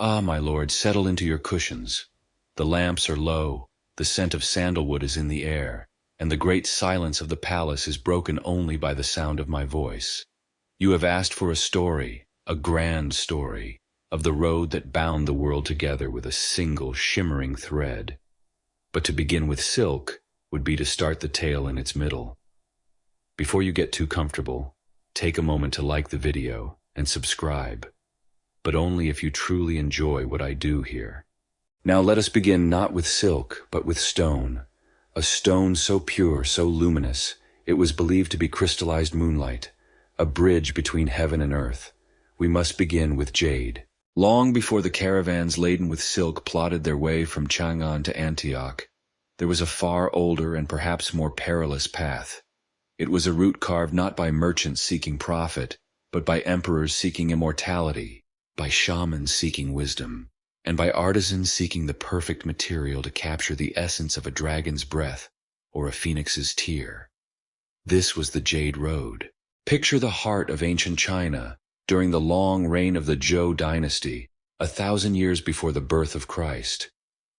Ah, my lord, settle into your cushions. The lamps are low, the scent of sandalwood is in the air, and the great silence of the palace is broken only by the sound of my voice. You have asked for a story, a grand story, of the road that bound the world together with a single shimmering thread. But to begin with silk would be to start the tale in its middle. Before you get too comfortable, take a moment to like the video and subscribe, but only if you truly enjoy what I do here. Now let us begin not with silk, but with stone. A stone so pure, so luminous, it was believed to be crystallized moonlight, a bridge between heaven and earth. We must begin with jade. Long before the caravans laden with silk plodded their way from Chang'an to Antioch, there was a far older and perhaps more perilous path. It was a route carved not by merchants seeking profit, but by emperors seeking immortality, by shamans seeking wisdom, and by artisans seeking the perfect material to capture the essence of a dragon's breath or a phoenix's tear. This was the Jade Road. Picture the heart of ancient China during the long reign of the Zhou dynasty, 1,000 years before the birth of Christ.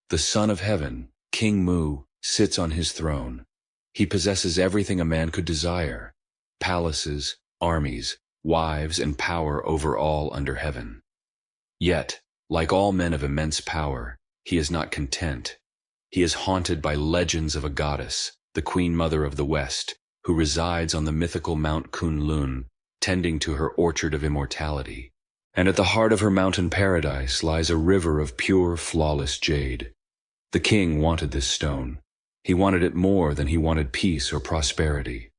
The Son of Heaven, King Mu, sits on his throne. He possesses everything a man could desire: palaces, armies, wives, and power over all under heaven. Yet, like all men of immense power, he is not content. He is haunted by legends of a goddess, the Queen Mother of the West, who resides on the mythical Mount Kunlun, tending to her orchard of immortality. And at the heart of her mountain paradise lies a river of pure, flawless jade. The king wanted this stone. He wanted it more than he wanted peace or prosperity.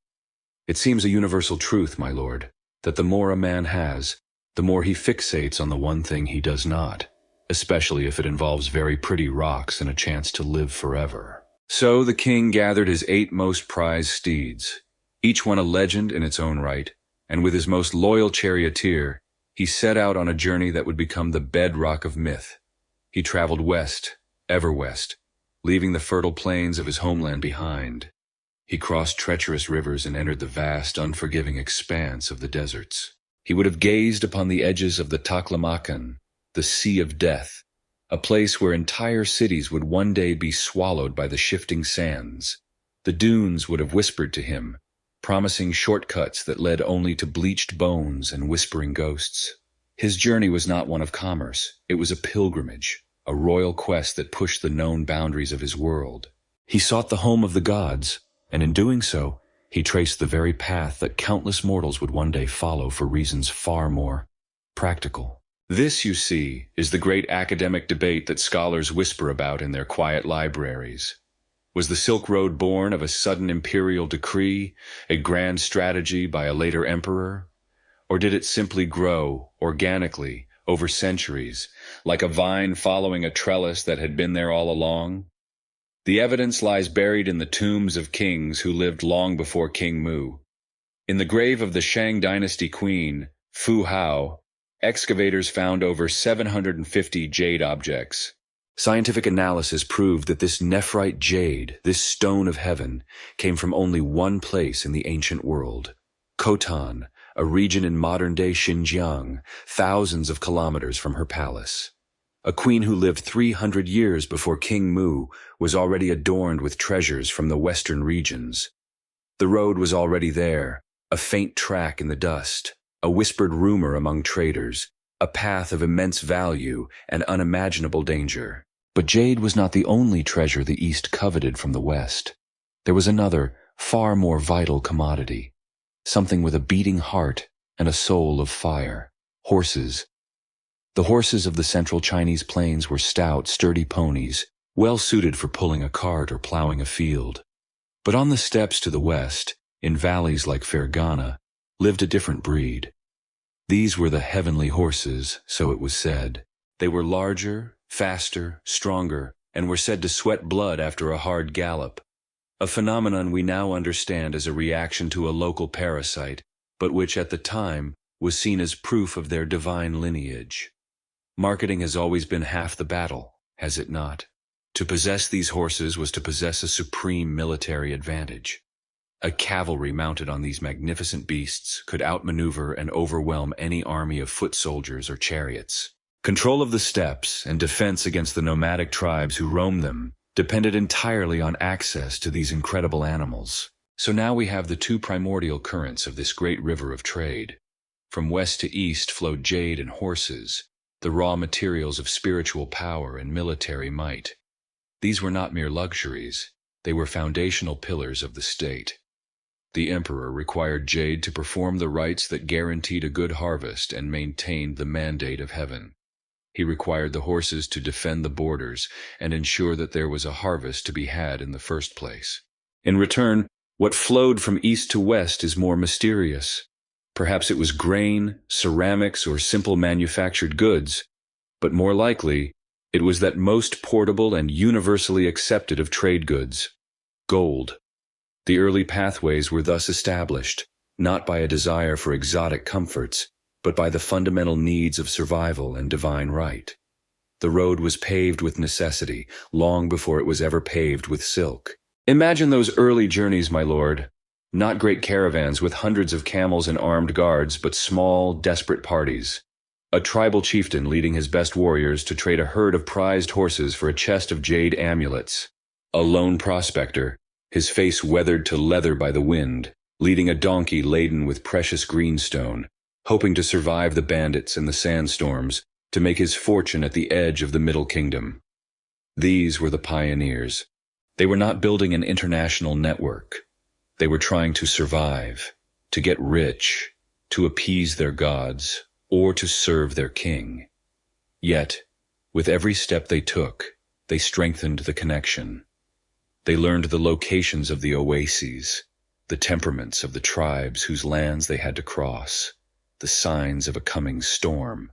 It seems a universal truth, my lord, that the more a man has, the more he fixates on the one thing he does not, especially if it involves very pretty rocks and a chance to live forever. So the king gathered his 8 most prized steeds, each one a legend in its own right, and with his most loyal charioteer, he set out on a journey that would become the bedrock of myth. He traveled west, ever west, leaving the fertile plains of his homeland behind. He crossed treacherous rivers and entered the vast, unforgiving expanse of the deserts. He would have gazed upon the edges of the Taklamakan, the Sea of Death, a place where entire cities would one day be swallowed by the shifting sands. The dunes would have whispered to him, promising shortcuts that led only to bleached bones and whispering ghosts. His journey was not one of commerce. It was a pilgrimage, a royal quest that pushed the known boundaries of his world. He sought the home of the gods, and in doing so, he traced the very path that countless mortals would one day follow for reasons far more practical. This, you see, is the great academic debate that scholars whisper about in their quiet libraries. Was the Silk Road born of a sudden imperial decree, a grand strategy by a later emperor? Or did it simply grow, organically, over centuries, like a vine following a trellis that had been there all along? The evidence lies buried in the tombs of kings who lived long before King Mu. In the grave of the Shang dynasty queen, Fu Hao, excavators found over 750 jade objects. Scientific analysis proved that this nephrite jade, this stone of heaven, came from only one place in the ancient world: Khotan, a region in modern-day Xinjiang, thousands of kilometers from her palace. A queen who lived 300 years before King Mu was already adorned with treasures from the western regions. The road was already there, a faint track in the dust, a whispered rumor among traders, a path of immense value and unimaginable danger. But jade was not the only treasure the East coveted from the West. There was another, far more vital commodity, something with a beating heart and a soul of fire: horses. The horses of the central Chinese plains were stout, sturdy ponies, well suited for pulling a cart or plowing a field. But on the steppes to the west, in valleys like Fergana, lived a different breed. These were the heavenly horses, so it was said. They were larger, faster, stronger, and were said to sweat blood after a hard gallop, a phenomenon we now understand as a reaction to a local parasite, but which at the time was seen as proof of their divine lineage. Marketing has always been half the battle, has it not? To possess these horses was to possess a supreme military advantage. A cavalry mounted on these magnificent beasts could outmaneuver and overwhelm any army of foot soldiers or chariots. Control of the steppes and defense against the nomadic tribes who roamed them depended entirely on access to these incredible animals. So now we have the two primordial currents of this great river of trade. From west to east flowed jade and horses, the raw materials of spiritual power and military might. These were not mere luxuries, they were foundational pillars of the state. The emperor required jade to perform the rites that guaranteed a good harvest and maintained the mandate of heaven. He required the horses to defend the borders and ensure that there was a harvest to be had in the first place. In return, what flowed from east to west is more mysterious. Perhaps it was grain, ceramics, or simple manufactured goods, but more likely, it was that most portable and universally accepted of trade goods, gold. The early pathways were thus established, not by a desire for exotic comforts, but by the fundamental needs of survival and divine right. The road was paved with necessity, long before it was ever paved with silk. Imagine those early journeys, my lord. Not great caravans with hundreds of camels and armed guards, but small, desperate parties. A tribal chieftain leading his best warriors to trade a herd of prized horses for a chest of jade amulets. A lone prospector, his face weathered to leather by the wind, leading a donkey laden with precious greenstone, hoping to survive the bandits and the sandstorms, to make his fortune at the edge of the Middle Kingdom. These were the pioneers. They were not building an international network. They were trying to survive, to get rich, to appease their gods, or to serve their king. Yet, with every step they took, they strengthened the connection. They learned the locations of the oases, the temperaments of the tribes whose lands they had to cross, the signs of a coming storm.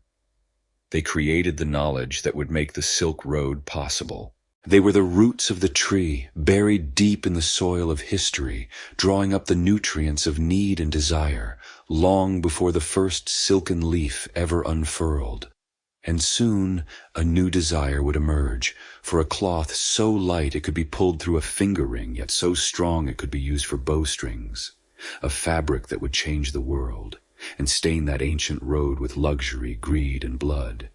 They created the knowledge that would make the Silk Road possible. They were the roots of the tree, buried deep in the soil of history, drawing up the nutrients of need and desire, long before the first silken leaf ever unfurled. And soon a new desire would emerge, for a cloth so light it could be pulled through a finger ring, yet so strong it could be used for bowstrings, a fabric that would change the world, and stain that ancient road with luxury, greed, and blood.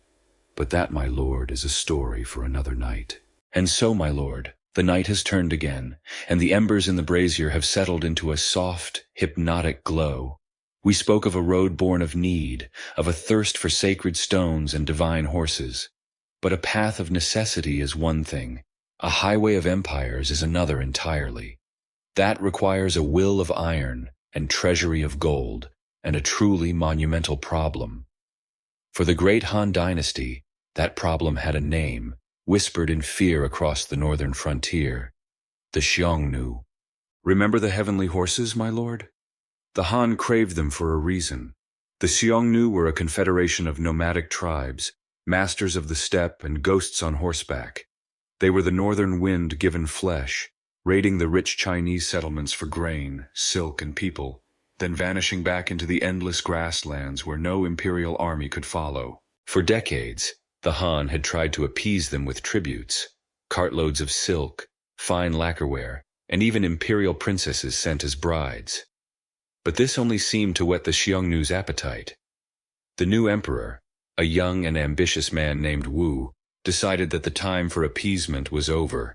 But that, my lord, is a story for another night. And so, my lord, the night has turned again, and the embers in the brazier have settled into a soft, hypnotic glow. We spoke of a road born of need, of a thirst for sacred stones and divine horses. But a path of necessity is one thing, a highway of empires is another entirely. That requires a will of iron and treasury of gold, and a truly monumental problem. For the great Han dynasty, that problem had a name, whispered in fear across the northern frontier, the Xiongnu. Remember the heavenly horses, my lord? The Han craved them for a reason. The Xiongnu were a confederation of nomadic tribes, masters of the steppe and ghosts on horseback. They were the northern wind given flesh, raiding the rich Chinese settlements for grain, silk, and people, then vanishing back into the endless grasslands where no imperial army could follow. For decades, the Han had tried to appease them with tributes, cartloads of silk, fine lacquerware, and even imperial princesses sent as brides. But this only seemed to whet the Xiongnu's appetite. The new emperor, a young and ambitious man named Wu, decided that the time for appeasement was over.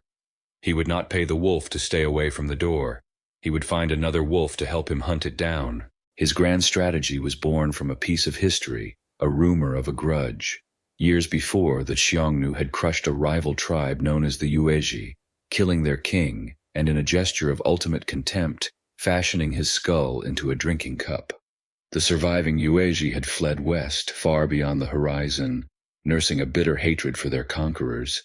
He would not pay the wolf to stay away from the door. He would find another wolf to help him hunt it down. His grand strategy was born from a piece of history, a rumor of a grudge. Years before, the Xiongnu had crushed a rival tribe known as the Yuezhi, killing their king, and in a gesture of ultimate contempt, fashioning his skull into a drinking cup. The surviving Yuezhi had fled west, far beyond the horizon, nursing a bitter hatred for their conquerors.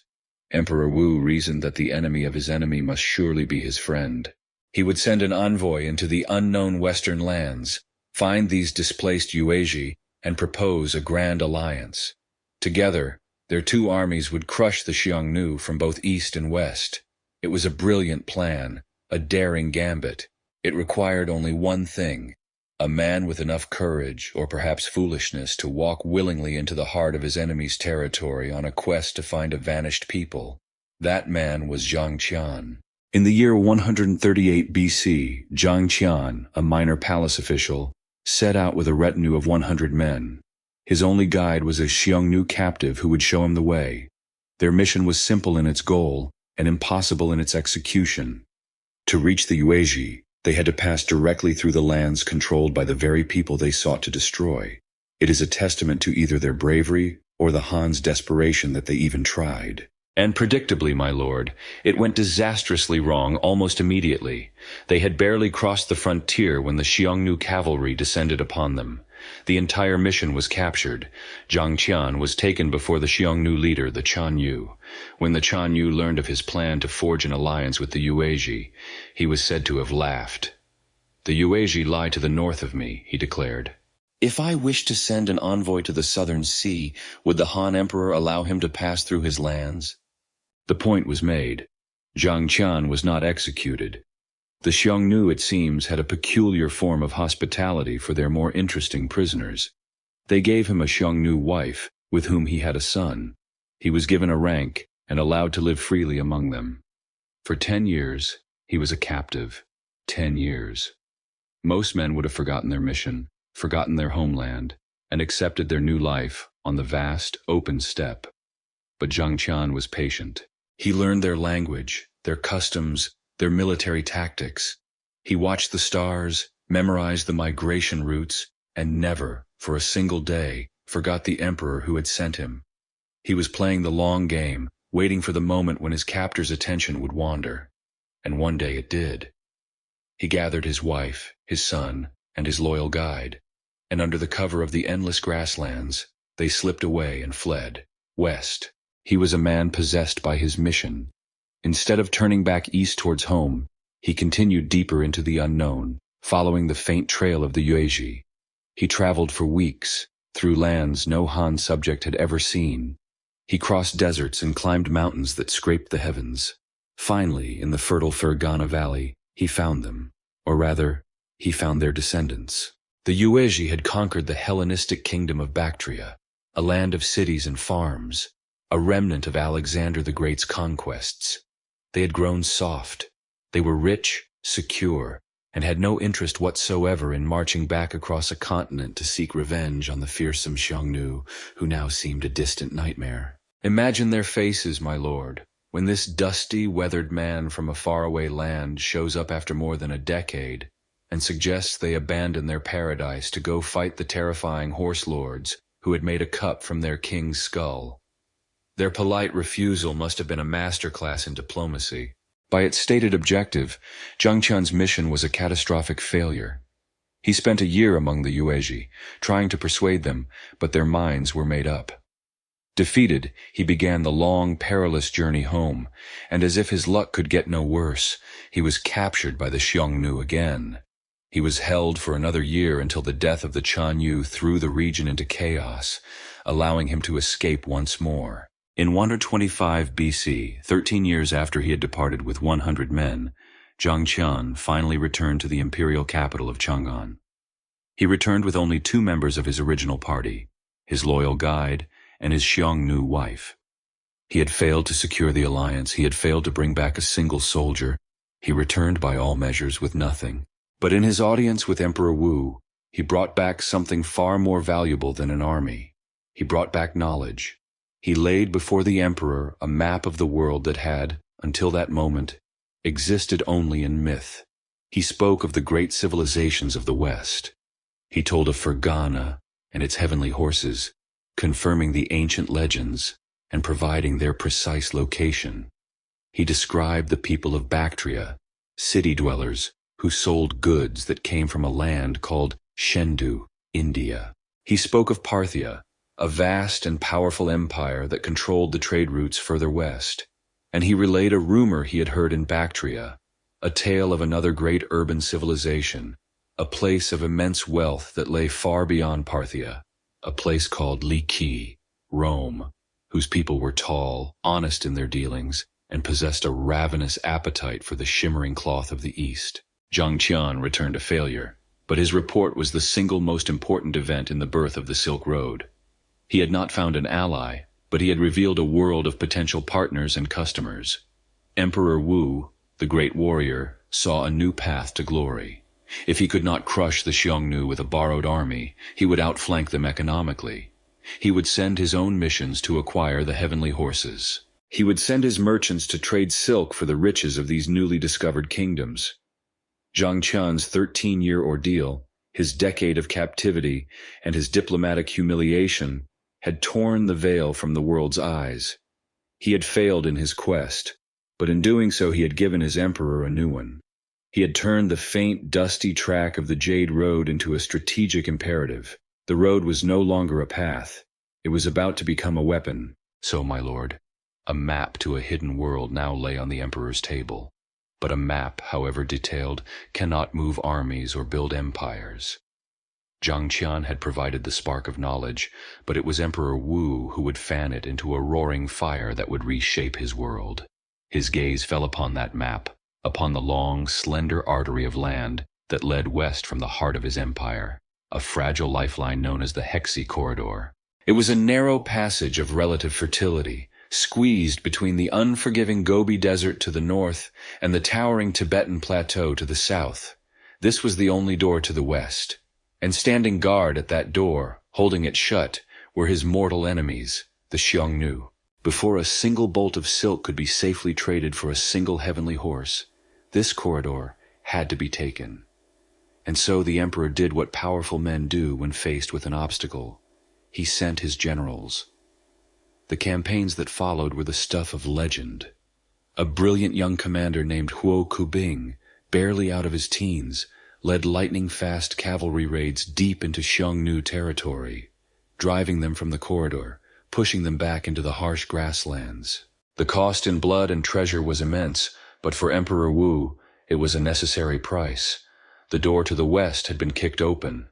Emperor Wu reasoned that the enemy of his enemy must surely be his friend. He would send an envoy into the unknown western lands, find these displaced Yuezhi, and propose a grand alliance. Together, their two armies would crush the Xiongnu from both east and west. It was a brilliant plan, a daring gambit. It required only one thing, a man with enough courage, or perhaps foolishness, to walk willingly into the heart of his enemy's territory on a quest to find a vanished people. That man was Zhang Qian. In the year 138 BC, Zhang Qian, a minor palace official, set out with a retinue of 100 men. His only guide was a Xiongnu captive who would show him the way. Their mission was simple in its goal and impossible in its execution. To reach the Yuezhi, they had to pass directly through the lands controlled by the very people they sought to destroy. It is a testament to either their bravery or the Han's desperation that they even tried. And predictably, my lord, it went disastrously wrong almost immediately. They had barely crossed the frontier when the Xiongnu cavalry descended upon them. The entire mission was captured. Zhang Qian was taken before the Xiongnu leader, the Chanyu. When the Chanyu learned of his plan to forge an alliance with the Yuezhi, he was said to have laughed. The Yuezhi lie to the north of me, he declared. If I wished to send an envoy to the southern sea, would the Han Emperor allow him to pass through his lands? The point was made. Zhang Qian was not executed. The Xiongnu, it seems, had a peculiar form of hospitality for their more interesting prisoners. They gave him a Xiongnu wife, with whom he had a son. He was given a rank and allowed to live freely among them. For 10 years, he was a captive. 10 years. Most men would have forgotten their mission, forgotten their homeland, and accepted their new life on the vast, open steppe. But Zhang Qian was patient. He learned their language, their customs, their military tactics. He watched the stars, memorized the migration routes, and never, for a single day, forgot the emperor who had sent him. He was playing the long game, waiting for the moment when his captor's attention would wander. And one day it did. He gathered his wife, his son, and his loyal guide, and under the cover of the endless grasslands, they slipped away and fled, west. He was a man possessed by his mission. Instead of turning back east towards home, he continued deeper into the unknown, following the faint trail of the Yuezhi. He traveled for weeks, through lands no Han subject had ever seen. He crossed deserts and climbed mountains that scraped the heavens. Finally, in the fertile Fergana Valley, he found them. Or rather, he found their descendants. The Yuezhi had conquered the Hellenistic kingdom of Bactria, a land of cities and farms, a remnant of Alexander the Great's conquests. They had grown soft. They were rich, secure, and had no interest whatsoever in marching back across a continent to seek revenge on the fearsome Xiongnu, who now seemed a distant nightmare. Imagine their faces, my lord, when this dusty, weathered man from a faraway land shows up after more than a decade and suggests they abandon their paradise to go fight the terrifying horse lords who had made a cup from their king's skull. Their polite refusal must have been a masterclass in diplomacy. By its stated objective, Zhang Qian's mission was a catastrophic failure. He spent a year among the Yuezhi, trying to persuade them, but their minds were made up. Defeated, he began the long, perilous journey home, and as if his luck could get no worse, he was captured by the Xiongnu again. He was held for another year until the death of the Chanyu threw the region into chaos, allowing him to escape once more. In 125 BC, 13 years after he had departed with 100 men, Zhang Qian finally returned to the imperial capital of Chang'an. He returned with only 2 members of his original party, his loyal guide and his Xiongnu wife. He had failed to secure the alliance, he had failed to bring back a single soldier. He returned by all measures with nothing. But in his audience with Emperor Wu, he brought back something far more valuable than an army. He brought back knowledge. He laid before the emperor a map of the world that had, until that moment, existed only in myth. He spoke of the great civilizations of the West. He told of Fergana and its heavenly horses, confirming the ancient legends and providing their precise location. He described the people of Bactria, city dwellers who sold goods that came from a land called Shendu, India. He spoke of Parthia, a vast and powerful empire that controlled the trade routes further west, and he relayed a rumor he had heard in Bactria, a tale of another great urban civilization, a place of immense wealth that lay far beyond Parthia, a place called Liki, Rome, whose people were tall, honest in their dealings, and possessed a ravenous appetite for the shimmering cloth of the East. Zhang Qian returned a failure, but his report was the single most important event in the birth of the Silk Road. He had not found an ally, but he had revealed a world of potential partners and customers. Emperor Wu, the great warrior, saw a new path to glory. If he could not crush the Xiongnu with a borrowed army, he would outflank them economically. He would send his own missions to acquire the heavenly horses. He would send his merchants to trade silk for the riches of these newly discovered kingdoms. Zhang Qian's 13-year ordeal, his decade of captivity, and his diplomatic humiliation had torn the veil from the world's eyes. He had failed in his quest, but in doing so he had given his emperor a new one. He had turned the faint, dusty track of the Jade Road into a strategic imperative. The road was no longer a path. It was about to become a weapon. So, my lord, a map to a hidden world now lay on the emperor's table. But a map, however detailed, cannot move armies or build empires. Zhang Qian had provided the spark of knowledge, but it was Emperor Wu who would fan it into a roaring fire that would reshape his world. His gaze fell upon that map, upon the long, slender artery of land that led west from the heart of his empire, a fragile lifeline known as the Hexi Corridor. It was a narrow passage of relative fertility, squeezed between the unforgiving Gobi Desert to the north and the towering Tibetan Plateau to the south. This was the only door to the west, and standing guard at that door, holding it shut, were his mortal enemies, the Xiongnu. Before a single bolt of silk could be safely traded for a single heavenly horse, this corridor had to be taken. And so the emperor did what powerful men do when faced with an obstacle. He sent his generals. The campaigns that followed were the stuff of legend. A brilliant young commander named Huo Kubing, barely out of his teens, led lightning-fast cavalry raids deep into Xiongnu territory, driving them from the corridor, pushing them back into the harsh grasslands. The cost in blood and treasure was immense, but for Emperor Wu, it was a necessary price. The door to the west had been kicked open,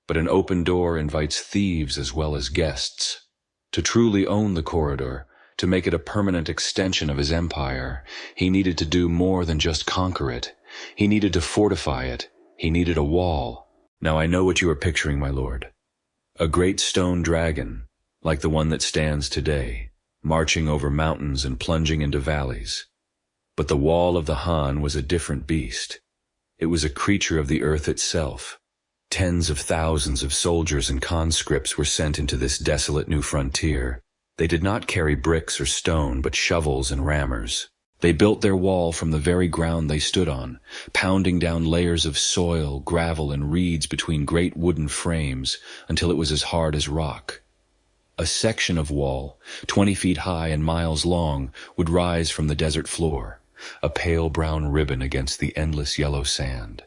but an open door invites thieves as well as guests. To truly own the corridor, to make it a permanent extension of his empire, he needed to do more than just conquer it. He needed to fortify it. He needed a wall. Now I know what you are picturing, my lord. A great stone dragon, like the one that stands today, marching over mountains and plunging into valleys. But the wall of the Han was a different beast. It was a creature of the earth itself. Tens of thousands of soldiers and conscripts were sent into this desolate new frontier. They did not carry bricks or stone, but shovels and rammers. They built their wall from the very ground they stood on, pounding down layers of soil, gravel, and reeds between great wooden frames until it was as hard as rock. A section of wall, 20 feet high and miles long, would rise from the desert floor, a pale brown ribbon against the endless yellow sand.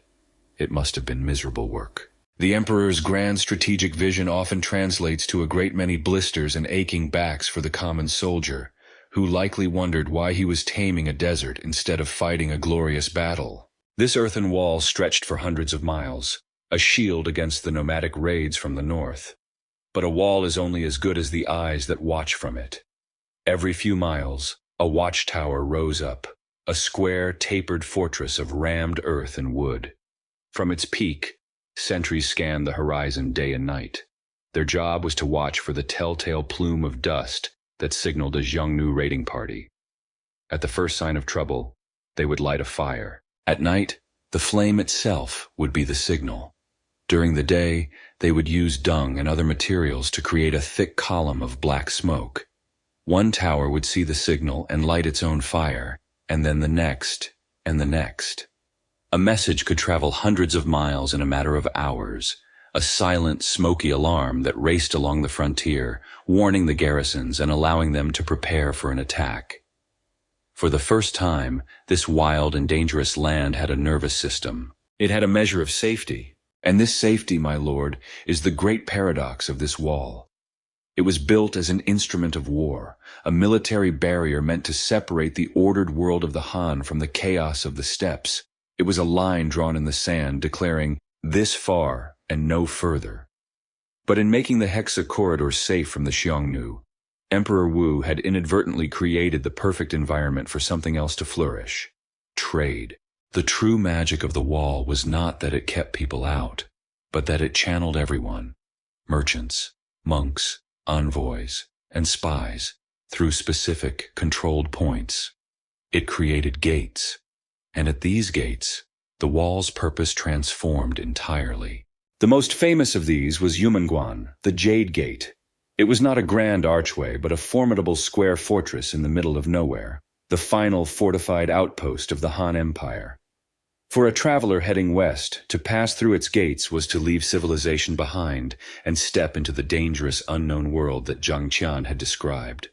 It must have been miserable work. The emperor's grand strategic vision often translates to a great many blisters and aching backs for the common soldier, who likely wondered why he was taming a desert instead of fighting a glorious battle. This earthen wall stretched for hundreds of miles, a shield against the nomadic raids from the north. But a wall is only as good as the eyes that watch from it. Every few miles, a watchtower rose up, a square, tapered fortress of rammed earth and wood. From its peak, sentries scanned the horizon day and night. Their job was to watch for the telltale plume of dust that signaled a Xiongnu raiding party. At the first sign of trouble, they would light a fire. At night, the flame itself would be the signal. During the day, they would use dung and other materials to create a thick column of black smoke. One tower would see the signal and light its own fire, and then the next, and the next. A message could travel hundreds of miles in a matter of hours, a silent, smoky alarm that raced along the frontier, warning the garrisons and allowing them to prepare for an attack. For the first time, this wild and dangerous land had a nervous system. It had a measure of safety, and this safety, my lord, is the great paradox of this wall. It was built as an instrument of war, a military barrier meant to separate the ordered world of the Han from the chaos of the steppes. It was a line drawn in the sand declaring, "This far and no further." But in making the Hexa corridor safe from the Xiongnu, Emperor Wu had inadvertently created the perfect environment for something else to flourish: trade. The true magic of the wall was not that it kept people out, but that it channeled everyone, merchants, monks, envoys, and spies, through specific, controlled points. It created gates, and at these gates, the wall's purpose transformed entirely. The most famous of these was Yumenguan, the Jade Gate. It was not a grand archway, but a formidable square fortress in the middle of nowhere, the final fortified outpost of the Han Empire. For a traveler heading west, to pass through its gates was to leave civilization behind and step into the dangerous unknown world that Zhang Qian had described.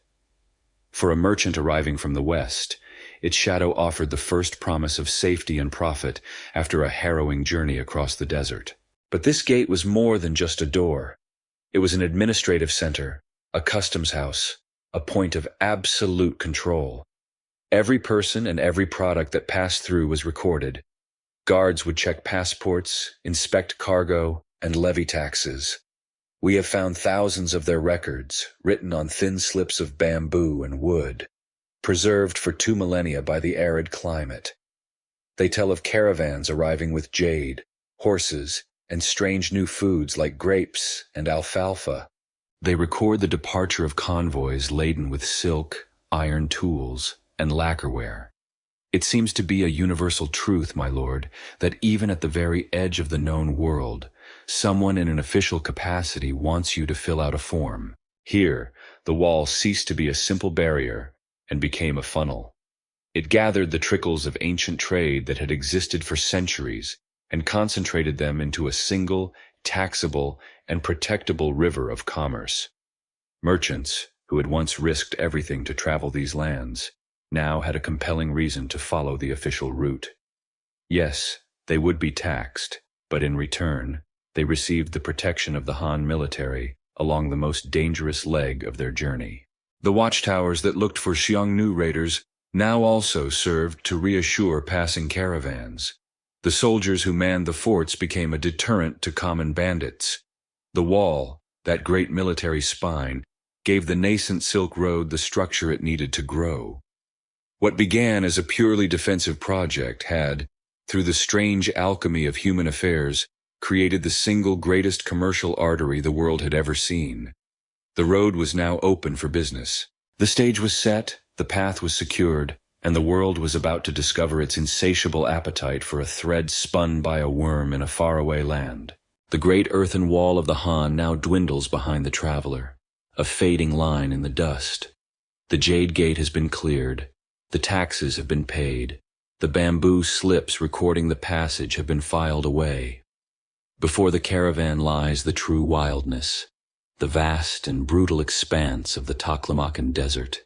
For a merchant arriving from the west, its shadow offered the first promise of safety and profit after a harrowing journey across the desert. But this gate was more than just a door. It was an administrative center, a customs house, a point of absolute control. Every person and every product that passed through was recorded. Guards would check passports, inspect cargo, and levy taxes. We have found thousands of their records, written on thin slips of bamboo and wood, preserved for 2 millennia by the arid climate. They tell of caravans arriving with jade, horses, and strange new foods like grapes and alfalfa. They record the departure of convoys laden with silk, iron tools, and lacquerware. It seems to be a universal truth, my lord, that even at the very edge of the known world, someone in an official capacity wants you to fill out a form. Here, the wall ceased to be a simple barrier and became a funnel. It gathered the trickles of ancient trade that had existed for centuries and concentrated them into a single, taxable, and protectable river of commerce. Merchants, who had once risked everything to travel these lands, now had a compelling reason to follow the official route. Yes, they would be taxed, but in return, they received the protection of the Han military along the most dangerous leg of their journey. The watchtowers that looked for Xiongnu raiders now also served to reassure passing caravans. The soldiers who manned the forts became a deterrent to common bandits. The wall, that great military spine, gave the nascent Silk Road the structure it needed to grow. What began as a purely defensive project had, through the strange alchemy of human affairs, created the single greatest commercial artery the world had ever seen. The road was now open for business. The stage was set, the path was secured, and the world was about to discover its insatiable appetite for a thread spun by a worm in a faraway land. The great earthen wall of the Han now dwindles behind the traveler, a fading line in the dust. The Jade Gate has been cleared. The taxes have been paid. The bamboo slips recording the passage have been filed away. Before the caravan lies the true wildness, the vast and brutal expanse of the Taklamakan desert.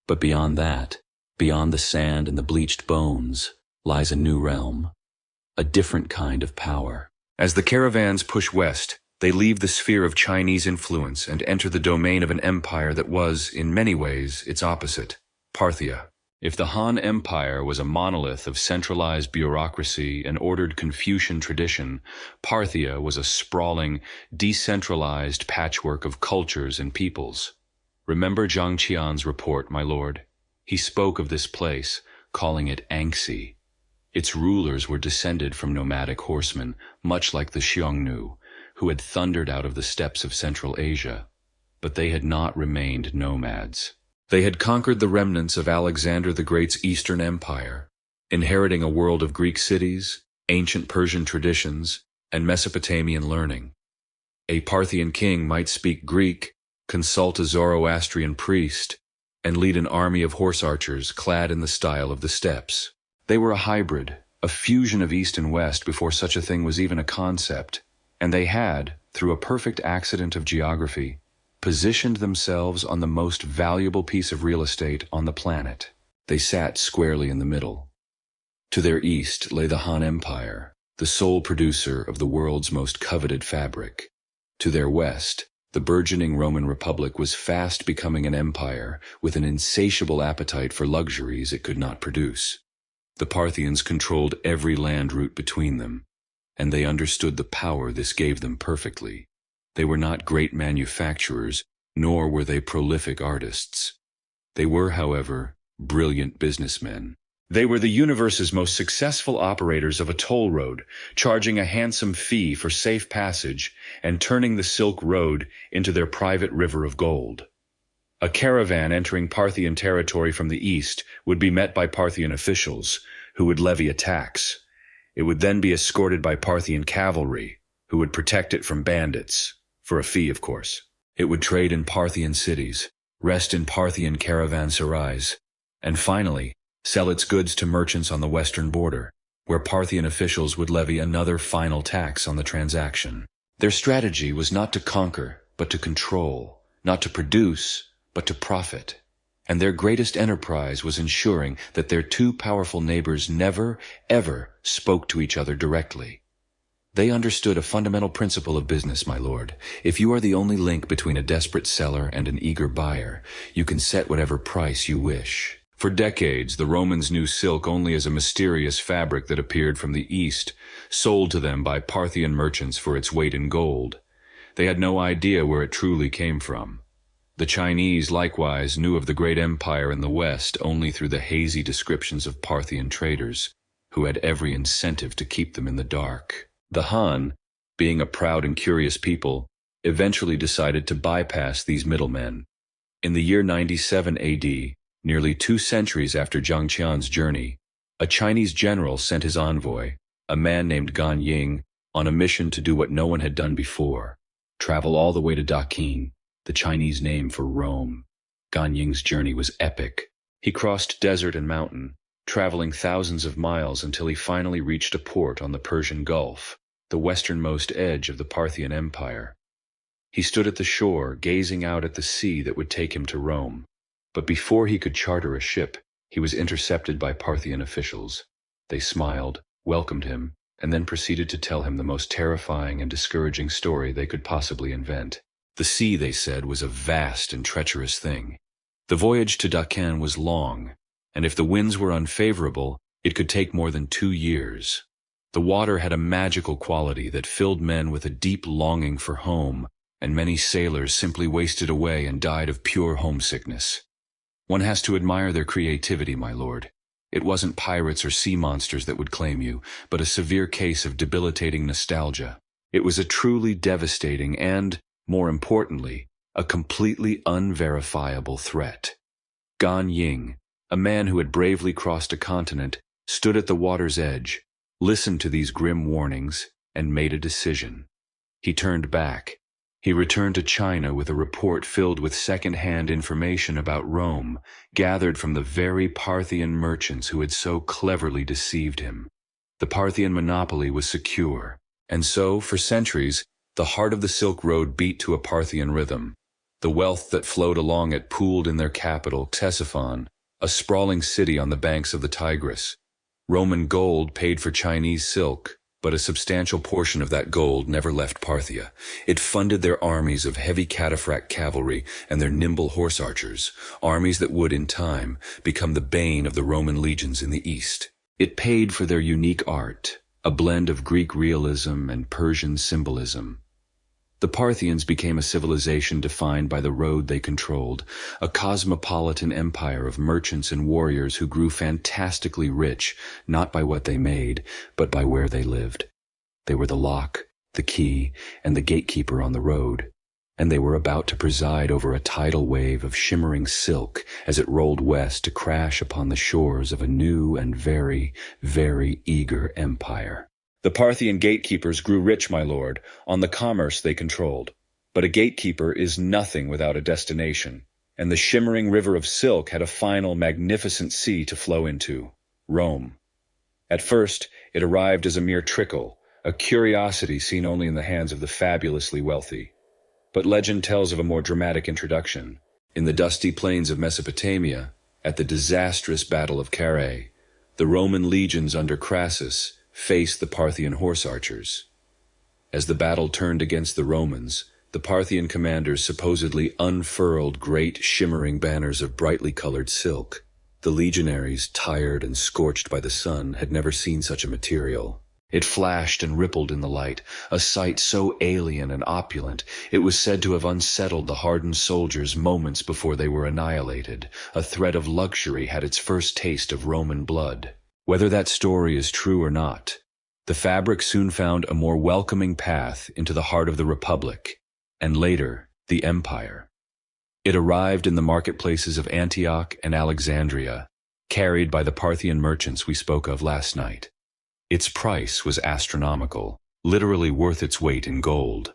But beyond that, beyond the sand and the bleached bones, lies a new realm, a different kind of power. As the caravans push west, they leave the sphere of Chinese influence and enter the domain of an empire that was, in many ways, its opposite, Parthia. If the Han Empire was a monolith of centralized bureaucracy and ordered Confucian tradition, Parthia was a sprawling, decentralized patchwork of cultures and peoples. Remember Zhang Qian's report, my lord? He spoke of this place, calling it Anxi. Its rulers were descended from nomadic horsemen, much like the Xiongnu, who had thundered out of the steppes of Central Asia. But they had not remained nomads. They had conquered the remnants of Alexander the Great's Eastern Empire, inheriting a world of Greek cities, ancient Persian traditions, and Mesopotamian learning. A Parthian king might speak Greek, consult a Zoroastrian priest, and lead an army of horse archers clad in the style of the steppes. They were a hybrid, a fusion of East and West before such a thing was even a concept, and they had, through a perfect accident of geography, positioned themselves on the most valuable piece of real estate on the planet. They sat squarely in the middle. To their east lay the Han Empire, the sole producer of the world's most coveted fabric. To their west, the burgeoning Roman Republic was fast becoming an empire with an insatiable appetite for luxuries it could not produce. The Parthians controlled every land route between them, and they understood the power this gave them perfectly. They were not great manufacturers, nor were they prolific artists. They were, however, brilliant businessmen. They were the universe's most successful operators of a toll road, charging a handsome fee for safe passage and turning the Silk Road into their private river of gold. A caravan entering Parthian territory from the east would be met by Parthian officials, who would levy a tax. It would then be escorted by Parthian cavalry, who would protect it from bandits, for a fee, of course. It would trade in Parthian cities, rest in Parthian caravanserais, and finally, sell its goods to merchants on the western border, where Parthian officials would levy another final tax on the transaction. Their strategy was not to conquer, but to control, not to produce, but to profit. And their greatest enterprise was ensuring that their two powerful neighbors never, ever spoke to each other directly. They understood a fundamental principle of business, my lord. If you are the only link between a desperate seller and an eager buyer, you can set whatever price you wish. For decades, the Romans knew silk only as a mysterious fabric that appeared from the east, sold to them by Parthian merchants for its weight in gold. They had no idea where it truly came from. The Chinese, likewise, knew of the great empire in the west only through the hazy descriptions of Parthian traders, who had every incentive to keep them in the dark. The Han, being a proud and curious people, eventually decided to bypass these middlemen. In the year 97 AD, nearly 2 centuries after Zhang Qian's journey, a Chinese general sent his envoy, a man named Gan Ying, on a mission to do what no one had done before: travel all the way to Dakin, the Chinese name for Rome. Gan Ying's journey was epic. He crossed desert and mountain, traveling thousands of miles until he finally reached a port on the Persian Gulf, the westernmost edge of the Parthian Empire. He stood at the shore, gazing out at the sea that would take him to Rome. But before he could charter a ship, he was intercepted by Parthian officials. They smiled, welcomed him, and then proceeded to tell him the most terrifying and discouraging story they could possibly invent. The sea, they said, was a vast and treacherous thing. The voyage to Dakin was long, and if the winds were unfavorable, it could take more than 2 years. The water had a magical quality that filled men with a deep longing for home, and many sailors simply wasted away and died of pure homesickness. One has to admire their creativity, my lord. It wasn't pirates or sea monsters that would claim you, but a severe case of debilitating nostalgia. It was a truly devastating and, more importantly, a completely unverifiable threat. Gan Ying, a man who had bravely crossed a continent, stood at the water's edge, listened to these grim warnings, and made a decision. He turned back. He returned to China with a report filled with second-hand information about Rome, gathered from the very Parthian merchants who had so cleverly deceived him. The Parthian monopoly was secure, and so, for centuries, the heart of the Silk Road beat to a Parthian rhythm. The wealth that flowed along it pooled in their capital, Ctesiphon, a sprawling city on the banks of the Tigris. Roman gold paid for Chinese silk, but a substantial portion of that gold never left Parthia. It funded their armies of heavy cataphract cavalry and their nimble horse archers, armies that would, in time, become the bane of the Roman legions in the east. It paid for their unique art, a blend of Greek realism and Persian symbolism. The Parthians became a civilization defined by the road they controlled, a cosmopolitan empire of merchants and warriors who grew fantastically rich, not by what they made, but by where they lived. They were the lock, the key, and the gatekeeper on the road, and they were about to preside over a tidal wave of shimmering silk as it rolled west to crash upon the shores of a new and very, very eager empire. The Parthian gatekeepers grew rich, my lord, on the commerce they controlled. But a gatekeeper is nothing without a destination, and the shimmering river of silk had a final, magnificent sea to flow into: Rome. At first, it arrived as a mere trickle, a curiosity seen only in the hands of the fabulously wealthy. But legend tells of a more dramatic introduction. In the dusty plains of Mesopotamia, at the disastrous Battle of Carrhae, the Roman legions under Crassus faced the Parthian horse archers. As the battle turned against the Romans, the Parthian commanders supposedly unfurled great shimmering banners of brightly colored silk. The legionaries, tired and scorched by the sun, had never seen such a material. It flashed and rippled in the light, a sight so alien and opulent, it was said to have unsettled the hardened soldiers moments before they were annihilated. A thread of luxury had its first taste of Roman blood. Whether that story is true or not, the fabric soon found a more welcoming path into the heart of the Republic, and later, the Empire. It arrived in the marketplaces of Antioch and Alexandria, carried by the Parthian merchants we spoke of last night. Its price was astronomical, literally worth its weight in gold.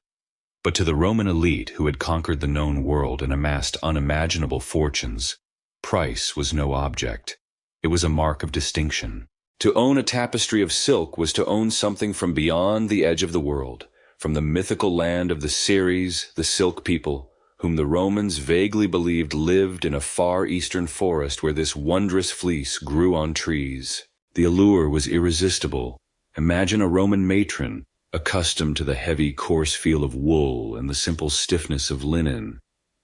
But to the Roman elite who had conquered the known world and amassed unimaginable fortunes, price was no object. It was a mark of distinction. To own a tapestry of silk was to own something from beyond the edge of the world, from the mythical land of the Ceres, the Silk People, whom the Romans vaguely believed lived in a far eastern forest where this wondrous fleece grew on trees. The allure was irresistible. Imagine a Roman matron, accustomed to the heavy, coarse feel of wool and the simple stiffness of linen.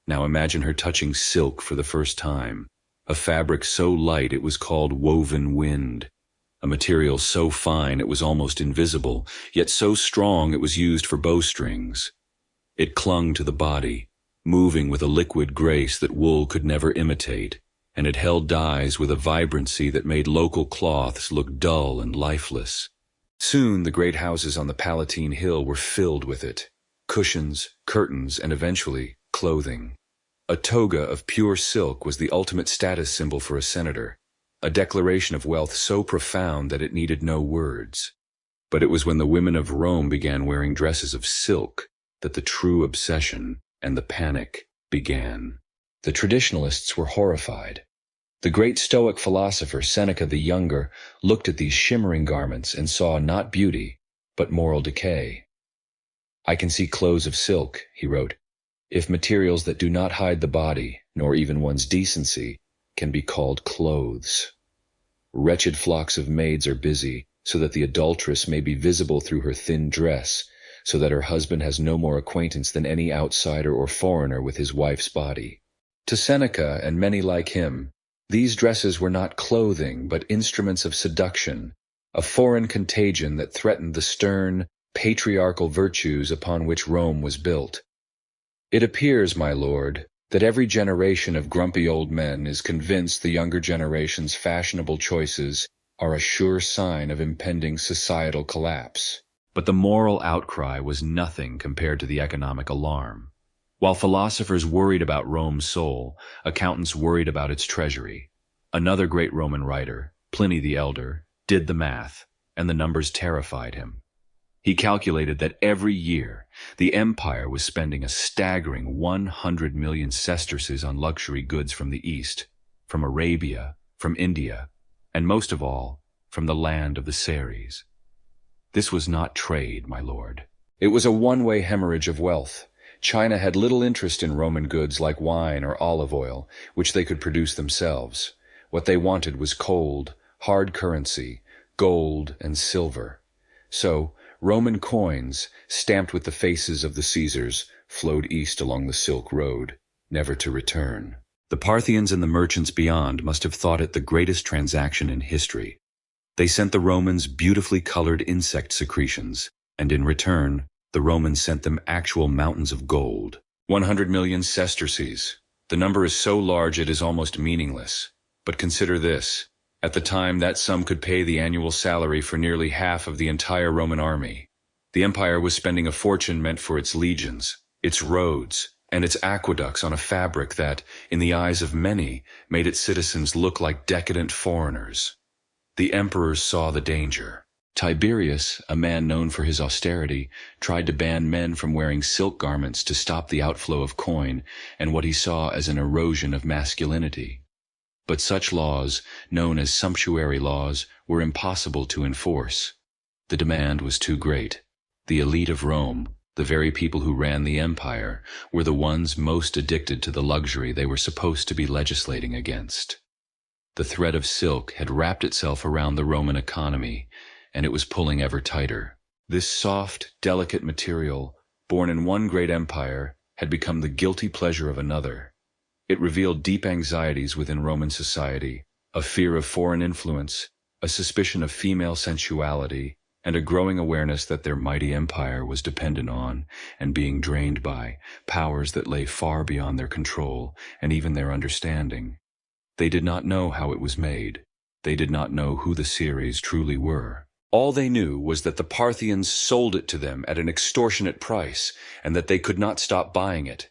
Now imagine her touching silk for the first time, a fabric so light it was called woven wind, a material so fine it was almost invisible, yet so strong it was used for bowstrings. It clung to the body, moving with a liquid grace that wool could never imitate, and it held dyes with a vibrancy that made local cloths look dull and lifeless. Soon the great houses on the Palatine Hill were filled with it, cushions, curtains, and eventually clothing. A toga of pure silk was the ultimate status symbol for a senator, a declaration of wealth so profound that it needed no words. But it was when the women of Rome began wearing dresses of silk that the true obsession and the panic began. The traditionalists were horrified. The great Stoic philosopher Seneca the Younger looked at these shimmering garments and saw not beauty, but moral decay. "I can see clothes of silk," he wrote, "if materials that do not hide the body, nor even one's decency, can be called clothes. Wretched flocks of maids are busy, so that the adulteress may be visible through her thin dress, so that her husband has no more acquaintance than any outsider or foreigner with his wife's body." To Seneca and many like him, these dresses were not clothing, but instruments of seduction, a foreign contagion that threatened the stern, patriarchal virtues upon which Rome was built. It appears, my lord, that every generation of grumpy old men is convinced the younger generation's fashionable choices are a sure sign of impending societal collapse. But the moral outcry was nothing compared to the economic alarm. While philosophers worried about Rome's soul, accountants worried about its treasury. Another great Roman writer, Pliny the Elder, did the math, and the numbers terrified him. He calculated that every year the empire was spending a staggering 100 million sesterces on luxury goods from the East, from Arabia, from India, and most of all, from the land of the Ceres. This was not trade, my lord. It was a one-way hemorrhage of wealth. China had little interest in Roman goods like wine or olive oil, which they could produce themselves. What they wanted was cold, hard currency, gold and silver. So, Roman coins, stamped with the faces of the Caesars, flowed east along the Silk Road, never to return. The Parthians and the merchants beyond must have thought it the greatest transaction in history. They sent the Romans beautifully colored insect secretions, and in return, the Romans sent them actual mountains of gold. 100 million sesterces. The number is so large it is almost meaningless. But consider this. At the time, that sum could pay the annual salary for nearly half of the entire Roman army. The empire was spending a fortune meant for its legions, its roads, and its aqueducts on a fabric that, in the eyes of many, made its citizens look like decadent foreigners. The emperors saw the danger. Tiberius, a man known for his austerity, tried to ban men from wearing silk garments to stop the outflow of coin and what he saw as an erosion of masculinity. But such laws, known as sumptuary laws, were impossible to enforce. The demand was too great. The elite of Rome, the very people who ran the empire, were the ones most addicted to the luxury they were supposed to be legislating against. The thread of silk had wrapped itself around the Roman economy, and it was pulling ever tighter. This soft, delicate material, born in one great empire, had become the guilty pleasure of another. It revealed deep anxieties within Roman society, a fear of foreign influence, a suspicion of female sensuality, and a growing awareness that their mighty empire was dependent on, and being drained by, powers that lay far beyond their control and even their understanding. They did not know how it was made. They did not know who the Ceres truly were. All they knew was that the Parthians sold it to them at an extortionate price, and that they could not stop buying it.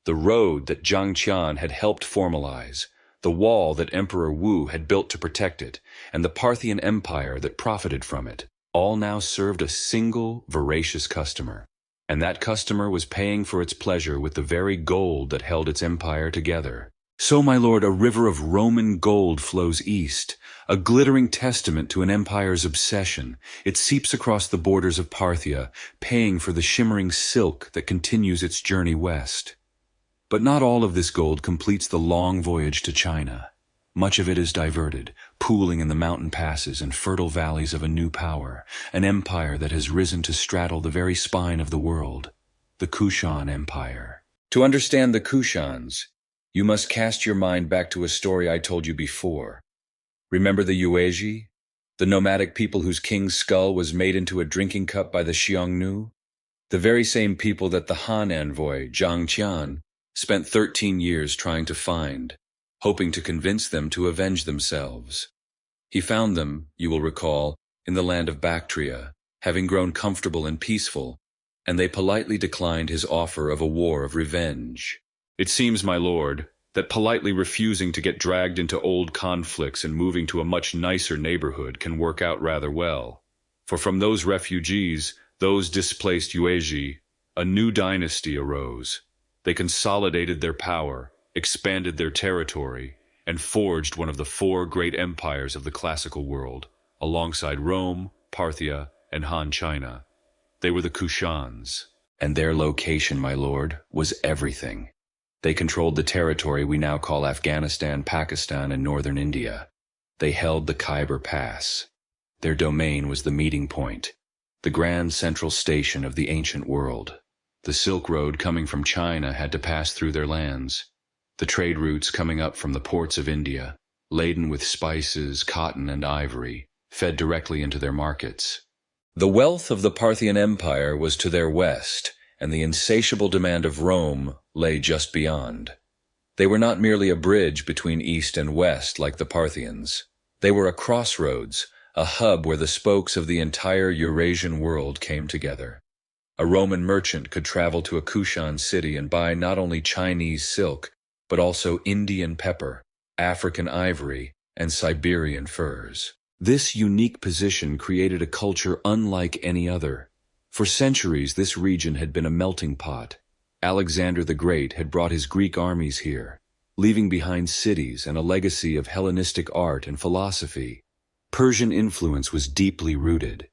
The road that Zhang Qian had helped formalize, the wall that Emperor Wu had built to protect it, and the Parthian Empire that profited from it, all now served a single voracious customer. and that customer was paying for its pleasure with the very gold that held its empire together. So, my lord, a river of Roman gold flows east, a glittering testament to an empire's obsession. It seeps across the borders of Parthia, paying for the shimmering silk that continues its journey west. But not all of this gold completes the long voyage to China. Much of it is diverted, pooling in the mountain passes and fertile valleys of a new power, an empire that has risen to straddle the very spine of the world, the Kushan Empire. To understand the Kushans, you must cast your mind back to a story I told you before. Remember the Yuezhi, the nomadic people whose king's skull was made into a drinking cup by the Xiongnu? The very same people that the Han envoy, Zhang Qian, spent 13 years trying to find, hoping to convince them to avenge themselves. He found them, you will recall, in the land of Bactria, having grown comfortable and peaceful, and they politely declined his offer of a war of revenge. It seems, my lord, that politely refusing to get dragged into old conflicts and moving to a much nicer neighborhood can work out rather well. For from those refugees, those displaced Yuezhi, a new dynasty arose. They consolidated their power, expanded their territory, and forged one of the four great empires of the classical world, alongside Rome, Parthia, and Han China. They were the Kushans. And their location, my lord, was everything. They controlled the territory we now call Afghanistan, Pakistan, and northern India. They held the Khyber Pass. Their domain was the meeting point, the grand central station of the ancient world. The Silk Road coming from China had to pass through their lands. The trade routes coming up from the ports of India, laden with spices, cotton, and ivory, fed directly into their markets. The wealth of the Parthian Empire was to their west, and the insatiable demand of Rome lay just beyond. They were not merely a bridge between east and west like the Parthians. They were a crossroads, a hub where the spokes of the entire Eurasian world came together. A Roman merchant could travel to a Kushan city and buy not only Chinese silk, but also Indian pepper, African ivory, and Siberian furs. This unique position created a culture unlike any other. For centuries, this region had been a melting pot. Alexander the Great had brought his Greek armies here, leaving behind cities and a legacy of Hellenistic art and philosophy. Persian influence was deeply rooted,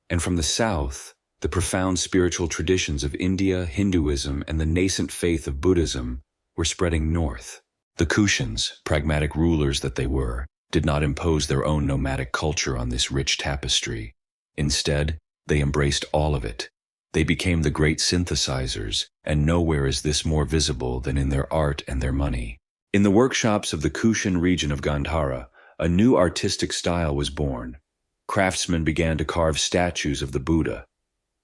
and from the south, the profound spiritual traditions of India, Hinduism, and the nascent faith of Buddhism were spreading north. The Kushans, pragmatic rulers that they were, did not impose their own nomadic culture on this rich tapestry. Instead, they embraced all of it. They became the great synthesizers, and nowhere is this more visible than in their art and their money. In the workshops of the Kushan region of Gandhara, a new artistic style was born. Craftsmen began to carve statues of the Buddha.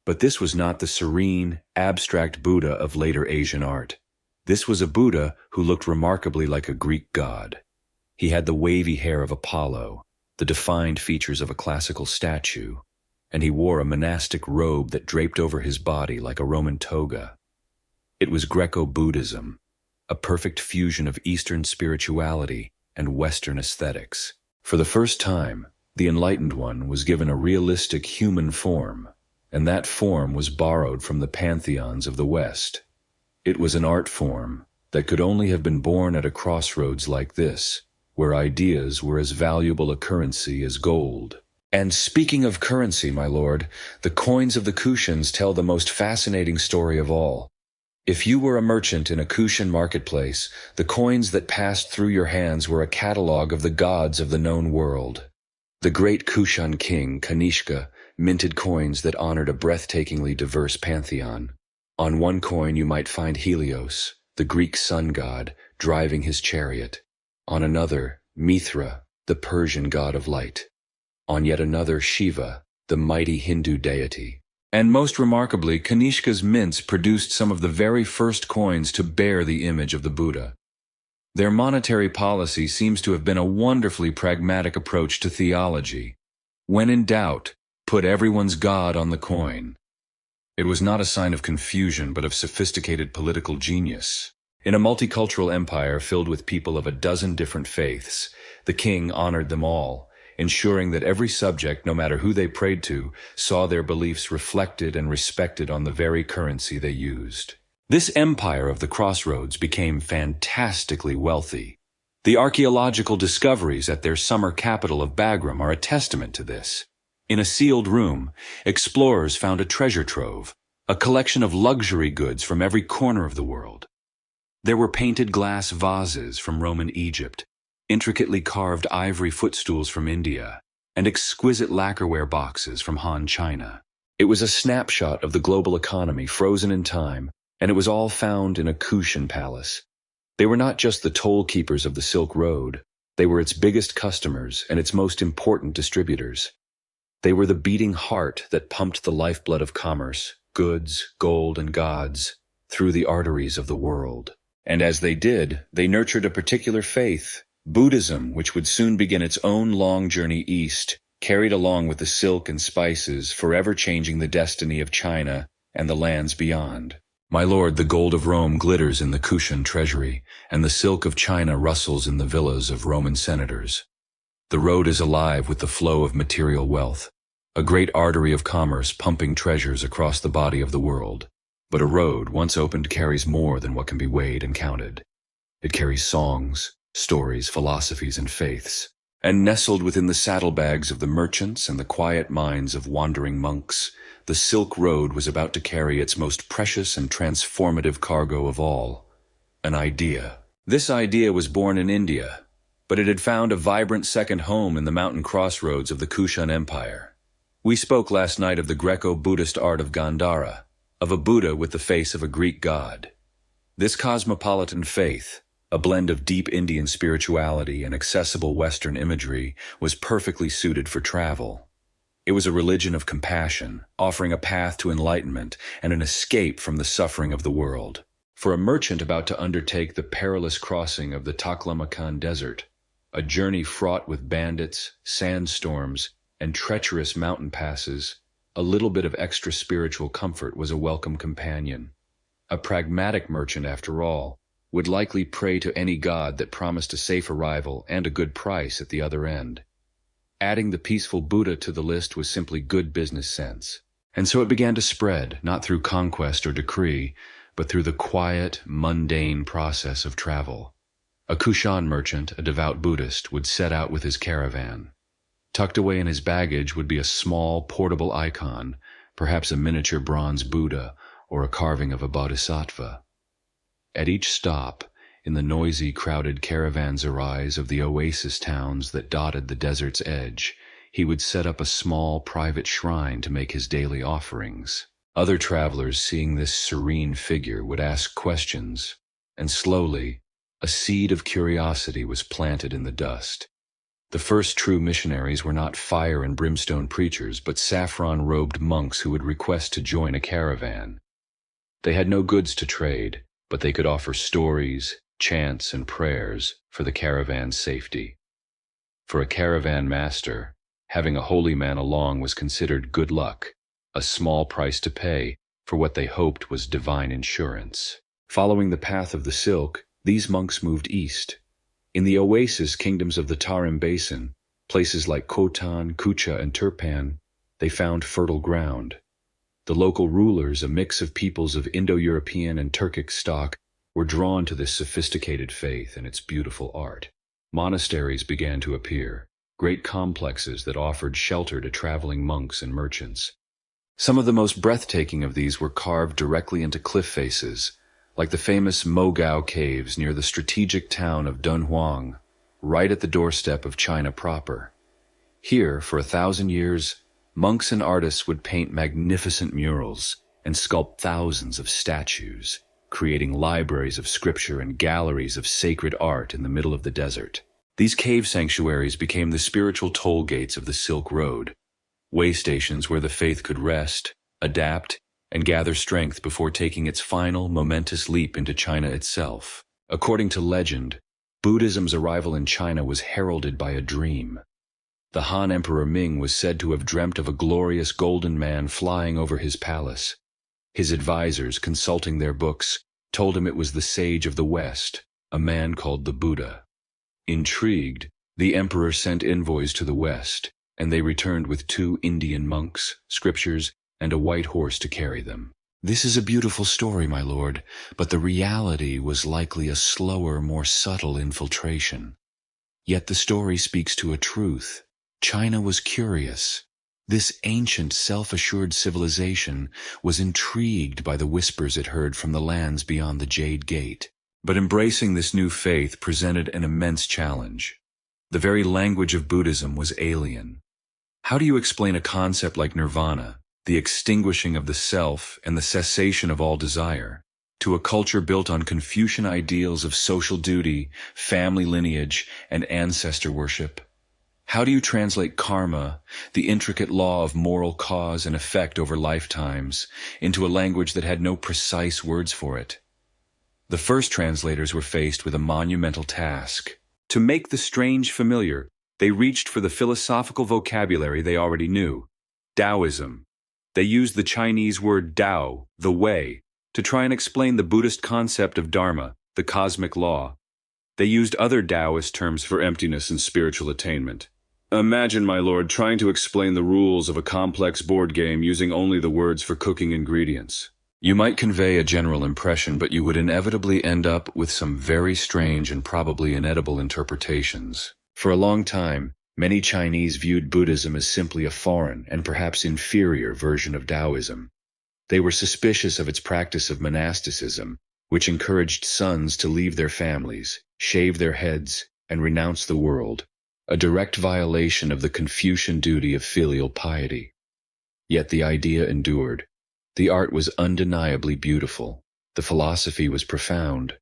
But this was not the serene, abstract Buddha of later Asian art. This was a Buddha who looked remarkably like a Greek god. He had the wavy hair of Apollo, the defined features of a classical statue, and he wore a monastic robe that draped over his body like a Roman toga. It was Greco-Buddhism, a perfect fusion of Eastern spirituality and Western aesthetics. For the first time, the Enlightened One was given a realistic human form, and that form was borrowed from the pantheons of the West. It was an art form that could only have been born at a crossroads like this, where ideas were as valuable a currency as gold. And speaking of currency, my lord, the coins of the Kushans tell the most fascinating story of all. If you were a merchant in a Kushan marketplace, the coins that passed through your hands were a catalogue of the gods of the known world. The great Kushan king, Kanishka, minted coins that honored a breathtakingly diverse pantheon. On one coin you might find Helios, the Greek sun god, driving his chariot. On another, Mithra, the Persian god of light. On yet another, Shiva, the mighty Hindu deity. And most remarkably, Kanishka's mints produced some of the very first coins to bear the image of the Buddha. Their monetary policy seems to have been a wonderfully pragmatic approach to theology. When in doubt, put everyone's god on the coin. It was not a sign of confusion, but of sophisticated political genius. In a multicultural empire filled with people of a dozen different faiths, the king honored them all, ensuring that every subject, no matter who they prayed to, saw their beliefs reflected and respected on the very currency they used. This empire of the crossroads became fantastically wealthy. The archaeological discoveries at their summer capital of Bagram are a testament to this. In a sealed room, explorers found a treasure trove, a collection of luxury goods from every corner of the world. There were painted glass vases from Roman Egypt, intricately carved ivory footstools from India, and exquisite lacquerware boxes from Han China. It was a snapshot of the global economy frozen in time, and it was all found in a Kushan palace. They were not just the toll keepers of the Silk Road, they were its biggest customers and its most important distributors. They were the beating heart that pumped the lifeblood of commerce, goods, gold, and gods, through the arteries of the world. And as they did, they nurtured a particular faith, Buddhism, which would soon begin its own long journey east, carried along with the silk and spices, forever changing the destiny of China and the lands beyond. My lord, the gold of Rome glitters in the Kushan treasury, and the silk of China rustles in the villas of Roman senators. The road is alive with the flow of material wealth, a great artery of commerce pumping treasures across the body of the world. But a road, once opened, carries more than what can be weighed and counted. It carries songs, stories, philosophies, and faiths. And nestled within the saddlebags of the merchants and the quiet minds of wandering monks, the Silk Road was about to carry its most precious and transformative cargo of all, an idea. This idea was born in India, but it had found a vibrant second home in the mountain crossroads of the Kushan Empire. We spoke last night of the Greco-Buddhist art of Gandhara, of a Buddha with the face of a Greek god. This cosmopolitan faith, a blend of deep Indian spirituality and accessible Western imagery, was perfectly suited for travel. It was a religion of compassion, offering a path to enlightenment and an escape from the suffering of the world. For a merchant about to undertake the perilous crossing of the Taklamakan Desert, a journey fraught with bandits, sandstorms, and treacherous mountain passes, a little bit of extra spiritual comfort was a welcome companion. A pragmatic merchant, after all, would likely pray to any god that promised a safe arrival and a good price at the other end. Adding the peaceful Buddha to the list was simply good business sense. And so it began to spread, not through conquest or decree, but through the quiet, mundane process of travel. A Kushan merchant, a devout Buddhist, would set out with his caravan. Tucked away in his baggage would be a small, portable icon, perhaps a miniature bronze Buddha or a carving of a bodhisattva. At each stop, in the noisy, crowded caravanserais of the oasis towns that dotted the desert's edge, he would set up a small, private shrine to make his daily offerings. Other travelers, seeing this serene figure, would ask questions, and slowly, a seed of curiosity was planted in the dust. The first true missionaries were not fire and brimstone preachers, but saffron-robed monks who would request to join a caravan. They had no goods to trade, but they could offer stories, chants, and prayers for the caravan's safety. For a caravan master, having a holy man along was considered good luck, a small price to pay for what they hoped was divine insurance. Following the path of the silk, these monks moved east. In the oasis kingdoms of the Tarim Basin, places like Khotan, Kucha, and Turpan, they found fertile ground. The local rulers, a mix of peoples of Indo-European and Turkic stock, were drawn to this sophisticated faith and its beautiful art. Monasteries began to appear, great complexes that offered shelter to traveling monks and merchants. Some of the most breathtaking of these were carved directly into cliff faces, like the famous Mogao caves near the strategic town of Dunhuang, right at the doorstep of China proper. Here, for 1,000 years, monks and artists would paint magnificent murals and sculpt thousands of statues, creating libraries of scripture and galleries of sacred art in the middle of the desert. These cave sanctuaries became the spiritual toll gates of the Silk Road, way stations where the faith could rest, adapt, and gather strength before taking its final, momentous leap into China itself. According to legend, Buddhism's arrival in China was heralded by a dream. The Han Emperor Ming was said to have dreamt of a glorious golden man flying over his palace. His advisors, consulting their books, told him it was the sage of the West, a man called the Buddha. Intrigued, The emperor sent envoys to the west, and they returned with 2 Indian monks, scriptures, and a white horse to carry them. This is a beautiful story, my lord, but the reality was likely a slower, more subtle infiltration. Yet the story speaks to a truth. China was curious. This ancient, self-assured civilization was intrigued by the whispers it heard from the lands beyond the Jade Gate. But embracing this new faith presented an immense challenge. The very language of Buddhism was alien. How do you explain a concept like nirvana, the extinguishing of the self and the cessation of all desire, to a culture built on Confucian ideals of social duty, family lineage, and ancestor worship? How do you translate karma, the intricate law of moral cause and effect over lifetimes, into a language that had no precise words for it? The first translators were faced with a monumental task. To make the strange familiar, they reached for the philosophical vocabulary they already knew: Taoism. They used the Chinese word Tao, the way, to try and explain the Buddhist concept of Dharma, the cosmic law. They used other Taoist terms for emptiness and spiritual attainment. Imagine, my lord, trying to explain the rules of a complex board game using only the words for cooking ingredients. You might convey a general impression, but you would inevitably end up with some very strange and probably inedible interpretations. For a long time, many Chinese viewed Buddhism as simply a foreign and perhaps inferior version of Taoism. They were suspicious of its practice of monasticism, which encouraged sons to leave their families, shave their heads, and renounce the world, a direct violation of the Confucian duty of filial piety. Yet the idea endured. The art was undeniably beautiful, the philosophy was profound,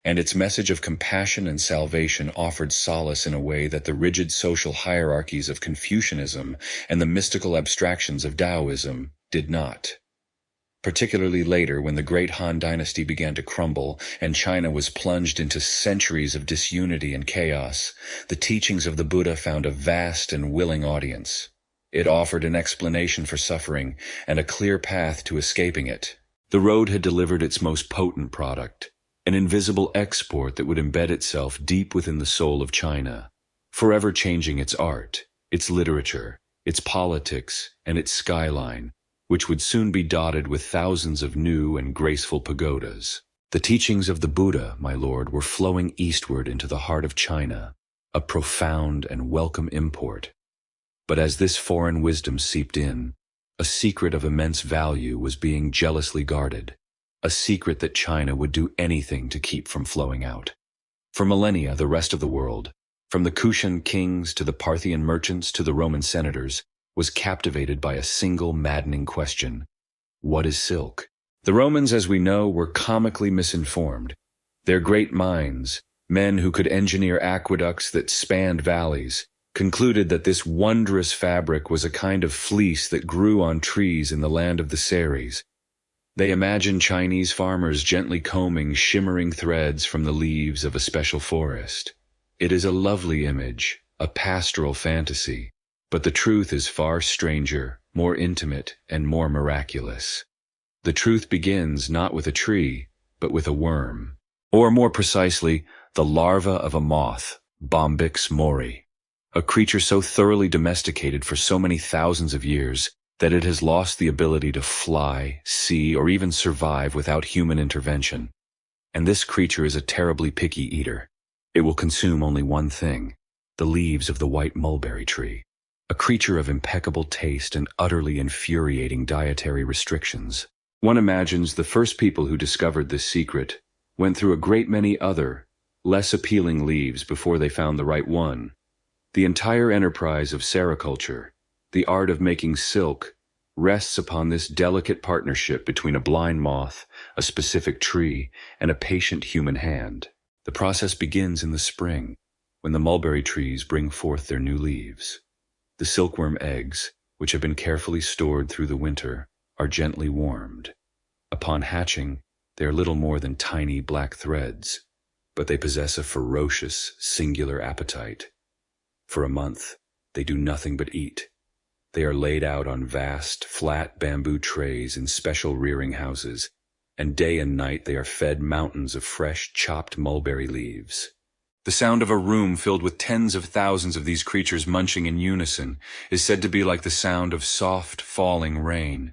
and its message of compassion and salvation offered solace in a way that the rigid social hierarchies of Confucianism and the mystical abstractions of Taoism did not. Particularly later, when the great Han dynasty began to crumble and China was plunged into centuries of disunity and chaos, the teachings of the Buddha found a vast and willing audience. It offered an explanation for suffering and a clear path to escaping it. The road had delivered its most potent product, an invisible export that would embed itself deep within the soul of China, forever changing its art, its literature, its politics, and its skyline, which would soon be dotted with thousands of new and graceful pagodas. The teachings of the Buddha, my lord, were flowing eastward into the heart of China, a profound and welcome import. But as this foreign wisdom seeped in, a secret of immense value was being jealously guarded, a secret that China would do anything to keep from flowing out. For millennia, the rest of the world, from the Kushan kings to the Parthian merchants to the Roman senators, was captivated by a single maddening question: what is silk? The Romans, as we know, were comically misinformed. Their great minds, men who could engineer aqueducts that spanned valleys, concluded that this wondrous fabric was a kind of fleece that grew on trees in the land of the Ceres. They imagined Chinese farmers gently combing shimmering threads from the leaves of a special forest. It is a lovely image, a pastoral fantasy, but the truth is far stranger, more intimate, and more miraculous. The truth begins not with a tree, but with a worm, or more precisely, the larva of a moth, Bombyx mori, a creature so thoroughly domesticated for so many thousands of years that it has lost the ability to fly, see, or even survive without human intervention. And this creature is a terribly picky eater. It will consume only one thing: the leaves of the white mulberry tree. A creature of impeccable taste and utterly infuriating dietary restrictions. One imagines the first people who discovered this secret went through a great many other, less appealing leaves before they found the right one. The entire enterprise of sericulture, the art of making silk, rests upon this delicate partnership between a blind moth, a specific tree, and a patient human hand. The process begins in the spring, when the mulberry trees bring forth their new leaves. The silkworm eggs, which have been carefully stored through the winter, are gently warmed. Upon hatching, they are little more than tiny black threads, but they possess a ferocious, singular appetite. For a month, they do nothing but eat. They are laid out on vast, flat bamboo trays in special rearing houses, and day and night they are fed mountains of fresh, chopped mulberry leaves. The sound of a room filled with tens of thousands of these creatures munching in unison is said to be like the sound of soft, falling rain.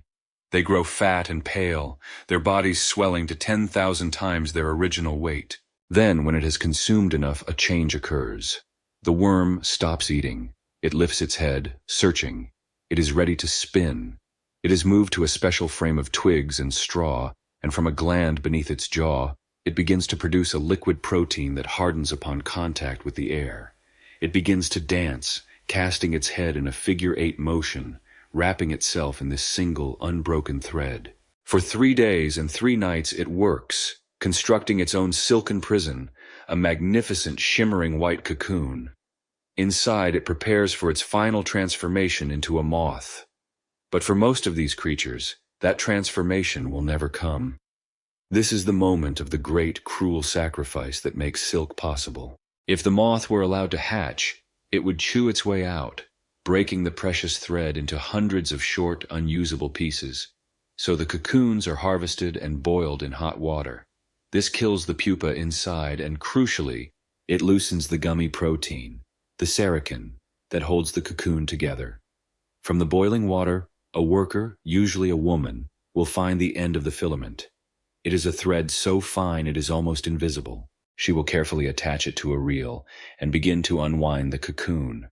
They grow fat and pale, their bodies swelling to 10,000 times their original weight. Then, when it has consumed enough, a change occurs. The worm stops eating. It lifts its head, searching. It is ready to spin. It is moved to a special frame of twigs and straw, and from a gland beneath its jaw, it begins to produce a liquid protein that hardens upon contact with the air. It begins to dance, casting its head in a figure-8 motion, wrapping itself in this single, unbroken thread. For 3 days and 3 nights it works, constructing its own silken prison, a magnificent shimmering white cocoon. Inside it prepares for its final transformation into a moth. But for most of these creatures, that transformation will never come. This is the moment of the great, cruel sacrifice that makes silk possible. If the moth were allowed to hatch, it would chew its way out, breaking the precious thread into hundreds of short, unusable pieces. So the cocoons are harvested and boiled in hot water. This kills the pupa inside, and crucially, it loosens the gummy protein, the sericin, that holds the cocoon together. From the boiling water, a worker, usually a woman, will find the end of the filament. It is a thread so fine it is almost invisible. She will carefully attach it to a reel and begin to unwind the cocoon.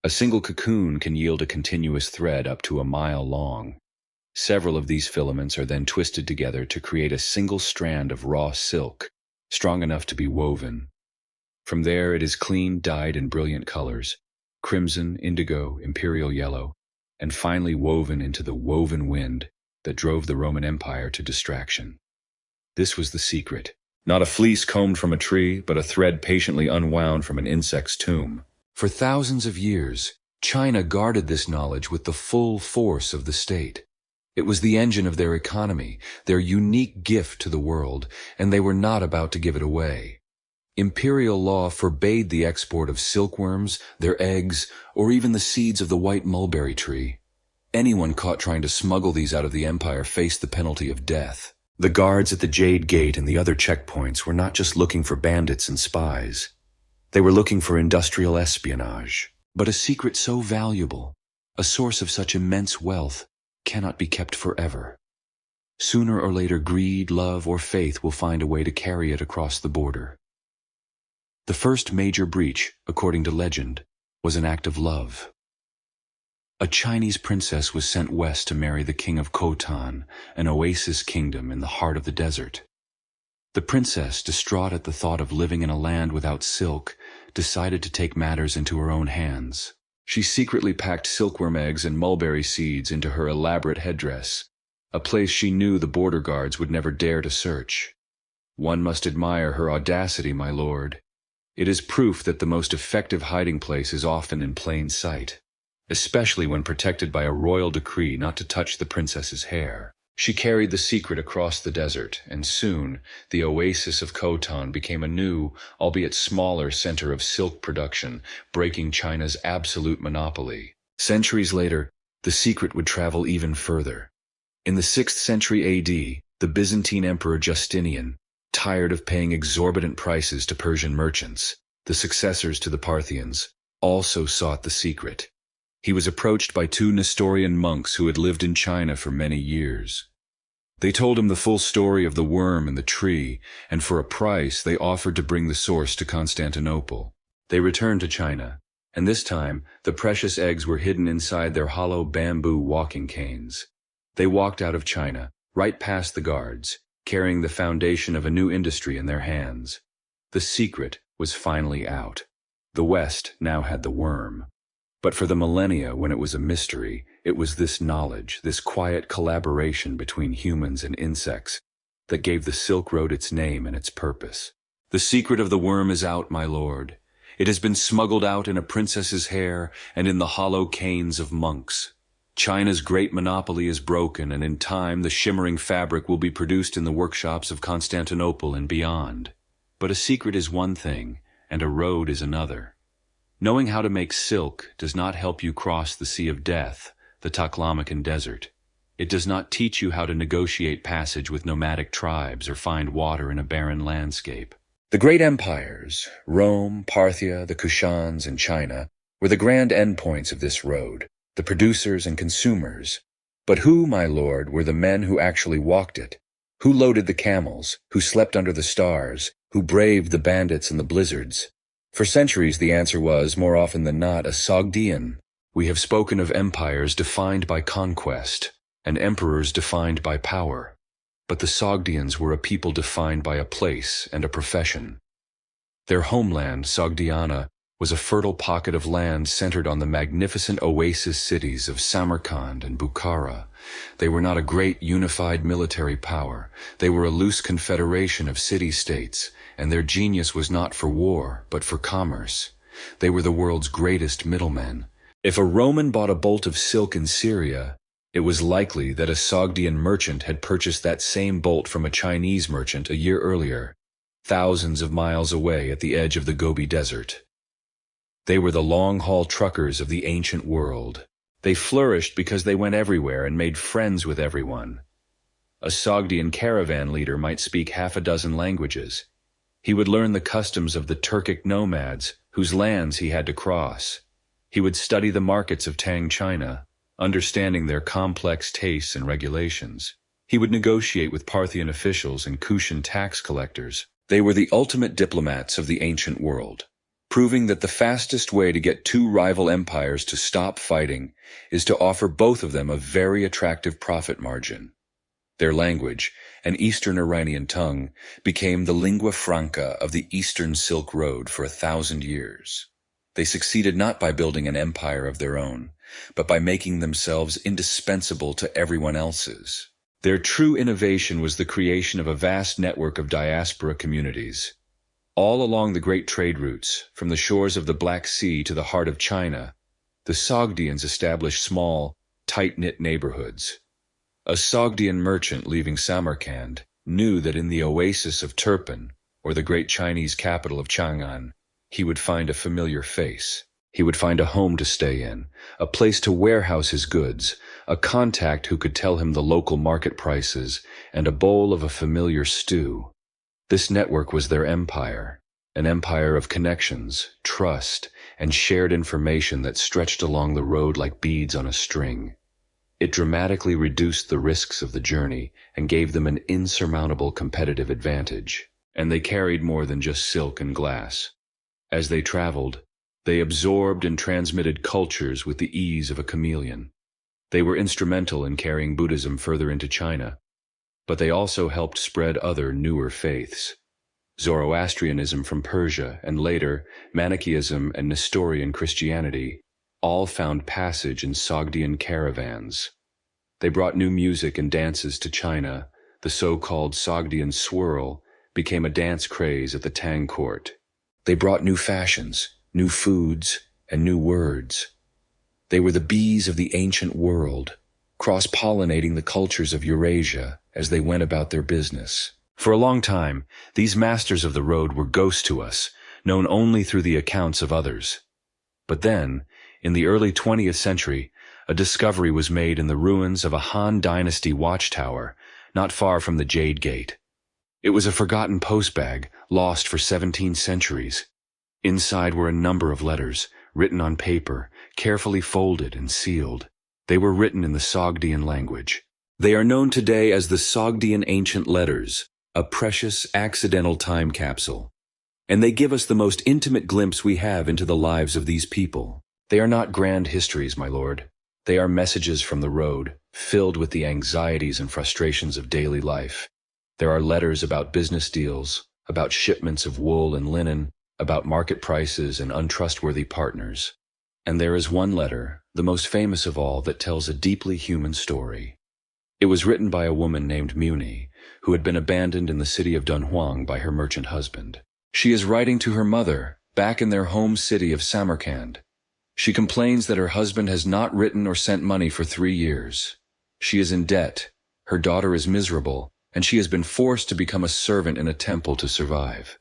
A single cocoon can yield a continuous thread up to a mile long. Several of these filaments are then twisted together to create a single strand of raw silk, strong enough to be woven. From there it is clean dyed in brilliant colors, crimson, indigo, imperial yellow, and finally woven into the woven wind that drove the Roman Empire to distraction. This was the secret. Not a fleece combed from a tree, but a thread patiently unwound from an insect's tomb. For thousands of years, China guarded this knowledge with the full force of the state. It was the engine of their economy, their unique gift to the world, and they were not about to give it away. Imperial law forbade the export of silkworms, their eggs, or even the seeds of the white mulberry tree. Anyone caught trying to smuggle these out of the empire faced the penalty of death. The guards at the Jade Gate and the other checkpoints were not just looking for bandits and spies. They were looking for industrial espionage. But a secret so valuable, a source of such immense wealth, cannot be kept forever. Sooner or later, greed, love, or faith will find a way to carry it across the border. The first major breach, according to legend, was an act of love. A Chinese princess was sent west to marry the king of Khotan, an oasis kingdom in the heart of the desert. The princess, distraught at the thought of living in a land without silk, decided to take matters into her own hands. She secretly packed silkworm eggs and mulberry seeds into her elaborate headdress, a place she knew the border guards would never dare to search. One must admire her audacity, my lord. It is proof that the most effective hiding place is often in plain sight, especially when protected by a royal decree not to touch the princess's hair. She carried the secret across the desert, and soon the oasis of Khotan became a new, albeit smaller, center of silk production, breaking China's absolute monopoly. Centuries later, the secret would travel even further. In the 6th century AD, the Byzantine Emperor Justinian, tired of paying exorbitant prices to Persian merchants, the successors to the Parthians, also sought the secret. He was approached by 2 Nestorian monks who had lived in China for many years. They told him the full story of the worm and the tree, and for a price they offered to bring the source to Constantinople. They returned to China, and this time the precious eggs were hidden inside their hollow bamboo walking canes. They walked out of China, right past the guards, carrying the foundation of a new industry in their hands. The secret was finally out. The West now had the worm. But for the millennia, when it was a mystery, it was this knowledge, this quiet collaboration between humans and insects, that gave the Silk Road its name and its purpose. The secret of the worm is out, my lord. It has been smuggled out in a princess's hair and in the hollow canes of monks. China's great monopoly is broken, and in time the shimmering fabric will be produced in the workshops of Constantinople and beyond. But a secret is one thing, and a road is another. Knowing how to make silk does not help you cross the Sea of Death, the Taklamakan Desert. It does not teach you how to negotiate passage with nomadic tribes or find water in a barren landscape. The great empires, Rome, Parthia, the Kushans, and China, were the grand endpoints of this road, the producers and consumers. But who, my lord, were the men who actually walked it? Who loaded the camels? Who slept under the stars? Who braved the bandits and the blizzards? For centuries the answer was, more often than not, a Sogdian. We have spoken of empires defined by conquest, and emperors defined by power. But the Sogdians were a people defined by a place and a profession. Their homeland, Sogdiana, was a fertile pocket of land centered on the magnificent oasis cities of Samarkand and Bukhara. They were not a great unified military power. They were a loose confederation of city-states, and their genius was not for war, but for commerce. They were the world's greatest middlemen. If a Roman bought a bolt of silk in Syria, it was likely that a Sogdian merchant had purchased that same bolt from a Chinese merchant a year earlier, thousands of miles away at the edge of the Gobi Desert. They were the long-haul truckers of the ancient world. They flourished because they went everywhere and made friends with everyone. A Sogdian caravan leader might speak half a dozen languages. He would learn the customs of the Turkic nomads, whose lands he had to cross. He would study the markets of Tang China, understanding their complex tastes and regulations. He would negotiate with Parthian officials and Kushan tax collectors. They were the ultimate diplomats of the ancient world, proving that the fastest way to get two rival empires to stop fighting is to offer both of them a very attractive profit margin. Their language, an Eastern Iranian tongue, became the lingua franca of the Eastern Silk Road for 1,000 years. They succeeded not by building an empire of their own, but by making themselves indispensable to everyone else's. Their true innovation was the creation of a vast network of diaspora communities. All along the great trade routes, from the shores of the Black Sea to the heart of China, the Sogdians established small, tight-knit neighborhoods. A Sogdian merchant leaving Samarkand knew that in the oasis of Turpan, or the great Chinese capital of Chang'an, he would find a familiar face. He would find a home to stay in, a place to warehouse his goods, a contact who could tell him the local market prices, and a bowl of a familiar stew. This network was their empire, an empire of connections, trust, and shared information that stretched along the road like beads on a string. It dramatically reduced the risks of the journey and gave them an insurmountable competitive advantage. And they carried more than just silk and glass. As they traveled, they absorbed and transmitted cultures with the ease of a chameleon. They were instrumental in carrying Buddhism further into China, but they also helped spread other newer faiths. Zoroastrianism from Persia, and later Manichaeism and Nestorian Christianity, all found passage in Sogdian caravans. They brought new music and dances to China. The so-called Sogdian swirl became a dance craze at the Tang court. They brought new fashions, new foods, and new words. They were the bees of the ancient world, cross-pollinating the cultures of Eurasia as they went about their business. For a long time, these masters of the road were ghosts to us, known only through the accounts of others. But then, in the early 20th century, a discovery was made in the ruins of a Han Dynasty watchtower, not far from the Jade Gate. It was a forgotten postbag, lost for 17 centuries. Inside were a number of letters, written on paper, carefully folded and sealed. They were written in the Sogdian language. They are known today as the Sogdian Ancient Letters, a precious, accidental time capsule. And they give us the most intimate glimpse we have into the lives of these people. They are not grand histories, my lord. They are messages from the road, filled with the anxieties and frustrations of daily life. There are letters about business deals, about shipments of wool and linen, about market prices and untrustworthy partners. And there is one letter, the most famous of all, that tells a deeply human story. It was written by a woman named Muni, who had been abandoned in the city of Dunhuang by her merchant husband. She is writing to her mother, back in their home city of Samarkand. She complains that her husband has not written or sent money for 3 years. She is in debt, her daughter is miserable, and she has been forced to become a servant in a temple to survive.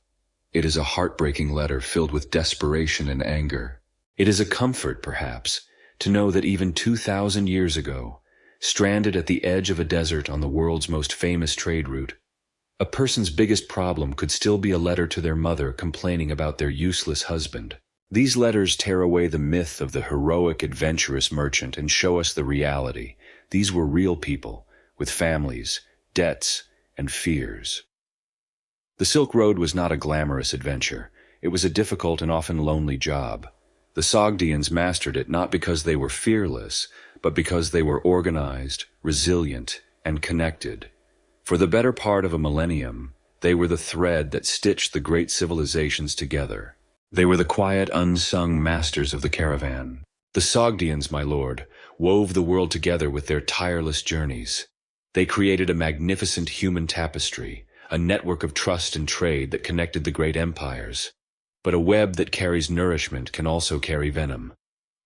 It is a heartbreaking letter filled with desperation and anger. It is a comfort, perhaps, to know that even 2,000 years ago, stranded at the edge of a desert on the world's most famous trade route, A person's biggest problem could still be a letter to their mother complaining about their useless husband. These letters tear away the myth of the heroic, adventurous merchant and show us the reality. These were real people, with families, debts, and fears. The Silk Road was not a glamorous adventure. It was a difficult and often lonely job. The Sogdians mastered it not because they were fearless, but because they were organized, resilient, and connected. For the better part of a millennium, they were the thread that stitched the great civilizations together. They were the quiet, unsung masters of the caravan. The Sogdians, my lord, wove the world together with their tireless journeys. They created a magnificent human tapestry, a network of trust and trade that connected the great empires. But a web that carries nourishment can also carry venom.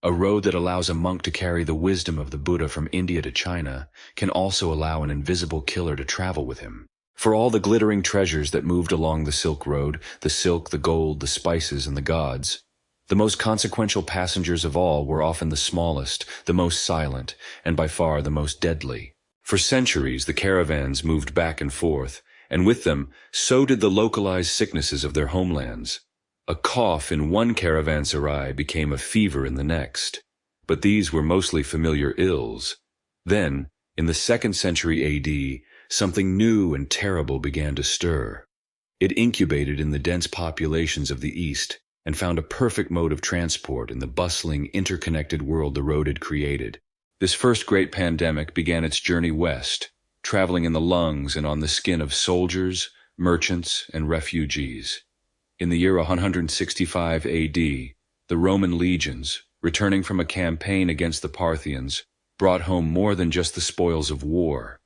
A road that allows a monk to carry the wisdom of the Buddha from India to China can also allow an invisible killer to travel with him. For all the glittering treasures that moved along the Silk Road, the silk, the gold, the spices, and the gods, the most consequential passengers of all were often the smallest, the most silent, and by far the most deadly. For centuries, the caravans moved back and forth, and with them, so did the localized sicknesses of their homelands. A cough in one caravanserai became a fever in the next, but these were mostly familiar ills. Then, in the 2nd century AD, something new and terrible began to stir. It incubated in the dense populations of the East and found a perfect mode of transport in the bustling, interconnected world the road had created. This first great pandemic began its journey west, traveling in the lungs and on the skin of soldiers, merchants, and refugees. In the year 165 AD, the Roman legions, returning from a campaign against the Parthians, brought home more than just the spoils of war.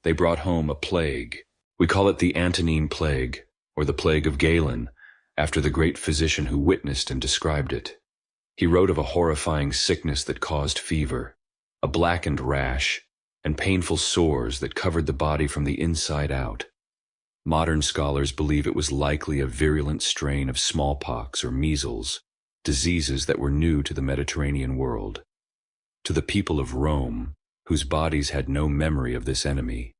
They brought home a plague. We call it the Antonine Plague, or the Plague of Galen, after the great physician who witnessed and described it. He wrote of a horrifying sickness that caused fever, a blackened rash, and painful sores that covered the body from the inside out. Modern scholars believe it was likely a virulent strain of smallpox or measles, diseases that were new to the Mediterranean world. To the people of Rome, whose bodies had no memory of this enemy,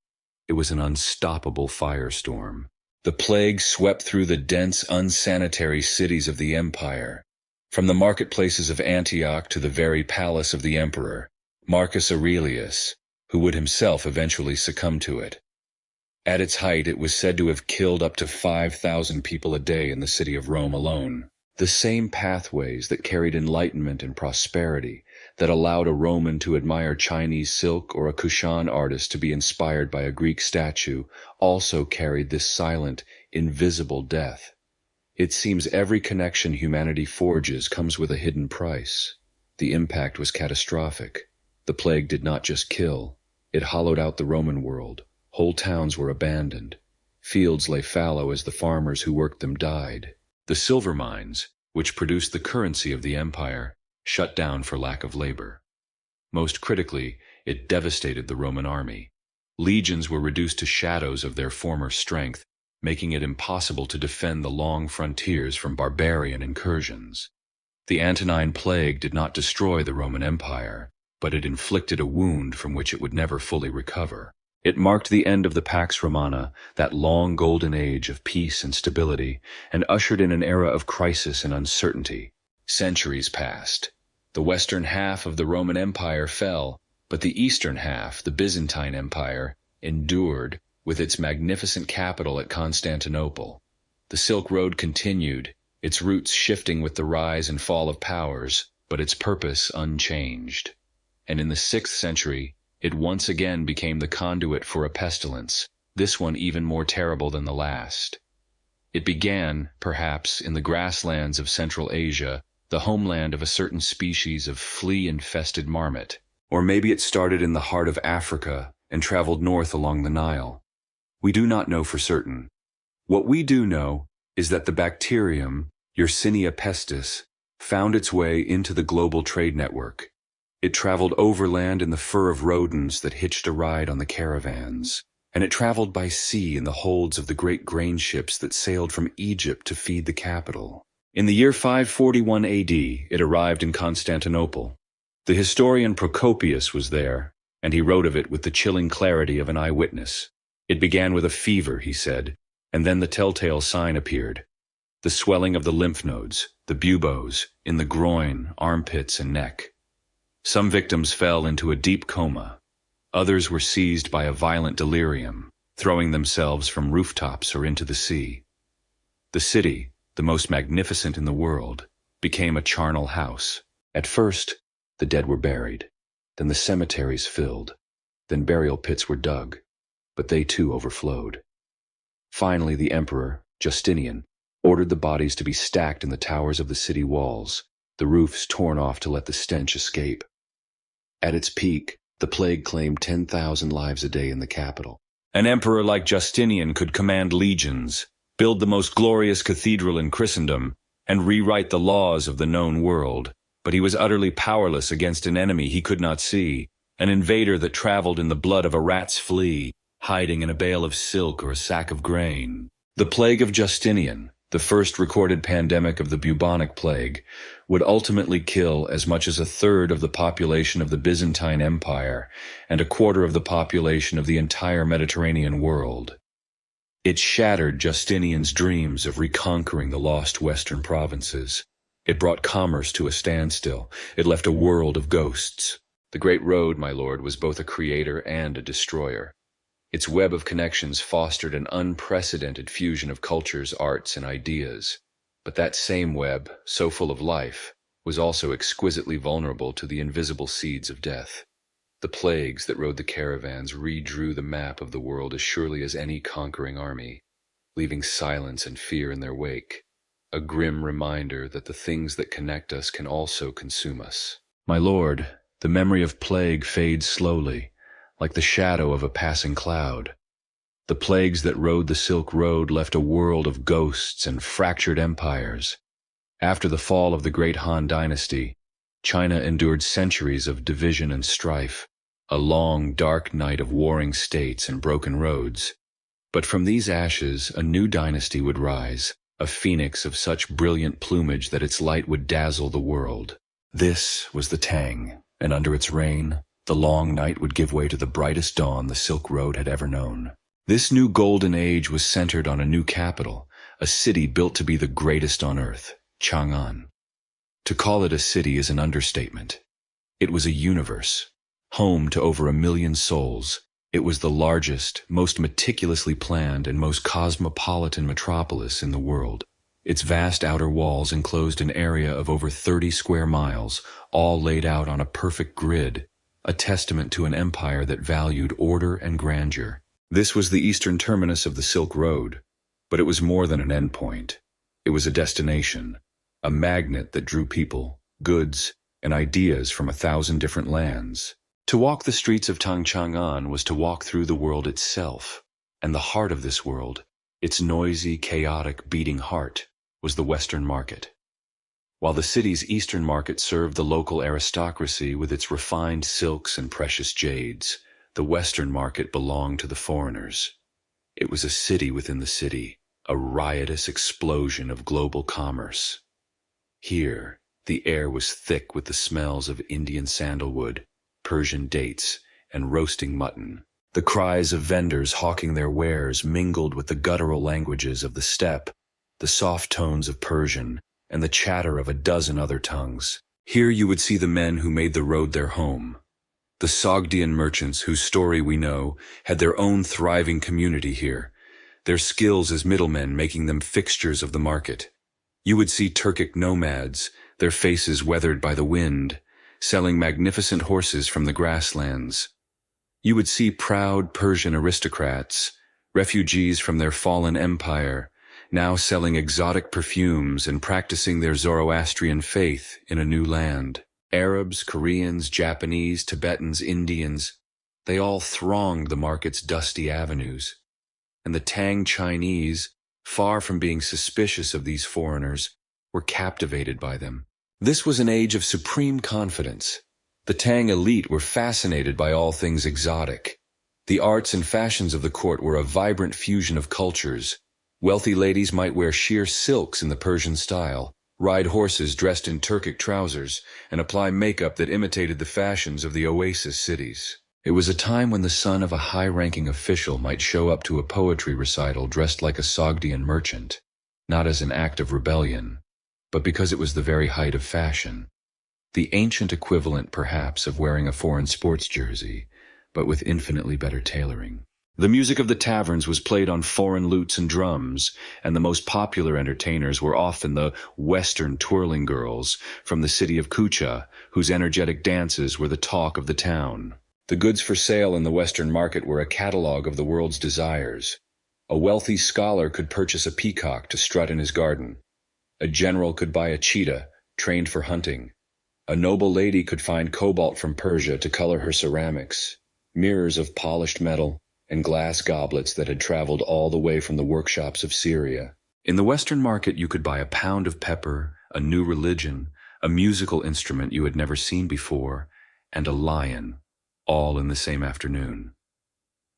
it was an unstoppable firestorm. The plague swept through the dense, unsanitary cities of the empire, from the marketplaces of Antioch to the very palace of the emperor, Marcus Aurelius, who would himself eventually succumb to it. At its height, it was said to have killed up to 5,000 people a day in the city of Rome alone. The same pathways that carried enlightenment and prosperity, that allowed a Roman to admire Chinese silk or a Kushan artist to be inspired by a Greek statue, also carried this silent, invisible death. It seems every connection humanity forges comes with a hidden price. The impact was catastrophic. The plague did not just kill, it hollowed out the Roman world. Whole towns were abandoned. Fields lay fallow as the farmers who worked them died. The silver mines, which produced the currency of the empire, shut down for lack of labor. Most critically, it devastated the Roman army. Legions were reduced to shadows of their former strength, making it impossible to defend the long frontiers from barbarian incursions. The Antonine Plague did not destroy the Roman Empire, but it inflicted a wound from which it would never fully recover. It marked the end of the Pax Romana, that long golden age of peace and stability, and ushered in an era of crisis and uncertainty. Centuries passed. The western half of the Roman Empire fell, but the eastern half, the Byzantine Empire, endured, with its magnificent capital at Constantinople. The Silk Road continued, its routes shifting with the rise and fall of powers, but its purpose unchanged. And in the 6th century, it once again became the conduit for a pestilence, this one even more terrible than the last. It began, perhaps, in the grasslands of Central Asia, the homeland of a certain species of flea-infested marmot. Or maybe it started in the heart of Africa and traveled north along the Nile. We do not know for certain. What we do know is that the bacterium, Yersinia pestis, found its way into the global trade network. It traveled overland in the fur of rodents that hitched a ride on the caravans, and it traveled by sea in the holds of the great grain ships that sailed from Egypt to feed the capital. In the year 541 AD, it arrived in Constantinople. The historian Procopius was there, and he wrote of it with the chilling clarity of an eyewitness. It began with a fever, he said, and then the telltale sign appeared. The swelling of the lymph nodes, the buboes, in the groin, armpits, and neck. Some victims fell into a deep coma. Others were seized by a violent delirium, throwing themselves from rooftops or into the sea. The city, the most magnificent in the world, became a charnel house. At first, the dead were buried. Then the cemeteries filled. Then burial pits were dug, but they too overflowed. Finally, the emperor, Justinian, ordered the bodies to be stacked in the towers of the city walls, the roofs torn off to let the stench escape. At its peak, the plague claimed 10,000 lives a day in the capital. An emperor like Justinian could command legions, build the most glorious cathedral in Christendom, and rewrite the laws of the known world. But he was utterly powerless against an enemy he could not see, an invader that traveled in the blood of a rat's flea, hiding in a bale of silk or a sack of grain. The plague of Justinian, the first recorded pandemic of the bubonic plague, would ultimately kill as much as a third of the population of the Byzantine Empire and a quarter of the population of the entire Mediterranean world. It shattered Justinian's dreams of reconquering the lost western provinces. It brought commerce to a standstill. It left a world of ghosts. The Great Road, my lord, was both a creator and a destroyer. Its web of connections fostered an unprecedented fusion of cultures, arts, and ideas. But that same web, so full of life, was also exquisitely vulnerable to the invisible seeds of death. The plagues that rode the caravans redrew the map of the world as surely as any conquering army, leaving silence and fear in their wake, a grim reminder that the things that connect us can also consume us. My lord, the memory of plague fades slowly, like the shadow of a passing cloud. The plagues that rode the Silk Road left a world of ghosts and fractured empires. After the fall of the great Han dynasty, China endured centuries of division and strife, a long, dark night of warring states and broken roads. But from these ashes, a new dynasty would rise, a phoenix of such brilliant plumage that its light would dazzle the world. This was the Tang, and under its reign, the long night would give way to the brightest dawn the Silk Road had ever known. This new golden age was centered on a new capital, a city built to be the greatest on earth, Chang'an. To call it a city is an understatement. It was a universe, home to over 1 million souls. It was the largest, most meticulously planned, and most cosmopolitan metropolis in the world. Its vast outer walls enclosed an area of over 30 square miles, all laid out on a perfect grid, a testament to an empire that valued order and grandeur. This was the eastern terminus of the Silk Road, but it was more than an endpoint. It was a destination, a magnet that drew people, goods, and ideas from 1,000 different lands. To walk the streets of Chang'an was to walk through the world itself, and the heart of this world, its noisy, chaotic, beating heart, was the Western market. While the city's eastern market served the local aristocracy with its refined silks and precious jades, the Western market belonged to the foreigners. It was a city within the city, a riotous explosion of global commerce. Here, the air was thick with the smells of Indian sandalwood, Persian dates, and roasting mutton. The cries of vendors hawking their wares mingled with the guttural languages of the steppe, the soft tones of Persian, and the chatter of a dozen other tongues. Here you would see the men who made the road their home. The Sogdian merchants whose story we know had their own thriving community here, their skills as middlemen making them fixtures of the market. You would see Turkic nomads, their faces weathered by the wind, selling magnificent horses from the grasslands. You would see proud Persian aristocrats, refugees from their fallen empire, now selling exotic perfumes and practicing their Zoroastrian faith in a new land. Arabs, Koreans, Japanese, Tibetans, Indians, they all thronged the market's dusty avenues. And the Tang Chinese, far from being suspicious of these foreigners, were captivated by them. This was an age of supreme confidence. The Tang elite were fascinated by all things exotic. The arts and fashions of the court were a vibrant fusion of cultures. Wealthy ladies might wear sheer silks in the Persian style, ride horses dressed in Turkic trousers, and apply makeup that imitated the fashions of the oasis cities. It was a time when the son of a high-ranking official might show up to a poetry recital dressed like a Sogdian merchant, not as an act of rebellion, but because it was the very height of fashion. The ancient equivalent, perhaps, of wearing a foreign sports jersey, but with infinitely better tailoring. The music of the taverns was played on foreign lutes and drums, and the most popular entertainers were often the Western twirling girls from the city of Kucha, whose energetic dances were the talk of the town. The goods for sale in the Western market were a catalogue of the world's desires. A wealthy scholar could purchase a peacock to strut in his garden. A general could buy a cheetah, trained for hunting. A noble lady could find cobalt from Persia to color her ceramics, mirrors of polished metal, and glass goblets that had traveled all the way from the workshops of Syria. In the Western market you could buy a pound of pepper, a new religion, a musical instrument you had never seen before, and a lion, all in the same afternoon.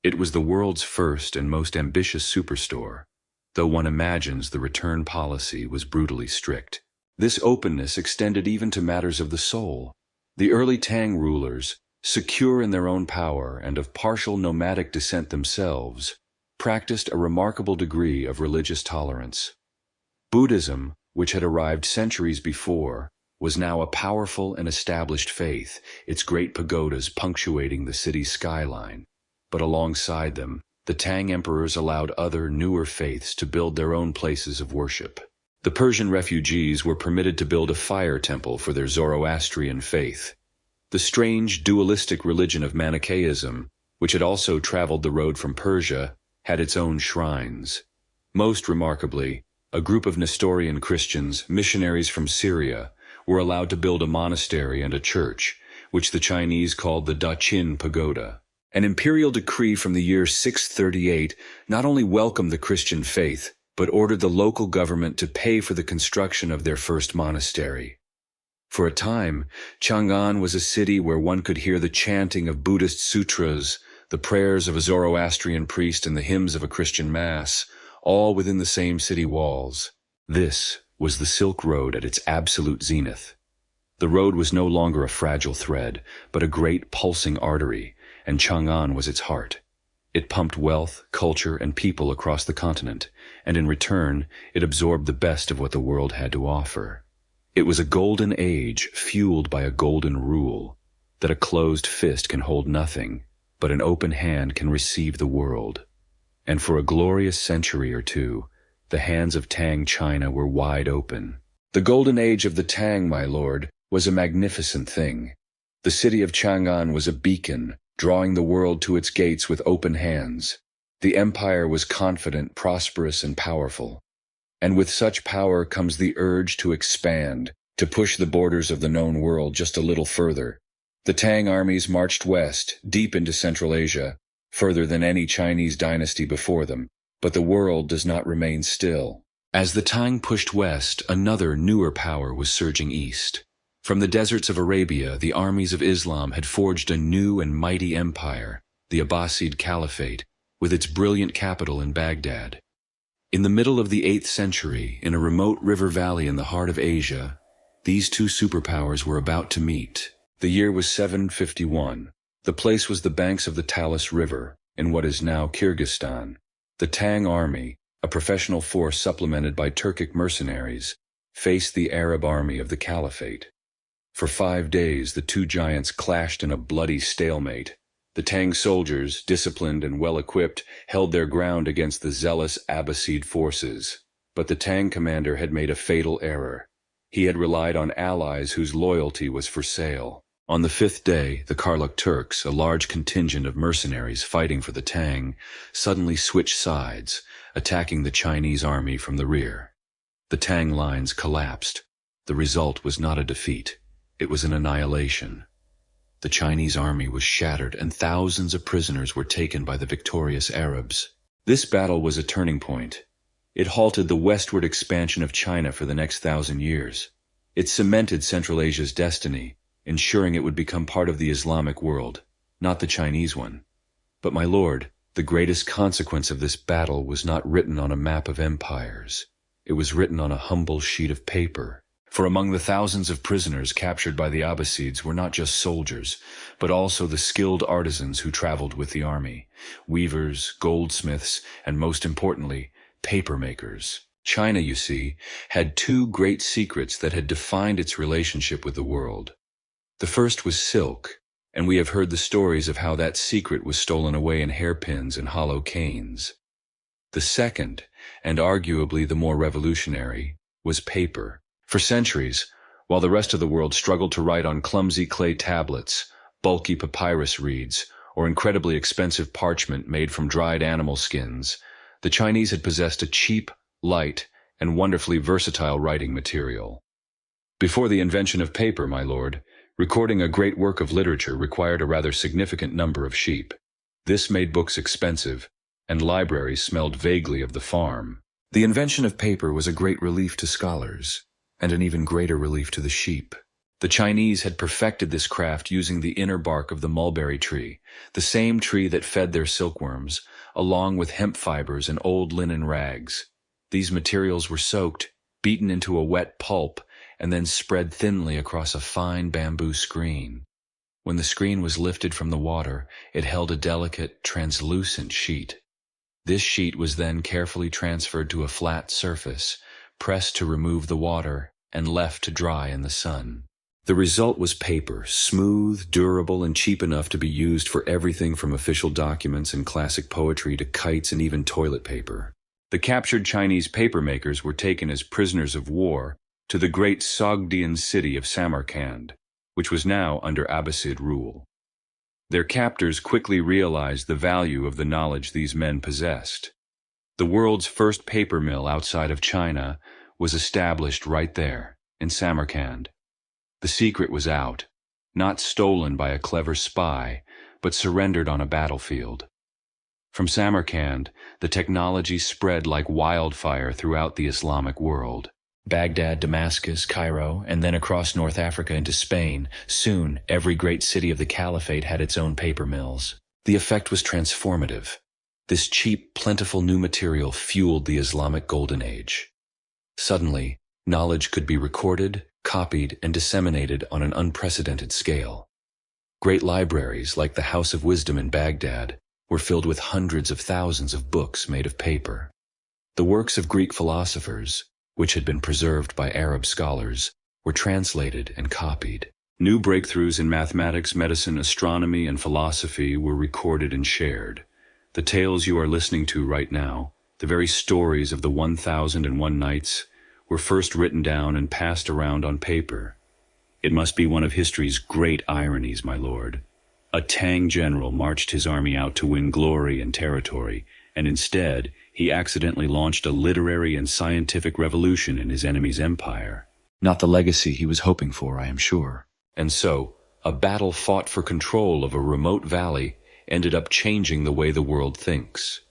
It was the world's first and most ambitious superstore, though one imagines the return policy was brutally strict. This openness extended even to matters of the soul. The early Tang rulers, secure in their own power and of partial nomadic descent themselves, practiced a remarkable degree of religious tolerance. Buddhism, which had arrived centuries before, was now a powerful and established faith, its great pagodas punctuating the city's skyline. But alongside them, the Tang emperors allowed other, newer faiths to build their own places of worship. The Persian refugees were permitted to build a fire temple for their Zoroastrian faith. The strange, dualistic religion of Manichaeism, which had also traveled the road from Persia, had its own shrines. Most remarkably, a group of Nestorian Christians, missionaries from Syria, were allowed to build a monastery and a church, which the Chinese called the Daqin Pagoda. An imperial decree from the year 638 not only welcomed the Christian faith, but ordered the local government to pay for the construction of their first monastery. For a time, Chang'an was a city where one could hear the chanting of Buddhist sutras, the prayers of a Zoroastrian priest, and the hymns of a Christian mass, all within the same city walls. This was the Silk Road at its absolute zenith. The road was no longer a fragile thread, but a great pulsing artery, and Chang'an was its heart. It pumped wealth, culture, and people across the continent, and in return, it absorbed the best of what the world had to offer. It was a golden age fueled by a golden rule, that a closed fist can hold nothing, but an open hand can receive the world. And for a glorious century or two, the hands of Tang China were wide open. The golden age of the Tang, my lord, was a magnificent thing. The city of Chang'an was a beacon, drawing the world to its gates with open hands. The empire was confident, prosperous, and powerful. And with such power comes the urge to expand, to push the borders of the known world just a little further. The Tang armies marched west, deep into Central Asia, further than any Chinese dynasty before them, but the world does not remain still. As the Tang pushed west, another, newer power was surging east. From the deserts of Arabia, the armies of Islam had forged a new and mighty empire, the Abbasid Caliphate, with its brilliant capital in Baghdad. In the middle of the 8th century, in a remote river valley in the heart of Asia, these two superpowers were about to meet. The year was 751. The place was the banks of the Talas River, in what is now Kyrgyzstan. The Tang army, a professional force supplemented by Turkic mercenaries, faced the Arab army of the Caliphate. For 5 days, the two giants clashed in a bloody stalemate. The Tang soldiers, disciplined and well-equipped, held their ground against the zealous Abbasid forces. But the Tang commander had made a fatal error. He had relied on allies whose loyalty was for sale. On the 5th day, the Karluk Turks, a large contingent of mercenaries fighting for the Tang, suddenly switched sides, attacking the Chinese army from the rear. The Tang lines collapsed. The result was not a defeat. It was an annihilation. The Chinese army was shattered and thousands of prisoners were taken by the victorious Arabs. This battle was a turning point. It halted the westward expansion of China for the next 1,000 years. It cemented Central Asia's destiny, ensuring it would become part of the Islamic world, not the Chinese one. But my lord, the greatest consequence of this battle was not written on a map of empires. It was written on a humble sheet of paper. For among the thousands of prisoners captured by the Abbasids were not just soldiers, but also the skilled artisans who traveled with the army, weavers, goldsmiths, and most importantly, paper makers. China, you see, had two great secrets that had defined its relationship with the world. The first was silk, and we have heard the stories of how that secret was stolen away in hairpins and hollow canes. The second, and arguably the more revolutionary, was paper. For centuries, while the rest of the world struggled to write on clumsy clay tablets, bulky papyrus reeds, or incredibly expensive parchment made from dried animal skins, the Chinese had possessed a cheap, light, and wonderfully versatile writing material. Before the invention of paper, my lord, recording a great work of literature required a rather significant number of sheep. This made books expensive, and libraries smelled vaguely of the farm. The invention of paper was a great relief to scholars, and an even greater relief to the sheep. The Chinese had perfected this craft using the inner bark of the mulberry tree, the same tree that fed their silkworms, along with hemp fibers and old linen rags. These materials were soaked, beaten into a wet pulp, and then spread thinly across a fine bamboo screen. When the screen was lifted from the water, it held a delicate, translucent sheet. This sheet was then carefully transferred to a flat surface, pressed to remove the water, and left to dry in the sun. The result was paper, smooth, durable, and cheap enough to be used for everything from official documents and classic poetry to kites and even toilet paper. The captured Chinese paper makers were taken as prisoners of war to the great Sogdian city of Samarkand, which was now under Abbasid rule. Their captors quickly realized the value of the knowledge these men possessed. The world's first paper mill outside of China was established right there, in Samarkand. The secret was out, not stolen by a clever spy, but surrendered on a battlefield. From Samarkand, the technology spread like wildfire throughout the Islamic world. Baghdad, Damascus, Cairo, and then across North Africa into Spain. Soon, every great city of the Caliphate had its own paper mills. The effect was transformative. This cheap, plentiful new material fueled the Islamic Golden Age. Suddenly, knowledge could be recorded, copied, and disseminated on an unprecedented scale. Great libraries, like the House of Wisdom in Baghdad, were filled with hundreds of thousands of books made of paper. The works of Greek philosophers, which had been preserved by Arab scholars, were translated and copied. New breakthroughs in mathematics, medicine, astronomy, and philosophy were recorded and shared. The tales you are listening to right now, the very stories of the 1001 Nights, were first written down and passed around on paper. It must be one of history's great ironies, my lord. A Tang general marched his army out to win glory and territory, and instead, he accidentally launched a literary and scientific revolution in his enemy's empire. Not the legacy he was hoping for, I am sure. And so, a battle fought for control of a remote valley ended up changing the way the world thinks.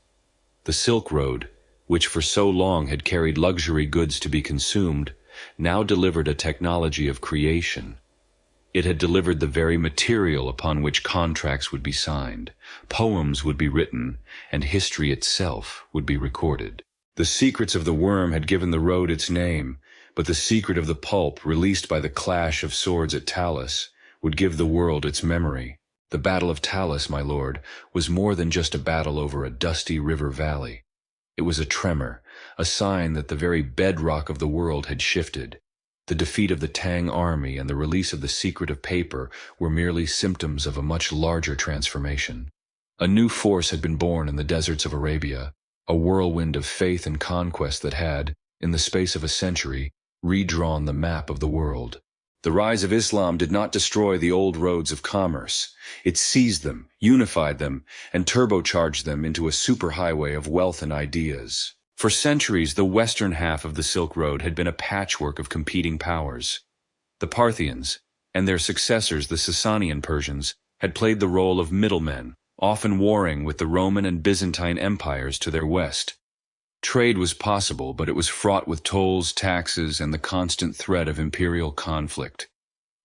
The Silk Road, which for so long had carried luxury goods to be consumed, now delivered a technology of creation. It had delivered the very material upon which contracts would be signed, poems would be written, and history itself would be recorded. The secrets of the worm had given the road its name, but the secret of the pulp, released by the clash of swords at Talis, would give the world its memory. The Battle of Talis, my lord, was more than just a battle over a dusty river valley. It was a tremor, a sign that the very bedrock of the world had shifted. The defeat of the Tang army and the release of the secret of paper were merely symptoms of a much larger transformation. A new force had been born in the deserts of Arabia, a whirlwind of faith and conquest that had, in the space of a century, redrawn the map of the world. The rise of Islam did not destroy the old roads of commerce. It seized them, unified them, and turbocharged them into a superhighway of wealth and ideas. For centuries, the western half of the Silk Road had been a patchwork of competing powers. The Parthians, and their successors, the Sasanian Persians, had played the role of middlemen, often warring with the Roman and Byzantine empires to their west. Trade was possible, but it was fraught with tolls, taxes, and the constant threat of imperial conflict.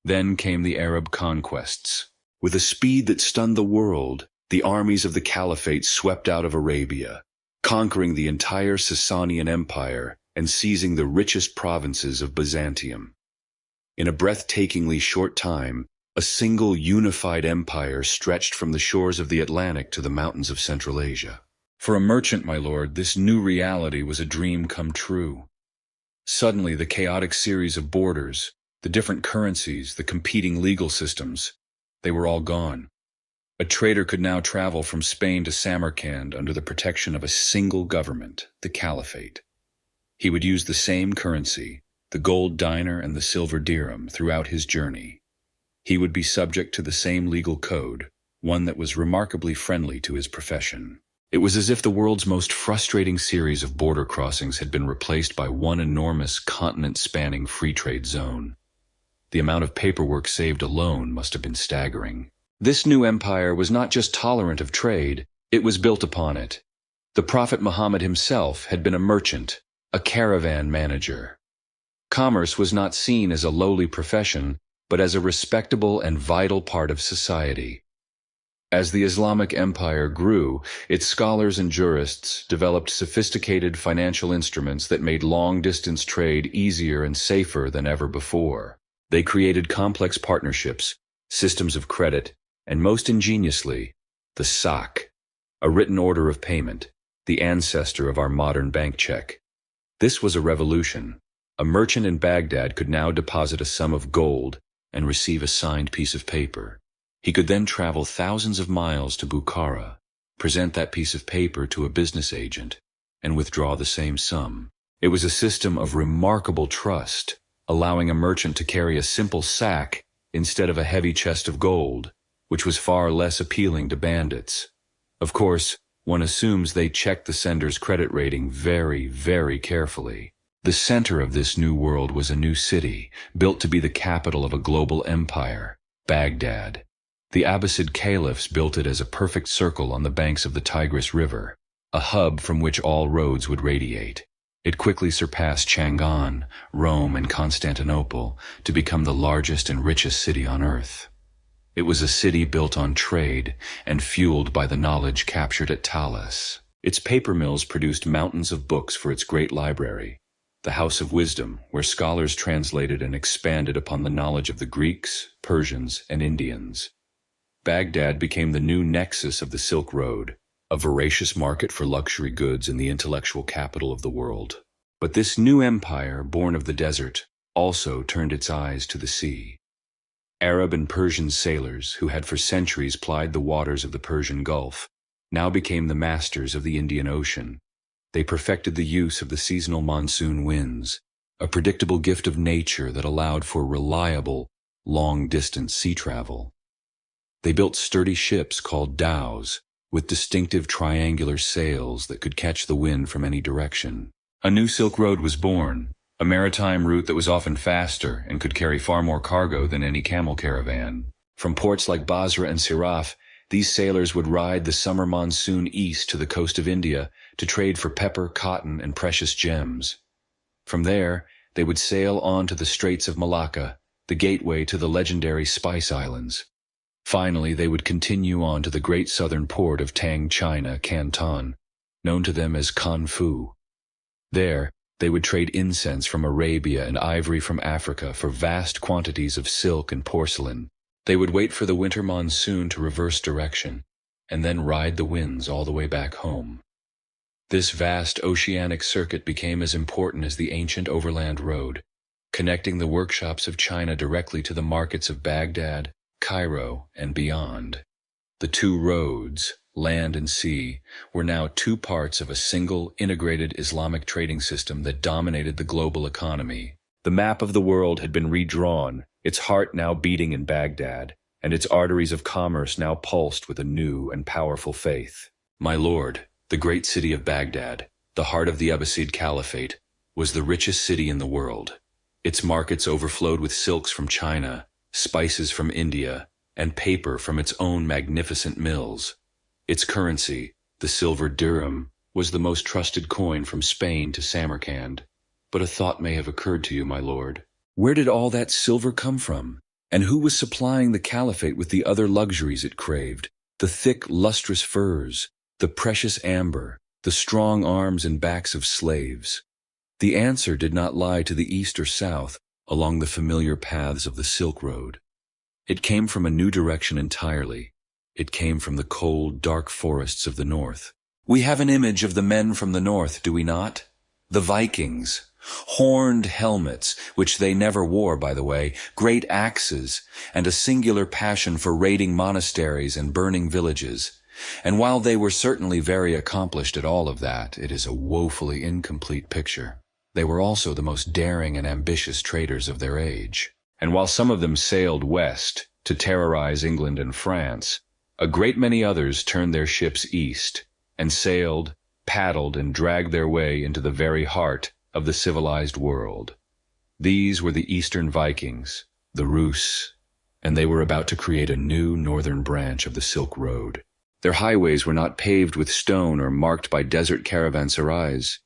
Then came the Arab conquests. With a speed that stunned the world, the armies of the Caliphate swept out of Arabia, conquering the entire Sasanian Empire and seizing the richest provinces of Byzantium. In a breathtakingly short time, a single unified empire stretched from the shores of the Atlantic to the mountains of Central Asia. For a merchant, my lord, this new reality was a dream come true. Suddenly, the chaotic series of borders, the different currencies, the competing legal systems, they were all gone. A trader could now travel from Spain to Samarkand under the protection of a single government, the Caliphate. He would use the same currency, the gold dinar and the silver dirham, throughout his journey. He would be subject to the same legal code, one that was remarkably friendly to his profession. It was as if the world's most frustrating series of border crossings had been replaced by one enormous continent-spanning free trade zone. The amount of paperwork saved alone must have been staggering. This new empire was not just tolerant of trade, it was built upon it. The Prophet Muhammad himself had been a merchant, a caravan manager. Commerce was not seen as a lowly profession, but as a respectable and vital part of society. As the Islamic Empire grew, its scholars and jurists developed sophisticated financial instruments that made long-distance trade easier and safer than ever before. They created complex partnerships, systems of credit, and most ingeniously, the sak, a written order of payment, the ancestor of our modern bank check. This was a revolution. A merchant in Baghdad could now deposit a sum of gold and receive a signed piece of paper. He could then travel thousands of miles to Bukhara, present that piece of paper to a business agent, and withdraw the same sum. It was a system of remarkable trust, allowing a merchant to carry a simple sack instead of a heavy chest of gold, which was far less appealing to bandits. Of course, one assumes they checked the sender's credit rating very, very carefully. The center of this new world was a new city, built to be the capital of a global empire, Baghdad. The Abbasid caliphs built it as a perfect circle on the banks of the Tigris River, a hub from which all roads would radiate. It quickly surpassed Chang'an, Rome, and Constantinople to become the largest and richest city on earth. It was a city built on trade and fueled by the knowledge captured at Talas. Its paper mills produced mountains of books for its great library, the House of Wisdom, where scholars translated and expanded upon the knowledge of the Greeks, Persians, and Indians. Baghdad became the new nexus of the Silk Road, a voracious market for luxury goods and the intellectual capital of the world. But this new empire, born of the desert, also turned its eyes to the sea. Arab and Persian sailors, who had for centuries plied the waters of the Persian Gulf, now became the masters of the Indian Ocean. They perfected the use of the seasonal monsoon winds, a predictable gift of nature that allowed for reliable, long-distance sea travel. They built sturdy ships called dhows, with distinctive triangular sails that could catch the wind from any direction. A new Silk Road was born, a maritime route that was often faster and could carry far more cargo than any camel caravan. From ports like Basra and Siraf, these sailors would ride the summer monsoon east to the coast of India to trade for pepper, cotton, and precious gems. From there, they would sail on to the Straits of Malacca, the gateway to the legendary Spice Islands. Finally, they would continue on to the great southern port of Tang China, Canton, known to them as Kanfu. There, they would trade incense from Arabia and ivory from Africa for vast quantities of silk and porcelain. They would wait for the winter monsoon to reverse direction, and then ride the winds all the way back home. This vast oceanic circuit became as important as the ancient overland road, connecting the workshops of China directly to the markets of Baghdad, Cairo, and beyond. The two roads, land and sea, were now two parts of a single, integrated Islamic trading system that dominated the global economy. The map of the world had been redrawn, its heart now beating in Baghdad, and its arteries of commerce now pulsed with a new and powerful faith. My lord, the great city of Baghdad, the heart of the Abbasid Caliphate, was the richest city in the world. Its markets overflowed with silks from China, spices from India, and paper from its own magnificent mills. Its currency, the silver dirham, was the most trusted coin from Spain to Samarkand. But a thought may have occurred to you, my lord. Where did all that silver come from? And who was supplying the caliphate with the other luxuries it craved? The thick, lustrous furs, the precious amber, the strong arms and backs of slaves. The answer did not lie to the east or south, along the familiar paths of the Silk Road. It came from a new direction entirely. It came from the cold, dark forests of the north. We have an image of the men from the north, do we not? The Vikings. Horned helmets, which they never wore, by the way, great axes, and a singular passion for raiding monasteries and burning villages. And while they were certainly very accomplished at all of that, it is a woefully incomplete picture. They were also the most daring and ambitious traders of their age. And while some of them sailed west to terrorize England and France, a great many others turned their ships east and sailed, paddled, and dragged their way into the very heart of the civilized world. These were the Eastern Vikings, the Rus, and they were about to create a new northern branch of the Silk Road. Their highways were not paved with stone or marked by desert caravanserais.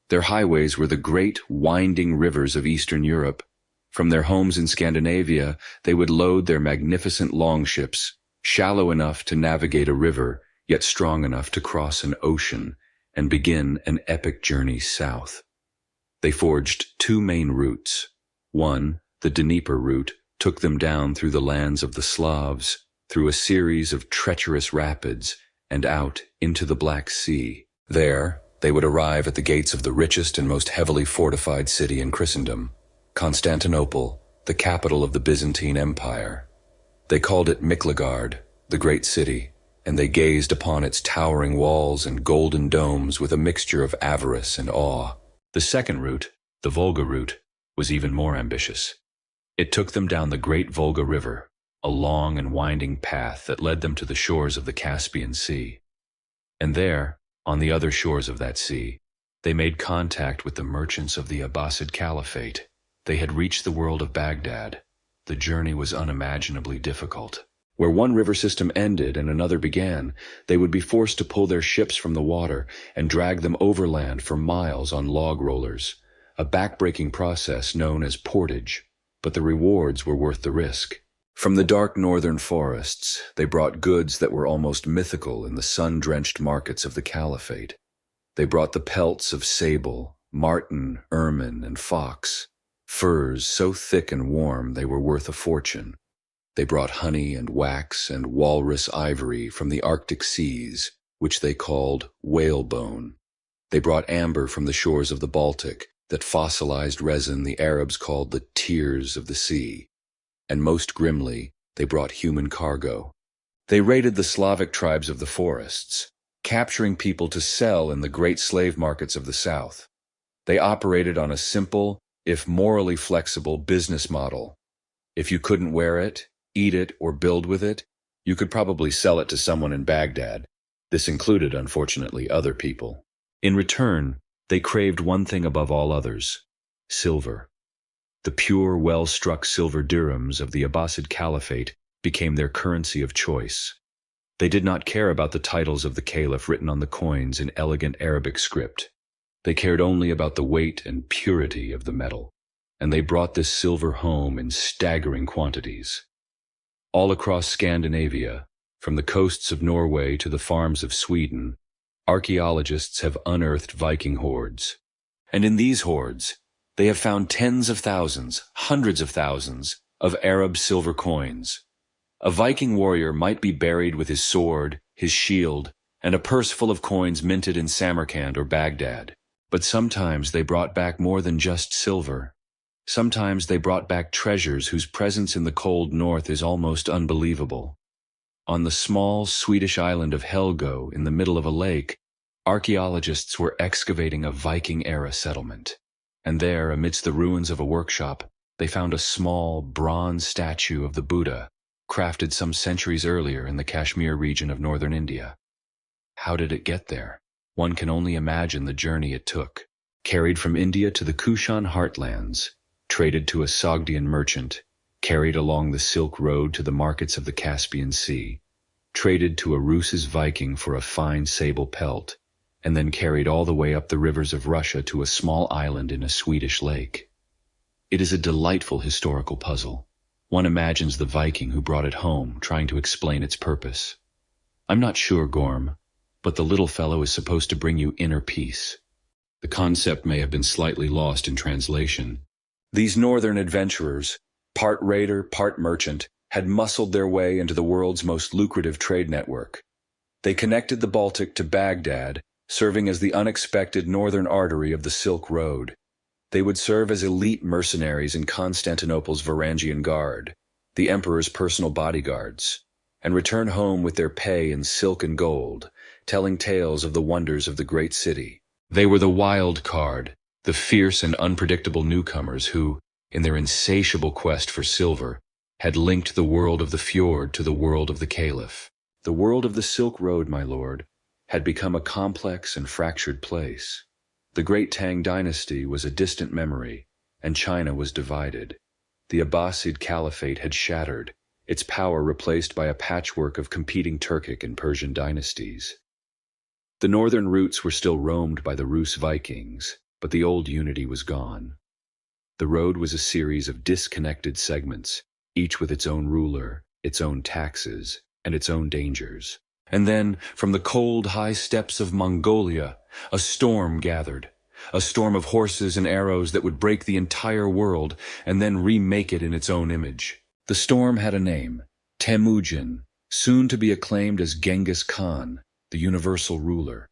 Their highways were the great, winding rivers of Eastern Europe. From their homes in Scandinavia, they would load their magnificent longships, shallow enough to navigate a river, yet strong enough to cross an ocean, and begin an epic journey south. They forged two main routes. One, the Dnieper route, took them down through the lands of the Slavs, through a series of treacherous rapids, and out into the Black Sea. There, they would arrive at the gates of the richest and most heavily fortified city in Christendom, Constantinople, the capital of the Byzantine Empire. They called it Miklagard, the great city, and they gazed upon its towering walls and golden domes with a mixture of avarice and awe. The second route, the Volga route, was even more ambitious. It took them down the great Volga River, a long and winding path that led them to the shores of the Caspian Sea. And there, on the other shores of that sea, they made contact with the merchants of the Abbasid Caliphate. They had reached the world of Baghdad. The journey was unimaginably difficult. Where one river system ended and another began, they would be forced to pull their ships from the water and drag them overland for miles on log rollers, a back-breaking process known as portage, but the rewards were worth the risk. From the dark northern forests, they brought goods that were almost mythical in the sun-drenched markets of the Caliphate. They brought the pelts of sable, marten, ermine, and fox, furs so thick and warm they were worth a fortune. They brought honey and wax and walrus ivory from the Arctic seas, which they called whalebone. They brought amber from the shores of the Baltic, that fossilized resin the Arabs called the tears of the sea. And most grimly, they brought human cargo. They raided the Slavic tribes of the forests, capturing people to sell in the great slave markets of the south. They operated on a simple, if morally flexible, business model. If you couldn't wear it, eat it, or build with it, you could probably sell it to someone in Baghdad. This included, unfortunately, other people. In return, they craved one thing above all others: silver. The pure, well-struck silver dirhams of the Abbasid Caliphate became their currency of choice. They did not care about the titles of the caliph written on the coins in elegant Arabic script. They cared only about the weight and purity of the metal, and they brought this silver home in staggering quantities. All across Scandinavia, from the coasts of Norway to the farms of Sweden, archaeologists have unearthed Viking hordes. And in these hordes, they have found tens of thousands, hundreds of thousands, of Arab silver coins. A Viking warrior might be buried with his sword, his shield, and a purse full of coins minted in Samarkand or Baghdad. But sometimes they brought back more than just silver. Sometimes they brought back treasures whose presence in the cold north is almost unbelievable. On the small Swedish island of Helgö, in the middle of a lake, archaeologists were excavating a Viking-era settlement. And there, amidst the ruins of a workshop, they found a small, bronze statue of the Buddha, crafted some centuries earlier in the Kashmir region of northern India. How did it get there? One can only imagine the journey it took. Carried from India to the Kushan heartlands, traded to a Sogdian merchant, carried along the Silk Road to the markets of the Caspian Sea, traded to a Rus's Viking for a fine sable pelt, and then carried all the way up the rivers of Russia to a small island in a Swedish lake. It is a delightful historical puzzle. One imagines the Viking who brought it home, trying to explain its purpose. I'm not sure, Gorm, but the little fellow is supposed to bring you inner peace. The concept may have been slightly lost in translation. These northern adventurers, part raider, part merchant, had muscled their way into the world's most lucrative trade network. They connected the Baltic to Baghdad, serving as the unexpected northern artery of the Silk Road. They would serve as elite mercenaries in Constantinople's Varangian Guard, the emperor's personal bodyguards, and return home with their pay in silk and gold, telling tales of the wonders of the great city. They were the wild card, the fierce and unpredictable newcomers who, in their insatiable quest for silver, had linked the world of the fjord to the world of the Caliph. The world of the Silk Road, my lord, had become a complex and fractured place. The great Tang dynasty was a distant memory, and China was divided. The Abbasid Caliphate had shattered, its power replaced by a patchwork of competing Turkic and Persian dynasties. The northern routes were still roamed by the Rus Vikings, but the old unity was gone. The road was a series of disconnected segments, each with its own ruler, its own taxes, and its own dangers. And then, from the cold, high steppes of Mongolia, a storm gathered, a storm of horses and arrows that would break the entire world and then remake it in its own image. The storm had a name, Temujin, soon to be acclaimed as Genghis Khan, the universal ruler.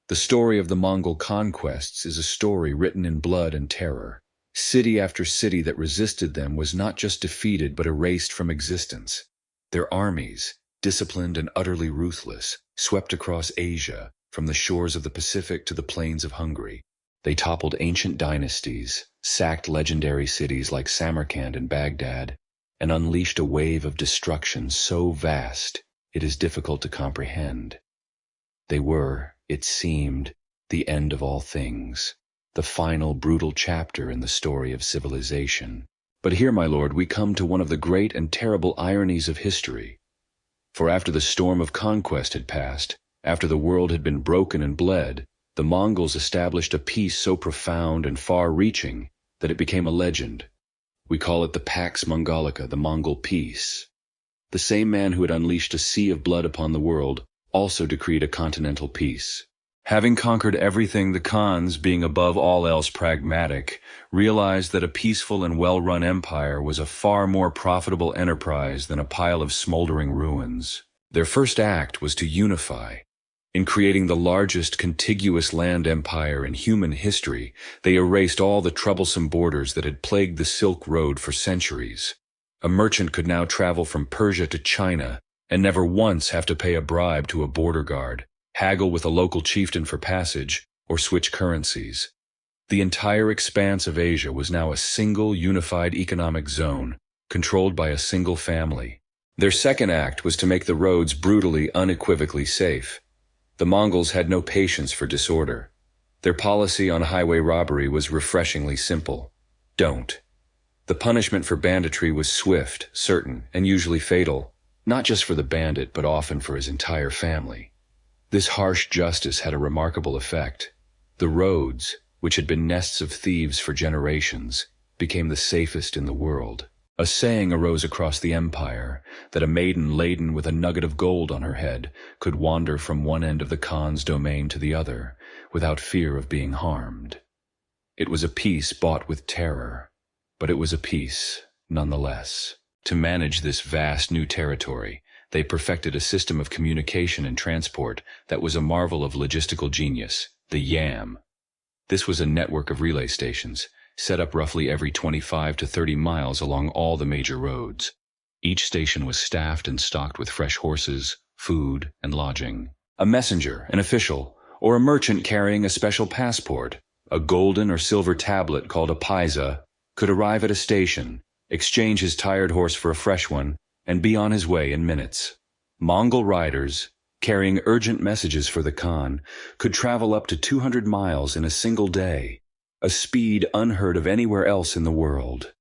The story of the Mongol conquests is a story written in blood and terror. City after city that resisted them was not just defeated but erased from existence. Their armies, disciplined and utterly ruthless, swept across Asia, from the shores of the Pacific to the plains of Hungary. They toppled ancient dynasties, sacked legendary cities like Samarkand and Baghdad, and unleashed a wave of destruction so vast it is difficult to comprehend. They were, it seemed, the end of all things, the final brutal chapter in the story of civilization. But here, my lord, we come to one of the great and terrible ironies of history. For after the storm of conquest had passed, after the world had been broken and bled, the Mongols established a peace so profound and far-reaching that it became a legend. We call it the Pax Mongolica, the Mongol Peace. The same man who had unleashed a sea of blood upon the world also decreed a continental peace. Having conquered everything, the Khans, being above all else pragmatic, realized that a peaceful and well-run empire was a far more profitable enterprise than a pile of smoldering ruins. Their first act was to unify. In creating the largest contiguous land empire in human history, they erased all the troublesome borders that had plagued the Silk Road for centuries. A merchant could now travel from Persia to China and never once have to pay a bribe to a border guard, haggle with a local chieftain for passage, or switch currencies. The entire expanse of Asia was now a single unified economic zone, controlled by a single family. Their second act was to make the roads brutally, unequivocally safe. The Mongols had no patience for disorder. Their policy on highway robbery was refreshingly simple. Don't. The punishment for banditry was swift, certain, and usually fatal, not just for the bandit, but often for his entire family. This harsh justice had a remarkable effect. The roads, which had been nests of thieves for generations, became the safest in the world. A saying arose across the empire that a maiden laden with a nugget of gold on her head could wander from one end of the Khan's domain to the other without fear of being harmed. It was a peace bought with terror, but it was a peace nonetheless. To manage this vast new territory, they perfected a system of communication and transport that was a marvel of logistical genius, the YAM. This was a network of relay stations, set up roughly every 25 to 30 miles along all the major roads. Each station was staffed and stocked with fresh horses, food, and lodging. A messenger, an official, or a merchant carrying a special passport, a golden or silver tablet called a paisa, could arrive at a station, exchange his tired horse for a fresh one, and be on his way in minutes. Mongol riders, carrying urgent messages for the Khan, could travel up to 200 miles in a single day, a speed unheard of anywhere else in the world.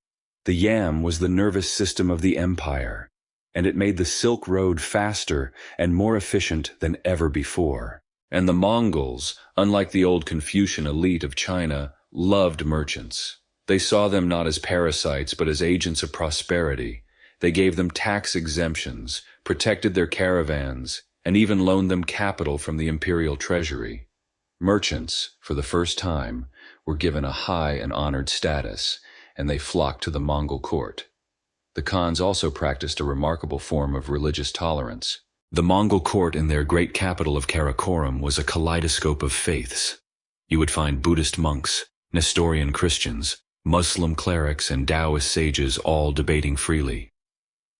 The YAM was the nervous system of the empire, and it made the Silk Road faster and more efficient than ever before. And the Mongols, unlike the old Confucian elite of China, loved merchants. They saw them not as parasites but as agents of prosperity. They gave them tax exemptions, protected their caravans, and even loaned them capital from the imperial treasury. Merchants, for the first time, were given a high and honored status, and they flocked to the Mongol court. The Khans also practiced a remarkable form of religious tolerance. The Mongol court in their great capital of Karakoram was a kaleidoscope of faiths. You would find Buddhist monks, Nestorian Christians, Muslim clerics, and Taoist sages all debating freely.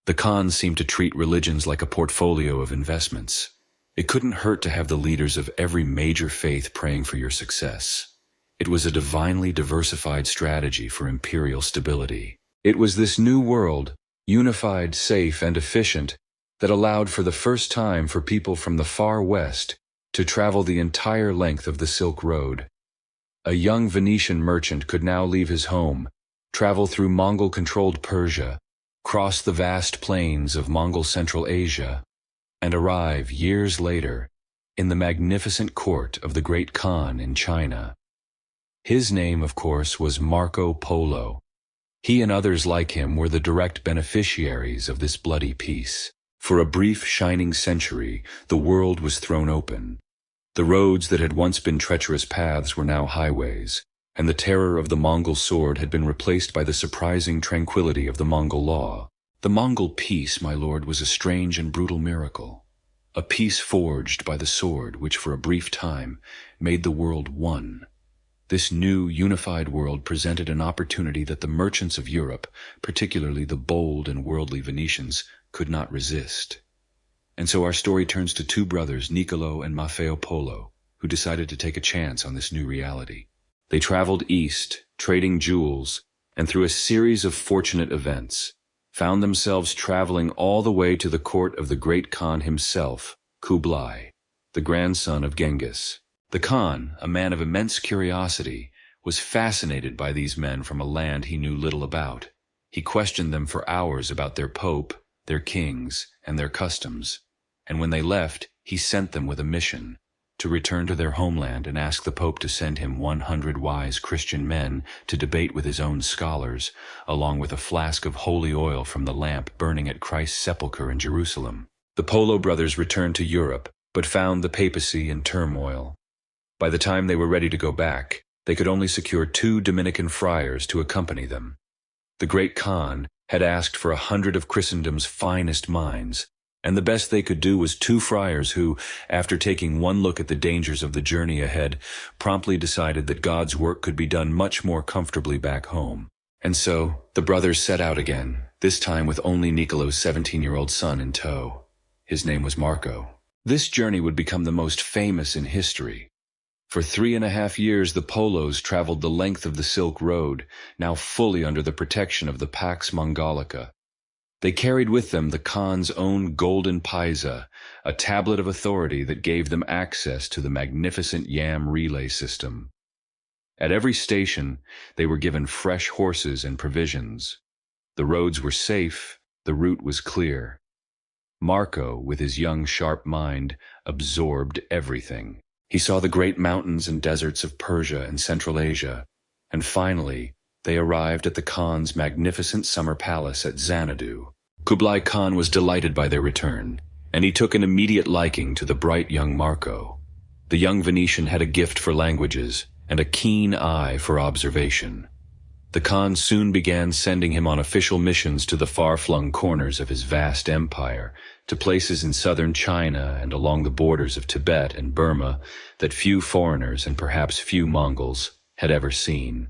The Khans seemed to treat religions like a portfolio of investments. It couldn't hurt to have the leaders of every major faith praying for your success. It was a divinely diversified strategy for imperial stability. It was this new world, unified, safe, and efficient, that allowed for the first time for people from the far west to travel the entire length of the Silk Road. A young Venetian merchant could now leave his home, travel through Mongol-controlled Persia, cross the vast plains of Mongol Central Asia, and arrive years later in the magnificent court of the great Khan in China. His name, of course, was Marco Polo. He and others like him were the direct beneficiaries of this bloody peace. For a brief, shining century, the world was thrown open. The roads that had once been treacherous paths were now highways, and the terror of the Mongol sword had been replaced by the surprising tranquility of the Mongol law. The Mongol peace, my lord, was a strange and brutal miracle. A peace forged by the sword which for a brief time made the world one. This new, unified world presented an opportunity that the merchants of Europe, particularly the bold and worldly Venetians, could not resist. And so our story turns to two brothers, Niccolo and Maffeo Polo, who decided to take a chance on this new reality. They traveled east, trading jewels, and through a series of fortunate events, found themselves traveling all the way to the court of the great Khan himself, Kublai, the grandson of Genghis. The Khan, a man of immense curiosity, was fascinated by these men from a land he knew little about. He questioned them for hours about their pope, their kings, and their customs, and when they left, he sent them with a mission, to return to their homeland and ask the pope to send him 100 wise Christian men to debate with his own scholars, along with a flask of holy oil from the lamp burning at Christ's sepulchre in Jerusalem. The Polo brothers returned to Europe, but found the papacy in turmoil. By the time they were ready to go back, they could only secure 2 Dominican friars to accompany them. The great Khan had asked for 100 of Christendom's finest minds, and the best they could do was 2 friars who, after taking one look at the dangers of the journey ahead, promptly decided that God's work could be done much more comfortably back home. And so, the brothers set out again, this time with only Niccolo's 17-year-old son in tow. His name was Marco. This journey would become the most famous in history. For 3.5 years, the Polos traveled the length of the Silk Road, now fully under the protection of the Pax Mongolica. They carried with them the Khan's own golden paisa, a tablet of authority that gave them access to the magnificent yam relay system. At every station, they were given fresh horses and provisions. The roads were safe, the route was clear. Marco, with his young, sharp mind, absorbed everything. He saw the great mountains and deserts of Persia and Central Asia, and finally, they arrived at the Khan's magnificent summer palace at Xanadu. Kublai Khan was delighted by their return, and he took an immediate liking to the bright young Marco. The young Venetian had a gift for languages and a keen eye for observation. The Khan soon began sending him on official missions to the far-flung corners of his vast empire, to places in southern China and along the borders of Tibet and Burma that few foreigners and perhaps few Mongols had ever seen.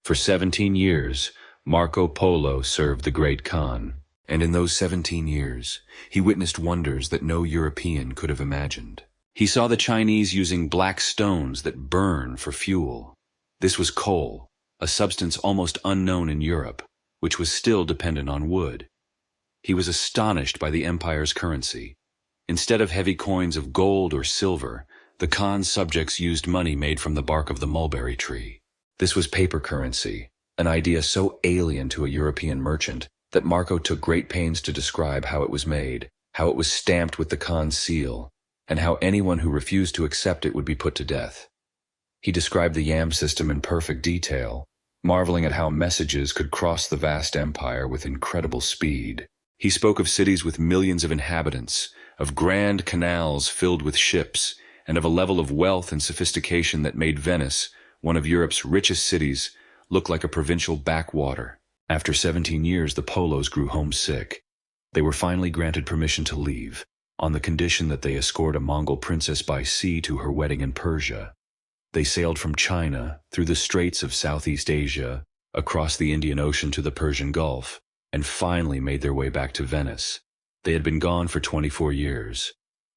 For 17 years, Marco Polo served the great Khan, and in those 17 years, he witnessed wonders that no European could have imagined. He saw the Chinese using black stones that burn for fuel. This was coal, a substance almost unknown in Europe, which was still dependent on wood. He was astonished by the empire's currency. Instead of heavy coins of gold or silver, the Khan's subjects used money made from the bark of the mulberry tree. This was paper currency, an idea so alien to a European merchant that Marco took great pains to describe how it was made, how it was stamped with the Khan's seal, and how anyone who refused to accept it would be put to death. He described the yam system in perfect detail, marveling at how messages could cross the vast empire with incredible speed. He spoke of cities with millions of inhabitants, of grand canals filled with ships, and of a level of wealth and sophistication that made Venice, one of Europe's richest cities, looked like a provincial backwater. After 17 years, the Polos grew homesick. They were finally granted permission to leave, on the condition that they escort a Mongol princess by sea to her wedding in Persia. They sailed from China, through the straits of Southeast Asia, across the Indian Ocean to the Persian Gulf, and finally made their way back to Venice. They had been gone for 24 years.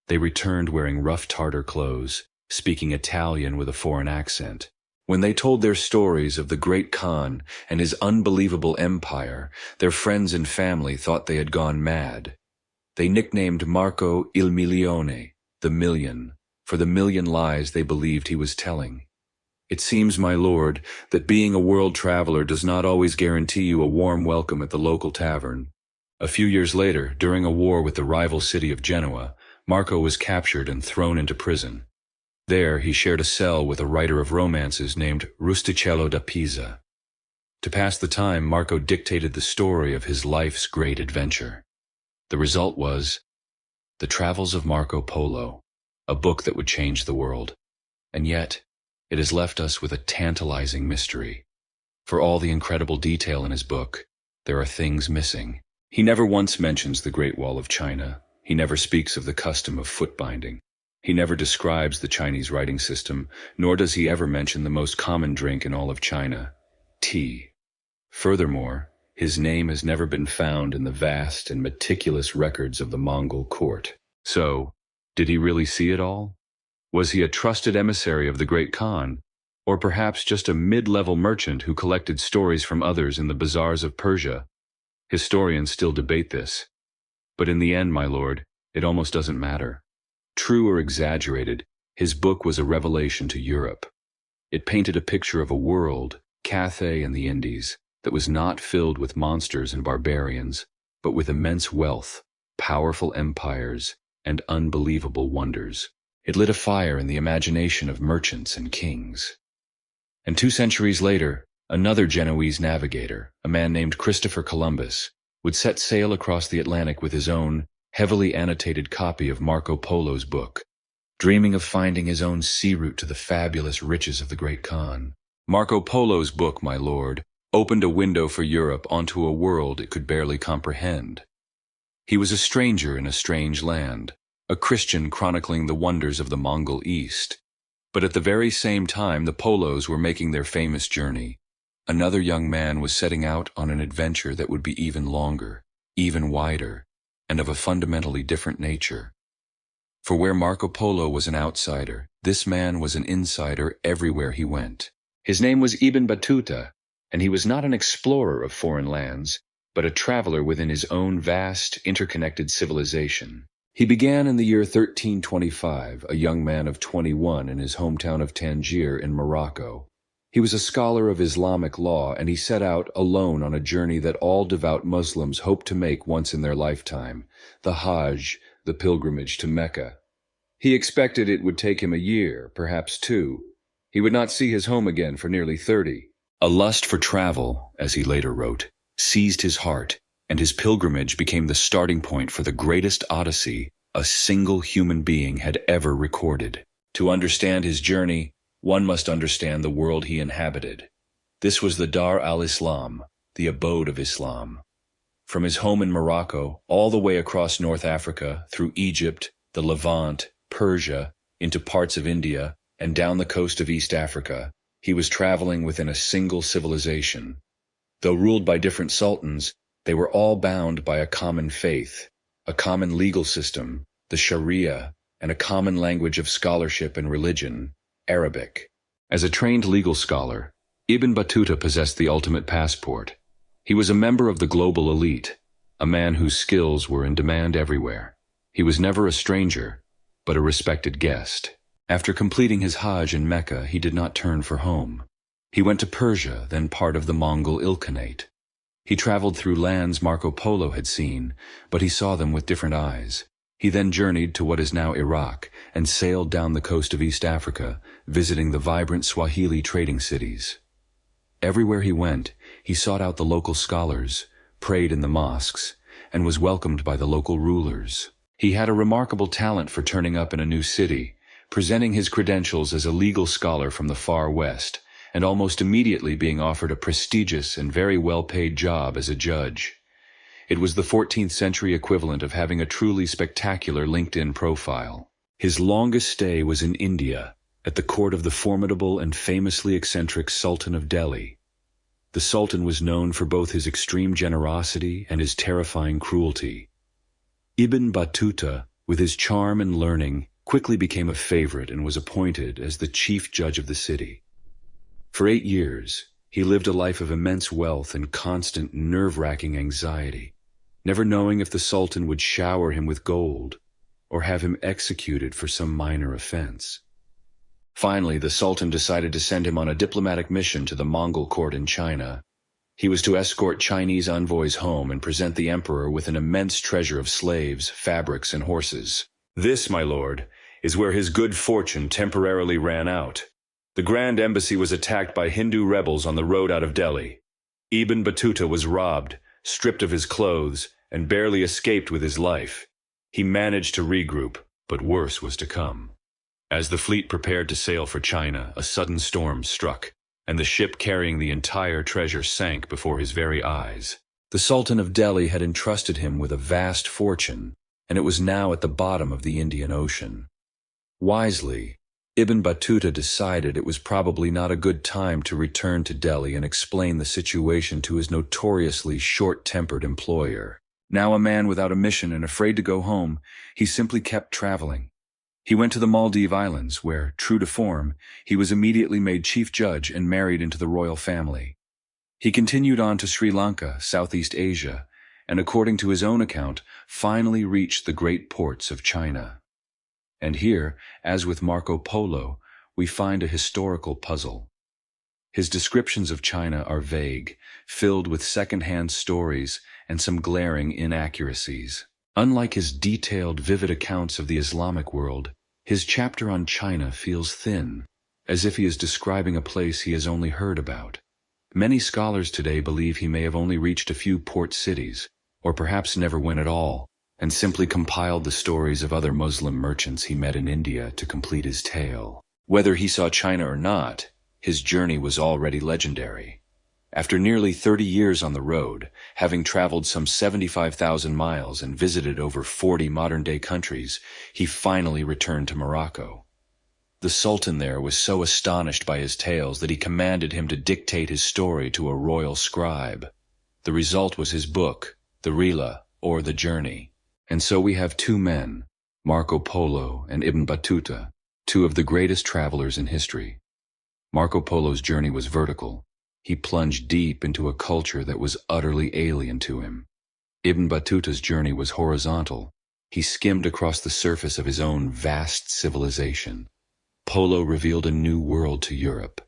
They returned wearing rough Tartar clothes, speaking Italian with a foreign accent. When they told their stories of the great Khan and his unbelievable empire, their friends and family thought they had gone mad. They nicknamed Marco il Milione, the million, for the million lies they believed he was telling. It seems, my lord, that being a world traveler does not always guarantee you a warm welcome at the local tavern. A few years later, during a war with the rival city of Genoa, Marco was captured and thrown into prison. There he shared a cell with a writer of romances named Rustichello da Pisa. To pass the time, Marco dictated the story of his life's great adventure. The result was The Travels of Marco Polo, a book that would change the world. And yet, it has left us with a tantalizing mystery. For all the incredible detail in his book, there are things missing. He never once mentions the Great Wall of China. He never speaks of the custom of foot binding. He never describes the Chinese writing system, nor does he ever mention the most common drink in all of China, tea. Furthermore, his name has never been found in the vast and meticulous records of the Mongol court. So, did he really see it all? Was he a trusted emissary of the great Khan, or perhaps just a mid-level merchant who collected stories from others in the bazaars of Persia? Historians still debate this. But in the end, my lord, it almost doesn't matter. True or exaggerated, his book was a revelation to Europe. It painted a picture of a world, Cathay and the Indies, that was not filled with monsters and barbarians, but with immense wealth, powerful empires, and unbelievable wonders. It lit a fire in the imagination of merchants and kings. And 2 centuries later, another Genoese navigator, a man named Christopher Columbus, would set sail across the Atlantic with his own heavily annotated copy of Marco Polo's book, dreaming of finding his own sea route to the fabulous riches of the great Khan. Marco Polo's book, my lord, opened a window for Europe onto a world it could barely comprehend. He was a stranger in a strange land, a Christian chronicling the wonders of the Mongol East. But at the very same time the Polos were making their famous journey, another young man was setting out on an adventure that would be even longer, even wider, and of a fundamentally different nature. For where Marco Polo was an outsider, this man was an insider everywhere he went. His name was Ibn Battuta, and he was not an explorer of foreign lands, but a traveler within his own vast, interconnected civilization. He began in the year 1325, a young man of 21 in his hometown of Tangier in Morocco. He was a scholar of Islamic law, and he set out alone on a journey that all devout Muslims hope to make once in their lifetime, the Hajj, the pilgrimage to Mecca. He expected it would take him a year, perhaps 2. He would not see his home again for nearly 30. A lust for travel, as he later wrote, seized his heart, and his pilgrimage became the starting point for the greatest odyssey a single human being had ever recorded. To understand his journey, one must understand the world he inhabited. This was the Dar al-Islam, the abode of Islam. From his home in Morocco, all the way across North Africa, through Egypt, the Levant, Persia, into parts of India, and down the coast of East Africa, he was traveling within a single civilization. Though ruled by different sultans, they were all bound by a common faith, a common legal system, the Sharia, and a common language of scholarship and religion, Arabic. As a trained legal scholar, Ibn Battuta possessed the ultimate passport. He was a member of the global elite, a man whose skills were in demand everywhere. He was never a stranger, but a respected guest. After completing his Hajj in Mecca, he did not turn for home. He went to Persia, then part of the Mongol Ilkhanate. He traveled through lands Marco Polo had seen, but he saw them with different eyes. He then journeyed to what is now Iraq and sailed down the coast of East Africa, visiting the vibrant Swahili trading cities. Everywhere he went, he sought out the local scholars, prayed in the mosques, and was welcomed by the local rulers. He had a remarkable talent for turning up in a new city, presenting his credentials as a legal scholar from the far west, and almost immediately being offered a prestigious and very well-paid job as a judge. It was the 14th century equivalent of having a truly spectacular LinkedIn profile. His longest stay was in India, at the court of the formidable and famously eccentric Sultan of Delhi. The Sultan was known for both his extreme generosity and his terrifying cruelty. Ibn Battuta, with his charm and learning, quickly became a favorite and was appointed as the chief judge of the city. For 8 years, he lived a life of immense wealth and constant, nerve-wracking anxiety, never knowing if the Sultan would shower him with gold or have him executed for some minor offense. Finally, the Sultan decided to send him on a diplomatic mission to the Mongol court in China. He was to escort Chinese envoys home and present the emperor with an immense treasure of slaves, fabrics, and horses. This, my lord, is where his good fortune temporarily ran out. The Grand Embassy was attacked by Hindu rebels on the road out of Delhi. Ibn Battuta was robbed, stripped of his clothes, and barely escaped with his life. He managed to regroup, but worse was to come. As the fleet prepared to sail for China, a sudden storm struck, and the ship carrying the entire treasure sank before his very eyes. The Sultan of Delhi had entrusted him with a vast fortune, and it was now at the bottom of the Indian Ocean. Wisely, Ibn Battuta decided it was probably not a good time to return to Delhi and explain the situation to his notoriously short-tempered employer. Now a man without a mission and afraid to go home, he simply kept traveling. He went to the Maldive Islands, where, true to form, he was immediately made chief judge and married into the royal family. He continued on to Sri Lanka, Southeast Asia, and according to his own account, finally reached the great ports of China. And here, as with Marco Polo, we find a historical puzzle. His descriptions of China are vague, filled with second-hand stories and some glaring inaccuracies. Unlike his detailed, vivid accounts of the Islamic world, his chapter on China feels thin, as if he is describing a place he has only heard about. Many scholars today believe he may have only reached a few port cities, or perhaps never went at all, and simply compiled the stories of other Muslim merchants he met in India to complete his tale. Whether he saw China or not, his journey was already legendary. After nearly 30 years on the road, having traveled some 75,000 miles and visited over 40 modern-day countries, he finally returned to Morocco. The Sultan there was so astonished by his tales that he commanded him to dictate his story to a royal scribe. The result was his book, the Rihla, or The Journey. And so we have two men, Marco Polo and Ibn Battuta, two of the greatest travelers in history. Marco Polo's journey was vertical. He plunged deep into a culture that was utterly alien to him. Ibn Battuta's journey was horizontal. He skimmed across the surface of his own vast civilization. Polo revealed a new world to Europe.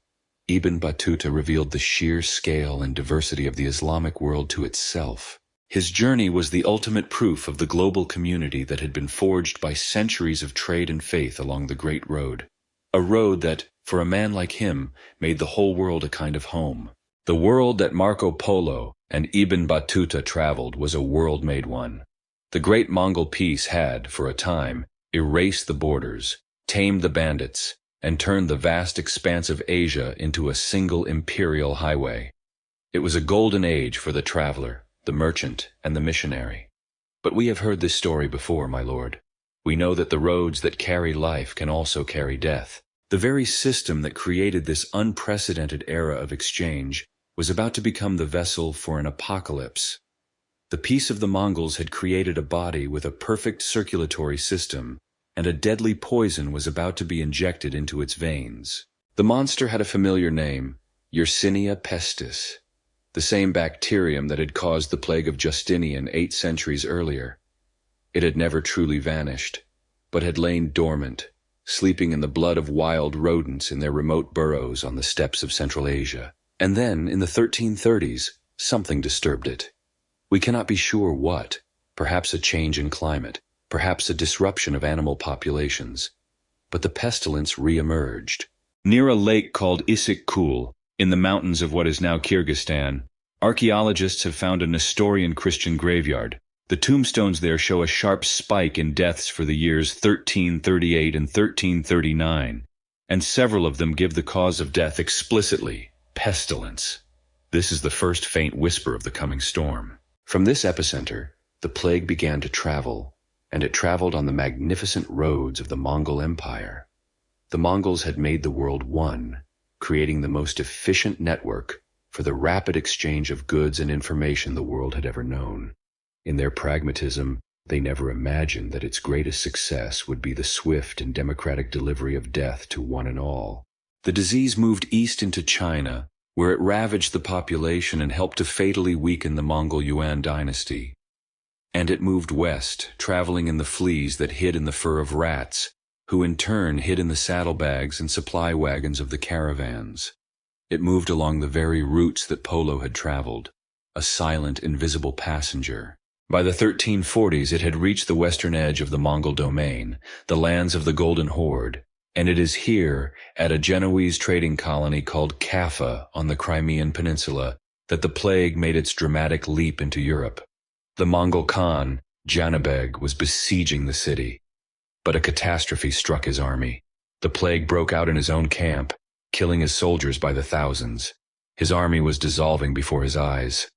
Ibn Battuta revealed the sheer scale and diversity of the Islamic world to itself. His journey was the ultimate proof of the global community that had been forged by centuries of trade and faith along the Great Road. A road that, for a man like him, made the whole world a kind of home. The world that Marco Polo and Ibn Battuta traveled was a world-made one. The Great Mongol Peace had, for a time, erased the borders, tamed the bandits, and turned the vast expanse of Asia into a single imperial highway. It was a golden age for the traveler, the merchant, and the missionary. But we have heard this story before, my lord. We know that the roads that carry life can also carry death. The very system that created this unprecedented era of exchange was about to become the vessel for an apocalypse. The peace of the Mongols had created a body with a perfect circulatory system, and a deadly poison was about to be injected into its veins. The monster had a familiar name, Yersinia pestis, the same bacterium that had caused the plague of Justinian 8 centuries earlier. It had never truly vanished, but had lain dormant, sleeping in the blood of wild rodents in their remote burrows on the steppes of Central Asia. And then, in the 1330s, something disturbed it. We cannot be sure what, perhaps a change in climate, perhaps a disruption of animal populations. But the pestilence re-emerged. Near a lake called Issyk Kul, in the mountains of what is now Kyrgyzstan, archaeologists have found a Nestorian Christian graveyard. The tombstones there show a sharp spike in deaths for the years 1338 and 1339. and several of them give the cause of death explicitly: pestilence. This is the first faint whisper of the coming storm. From this epicenter, the plague began to travel, and it traveled on the magnificent roads of the Mongol Empire. The Mongols had made the world one, creating the most efficient network for the rapid exchange of goods and information the world had ever known. In their pragmatism, they never imagined that its greatest success would be the swift and democratic delivery of death to one and all. The disease moved east into China, where it ravaged the population and helped to fatally weaken the Mongol Yuan dynasty. And it moved west, traveling in the fleas that hid in the fur of rats, who in turn hid in the saddlebags and supply wagons of the caravans. It moved along the very routes that Polo had traveled, a silent, invisible passenger. By the 1340s, it had reached the western edge of the Mongol domain, the lands of the Golden Horde, and it is here, at a Genoese trading colony called Kaffa on the Crimean Peninsula, that the plague made its dramatic leap into Europe. The Mongol Khan, Janabeg, was besieging the city, but a catastrophe struck his army. The plague broke out in his own camp, killing his soldiers by the thousands. His army was dissolving before his eyes.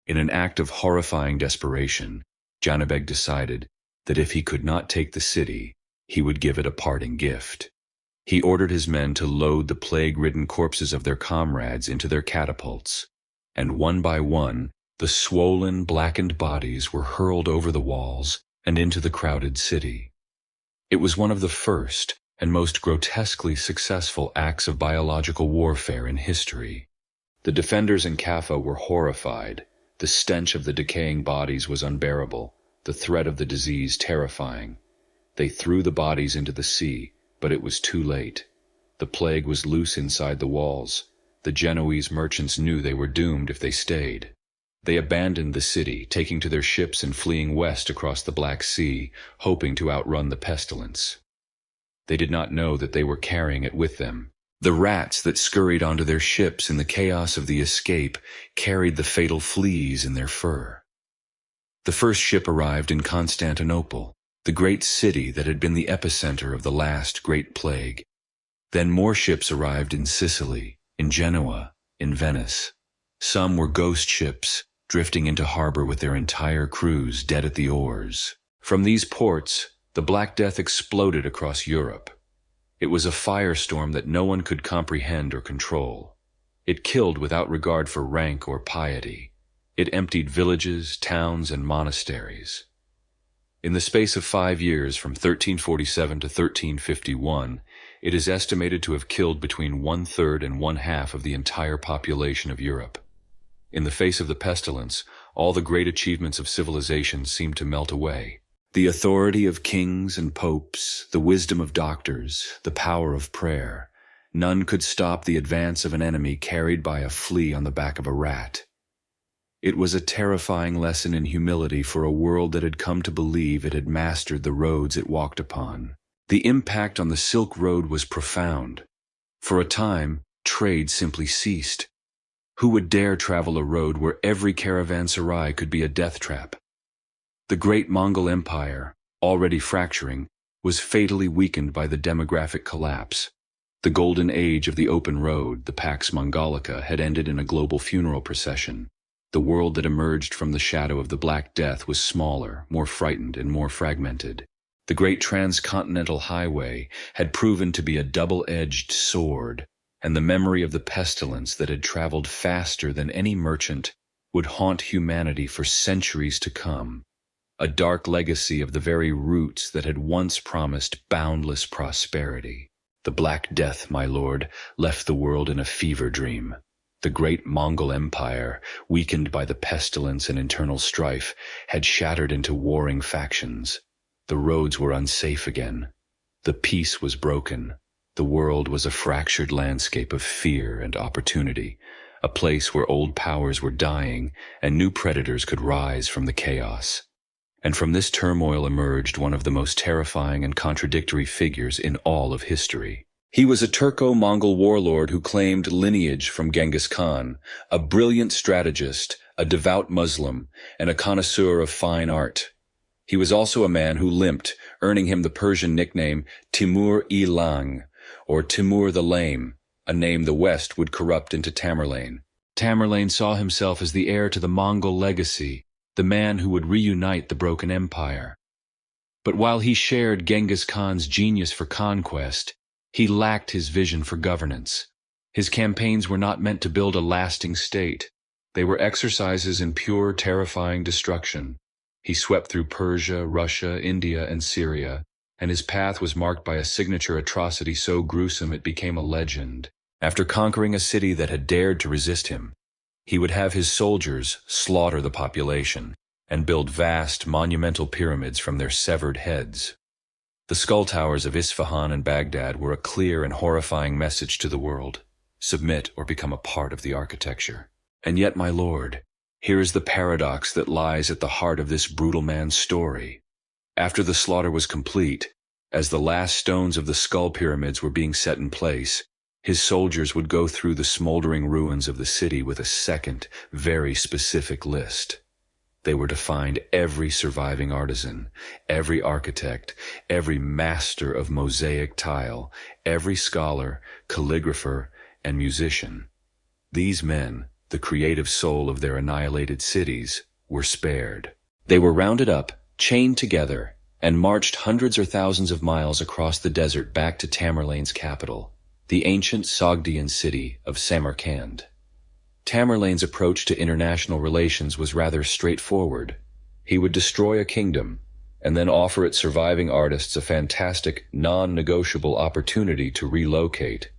In an act of horrifying desperation, Janabeg decided that if he could not take the city, he would give it a parting gift. He ordered his men to load the plague-ridden corpses of their comrades into their catapults, and one by one, the swollen, blackened bodies were hurled over the walls and into the crowded city. It was one of the first and most grotesquely successful acts of biological warfare in history. The defenders in Kaffa were horrified. The stench of the decaying bodies was unbearable, the threat of the disease terrifying. They threw the bodies into the sea, but it was too late. The plague was loose inside the walls. The Genoese merchants knew they were doomed if they stayed. They abandoned the city, taking to their ships and fleeing west across the Black Sea, hoping to outrun the pestilence. They did not know that they were carrying it with them. The rats that scurried onto their ships in the chaos of the escape carried the fatal fleas in their fur. The first ship arrived in Constantinople, the great city that had been the epicenter of the last great plague. Then more ships arrived in Sicily, in Genoa, in Venice. Some were ghost ships, drifting into harbor with their entire crews dead at the oars. From these ports, the Black Death exploded across Europe. It was a firestorm that no one could comprehend or control. It killed without regard for rank or piety. It emptied villages, towns, and monasteries. In the space of 5 years, from 1347 to 1351, it is estimated to have killed between 1/3 and 1/2 of the entire population of Europe. In the face of the pestilence, all the great achievements of civilization seemed to melt away. The authority of kings and popes, the wisdom of doctors, the power of prayer. None could stop the advance of an enemy carried by a flea on the back of a rat. It was a terrifying lesson in humility for a world that had come to believe it had mastered the roads it walked upon. The impact on the Silk Road was profound. For a time, trade simply ceased. Who would dare travel a road where every caravanserai could be a death trap? The great Mongol Empire, already fracturing, was fatally weakened by the demographic collapse. The golden age of the open road, the Pax Mongolica, had ended in a global funeral procession. The world that emerged from the shadow of the Black Death was smaller, more frightened, and more fragmented. The great transcontinental highway had proven to be a double-edged sword, and the memory of the pestilence that had traveled faster than any merchant would haunt humanity for centuries to come. A dark legacy of the very roots that had once promised boundless prosperity. The Black Death, my lord, left the world in a fever dream. The great Mongol Empire, weakened by the pestilence and internal strife, had shattered into warring factions. The roads were unsafe again. The peace was broken. The world was a fractured landscape of fear and opportunity, a place where old powers were dying and new predators could rise from the chaos. And from this turmoil emerged one of the most terrifying and contradictory figures in all of history. He was a Turco-Mongol warlord who claimed lineage from Genghis Khan, a brilliant strategist, a devout Muslim, and a connoisseur of fine art. He was also a man who limped, earning him the Persian nickname Timur-i-Lang, or Timur the Lame, a name the West would corrupt into Tamerlane. Tamerlane saw himself as the heir to the Mongol legacy, the man who would reunite the broken empire. But while he shared Genghis Khan's genius for conquest, he lacked his vision for governance. His campaigns were not meant to build a lasting state. They were exercises in pure, terrifying destruction. He swept through Persia, Russia, India, and Syria, and his path was marked by a signature atrocity so gruesome it became a legend. After conquering a city that had dared to resist him, he would have his soldiers slaughter the population and build vast, monumental pyramids from their severed heads. The skull towers of Isfahan and Baghdad were a clear and horrifying message to the world: submit or become a part of the architecture. And yet, my lord, here is the paradox that lies at the heart of this brutal man's story. After the slaughter was complete, as the last stones of the skull pyramids were being set in place, his soldiers would go through the smoldering ruins of the city with a second, very specific list. They were to find every surviving artisan, every architect, every master of mosaic tile, every scholar, calligrapher, and musician. These men, the creative soul of their annihilated cities, were spared. They were rounded up, chained together, and marched hundreds or thousands of miles across the desert back to Tamerlane's capital, the ancient Sogdian city of Samarkand. Tamerlane's approach to international relations was rather straightforward. He would destroy a kingdom, and then offer its surviving artists a fantastic, non-negotiable opportunity to relocate.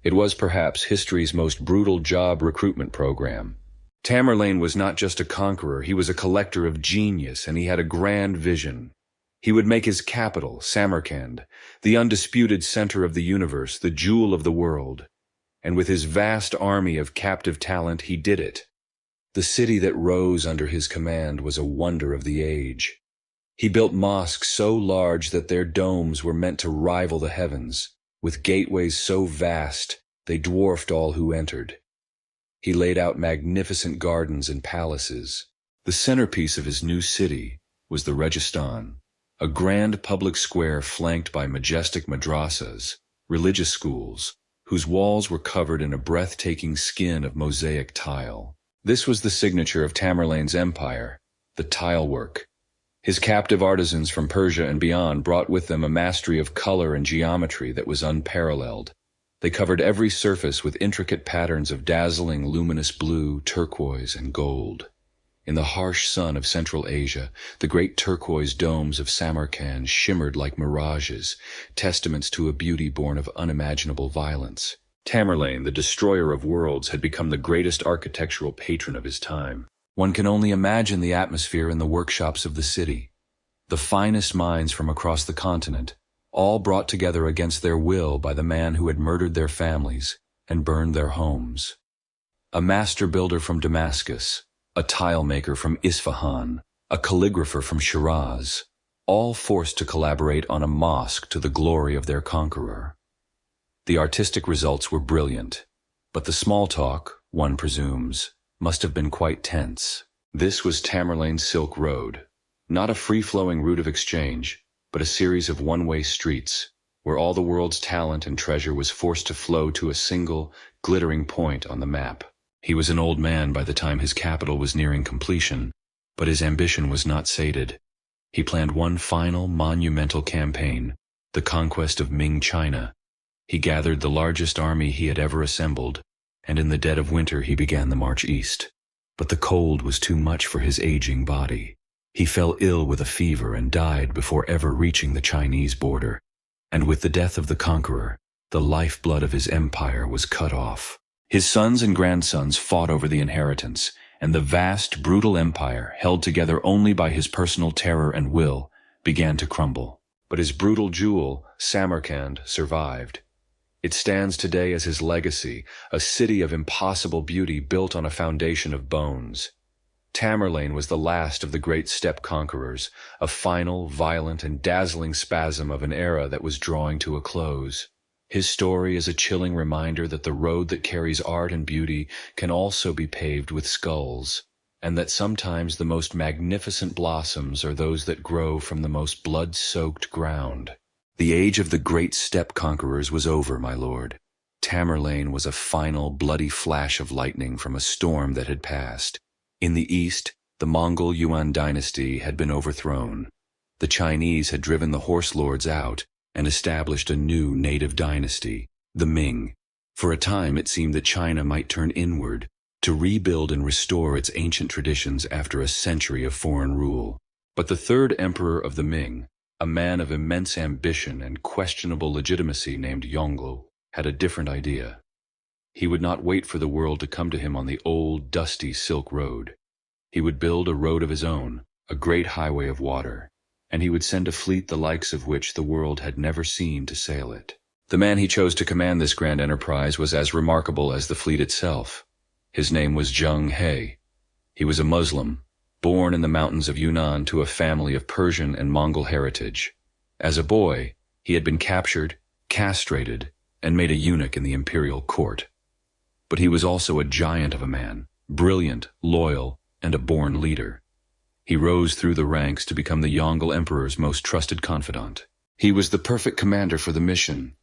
It was perhaps history's most brutal job recruitment program. Tamerlane was not just a conqueror, he was a collector of genius, and he had a grand vision. He would make his capital, Samarkand, the undisputed center of the universe, the jewel of the world. And with his vast army of captive talent, he did it. The city that rose under his command was a wonder of the age. He built mosques so large that their domes were meant to rival the heavens, with gateways so vast they dwarfed all who entered. He laid out magnificent gardens and palaces. The centerpiece of his new city was the Registan, a grand public square flanked by majestic madrasas, religious schools, whose walls were covered in a breathtaking skin of mosaic tile. This was the signature of Tamerlane's empire, the tile work. His captive artisans from Persia and beyond brought with them a mastery of color and geometry that was unparalleled. They covered every surface with intricate patterns of dazzling luminous blue, turquoise, and gold. In the harsh sun of Central Asia, the great turquoise domes of Samarkand shimmered like mirages, testaments to a beauty born of unimaginable violence. Tamerlane, the destroyer of worlds, had become the greatest architectural patron of his time. One can only imagine the atmosphere in the workshops of the city. The finest minds from across the continent, all brought together against their will by the man who had murdered their families and burned their homes. A master builder from Damascus, a tile maker from Isfahan, a calligrapher from Shiraz, all forced to collaborate on a mosque to the glory of their conqueror. The artistic results were brilliant, but the small talk, one presumes, must have been quite tense. This was Tamerlane's Silk Road, not a free-flowing route of exchange, but a series of one-way streets, where all the world's talent and treasure was forced to flow to a single, glittering point on the map. He was an old man by the time his capital was nearing completion, but his ambition was not sated. He planned one final, monumental campaign, the conquest of Ming China. He gathered the largest army he had ever assembled, and in the dead of winter he began the march east. But the cold was too much for his aging body. He fell ill with a fever and died before ever reaching the Chinese border. And with the death of the conqueror, the lifeblood of his empire was cut off. His sons and grandsons fought over the inheritance, and the vast, brutal empire, held together only by his personal terror and will, began to crumble. But his brutal jewel, Samarkand, survived. It stands today as his legacy, a city of impossible beauty built on a foundation of bones. Tamerlane was the last of the great steppe conquerors, a final, violent, and dazzling spasm of an era that was drawing to a close. His story is a chilling reminder that the road that carries art and beauty can also be paved with skulls, and that sometimes the most magnificent blossoms are those that grow from the most blood-soaked ground. The age of the great steppe conquerors was over, my lord. Tamerlane was a final, bloody flash of lightning from a storm that had passed. In the east, the Mongol Yuan dynasty had been overthrown. The Chinese had driven the horse lords out and established a new native dynasty, the Ming. For a time it seemed that China might turn inward, to rebuild and restore its ancient traditions after a century of foreign rule. But the third emperor of the Ming, a man of immense ambition and questionable legitimacy named Yongle, had a different idea. He would not wait for the world to come to him on the old, dusty Silk Road. He would build a road of his own, a great highway of water, and he would send a fleet the likes of which the world had never seen to sail it. The man he chose to command this grand enterprise was as remarkable as the fleet itself. His name was Zhang He. He was a Muslim, born in the mountains of Yunnan to a family of Persian and Mongol heritage. As a boy, he had been captured, castrated, and made a eunuch in the imperial court. But he was also a giant of a man, brilliant, loyal, and a born leader. He rose through the ranks to become the Yongle Emperor's most trusted confidant. He was the perfect commander for the mission,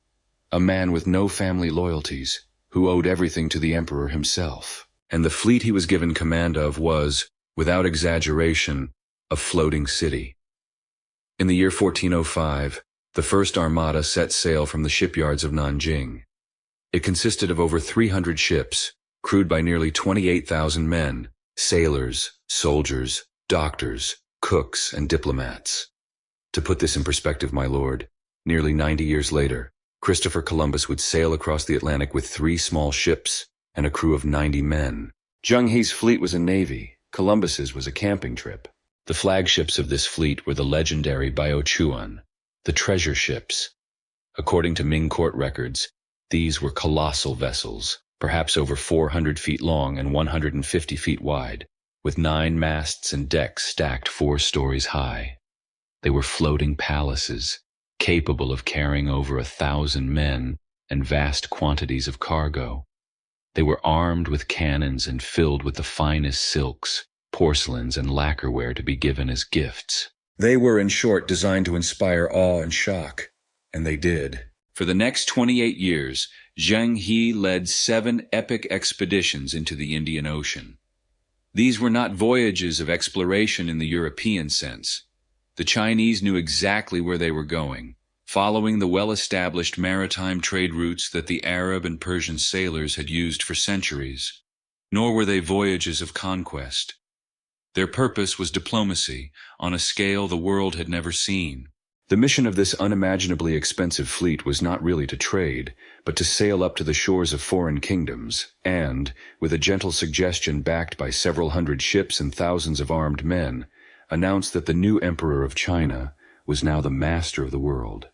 a man with no family loyalties, who owed everything to the emperor himself. And the fleet he was given command of was, without exaggeration, a floating city. In the year 1405, the first armada set sail from the shipyards of Nanjing. It consisted of over 300 ships, crewed by nearly 28,000 men, sailors, soldiers, doctors, cooks, and diplomats. To put this in perspective, my lord, nearly 90 years later, Christopher Columbus would sail across the Atlantic with 3 small ships and a crew of 90 men. Zhang He's fleet was a navy, Columbus's was a camping trip. The flagships of this fleet were the legendary Biochuan, the treasure ships. According to Ming court records, these were colossal vessels, perhaps over 400 feet long and 150 feet wide, with 9 masts and decks stacked 4 stories high. They were floating palaces, capable of carrying over 1,000 men and vast quantities of cargo. They were armed with cannons and filled with the finest silks, porcelains, and lacquerware to be given as gifts. They were, in short, designed to inspire awe and shock, and they did. For the next 28 years, Zhang He led 7 epic expeditions into the Indian Ocean. These were not voyages of exploration in the European sense. The Chinese knew exactly where they were going, following the well-established maritime trade routes that the Arab and Persian sailors had used for centuries. Nor were they voyages of conquest. Their purpose was diplomacy, on a scale the world had never seen. The mission of this unimaginably expensive fleet was not really to trade, but to sail up to the shores of foreign kingdoms, and, with a gentle suggestion backed by several hundred ships and thousands of armed men, announce that the new emperor of China was now the master of the world,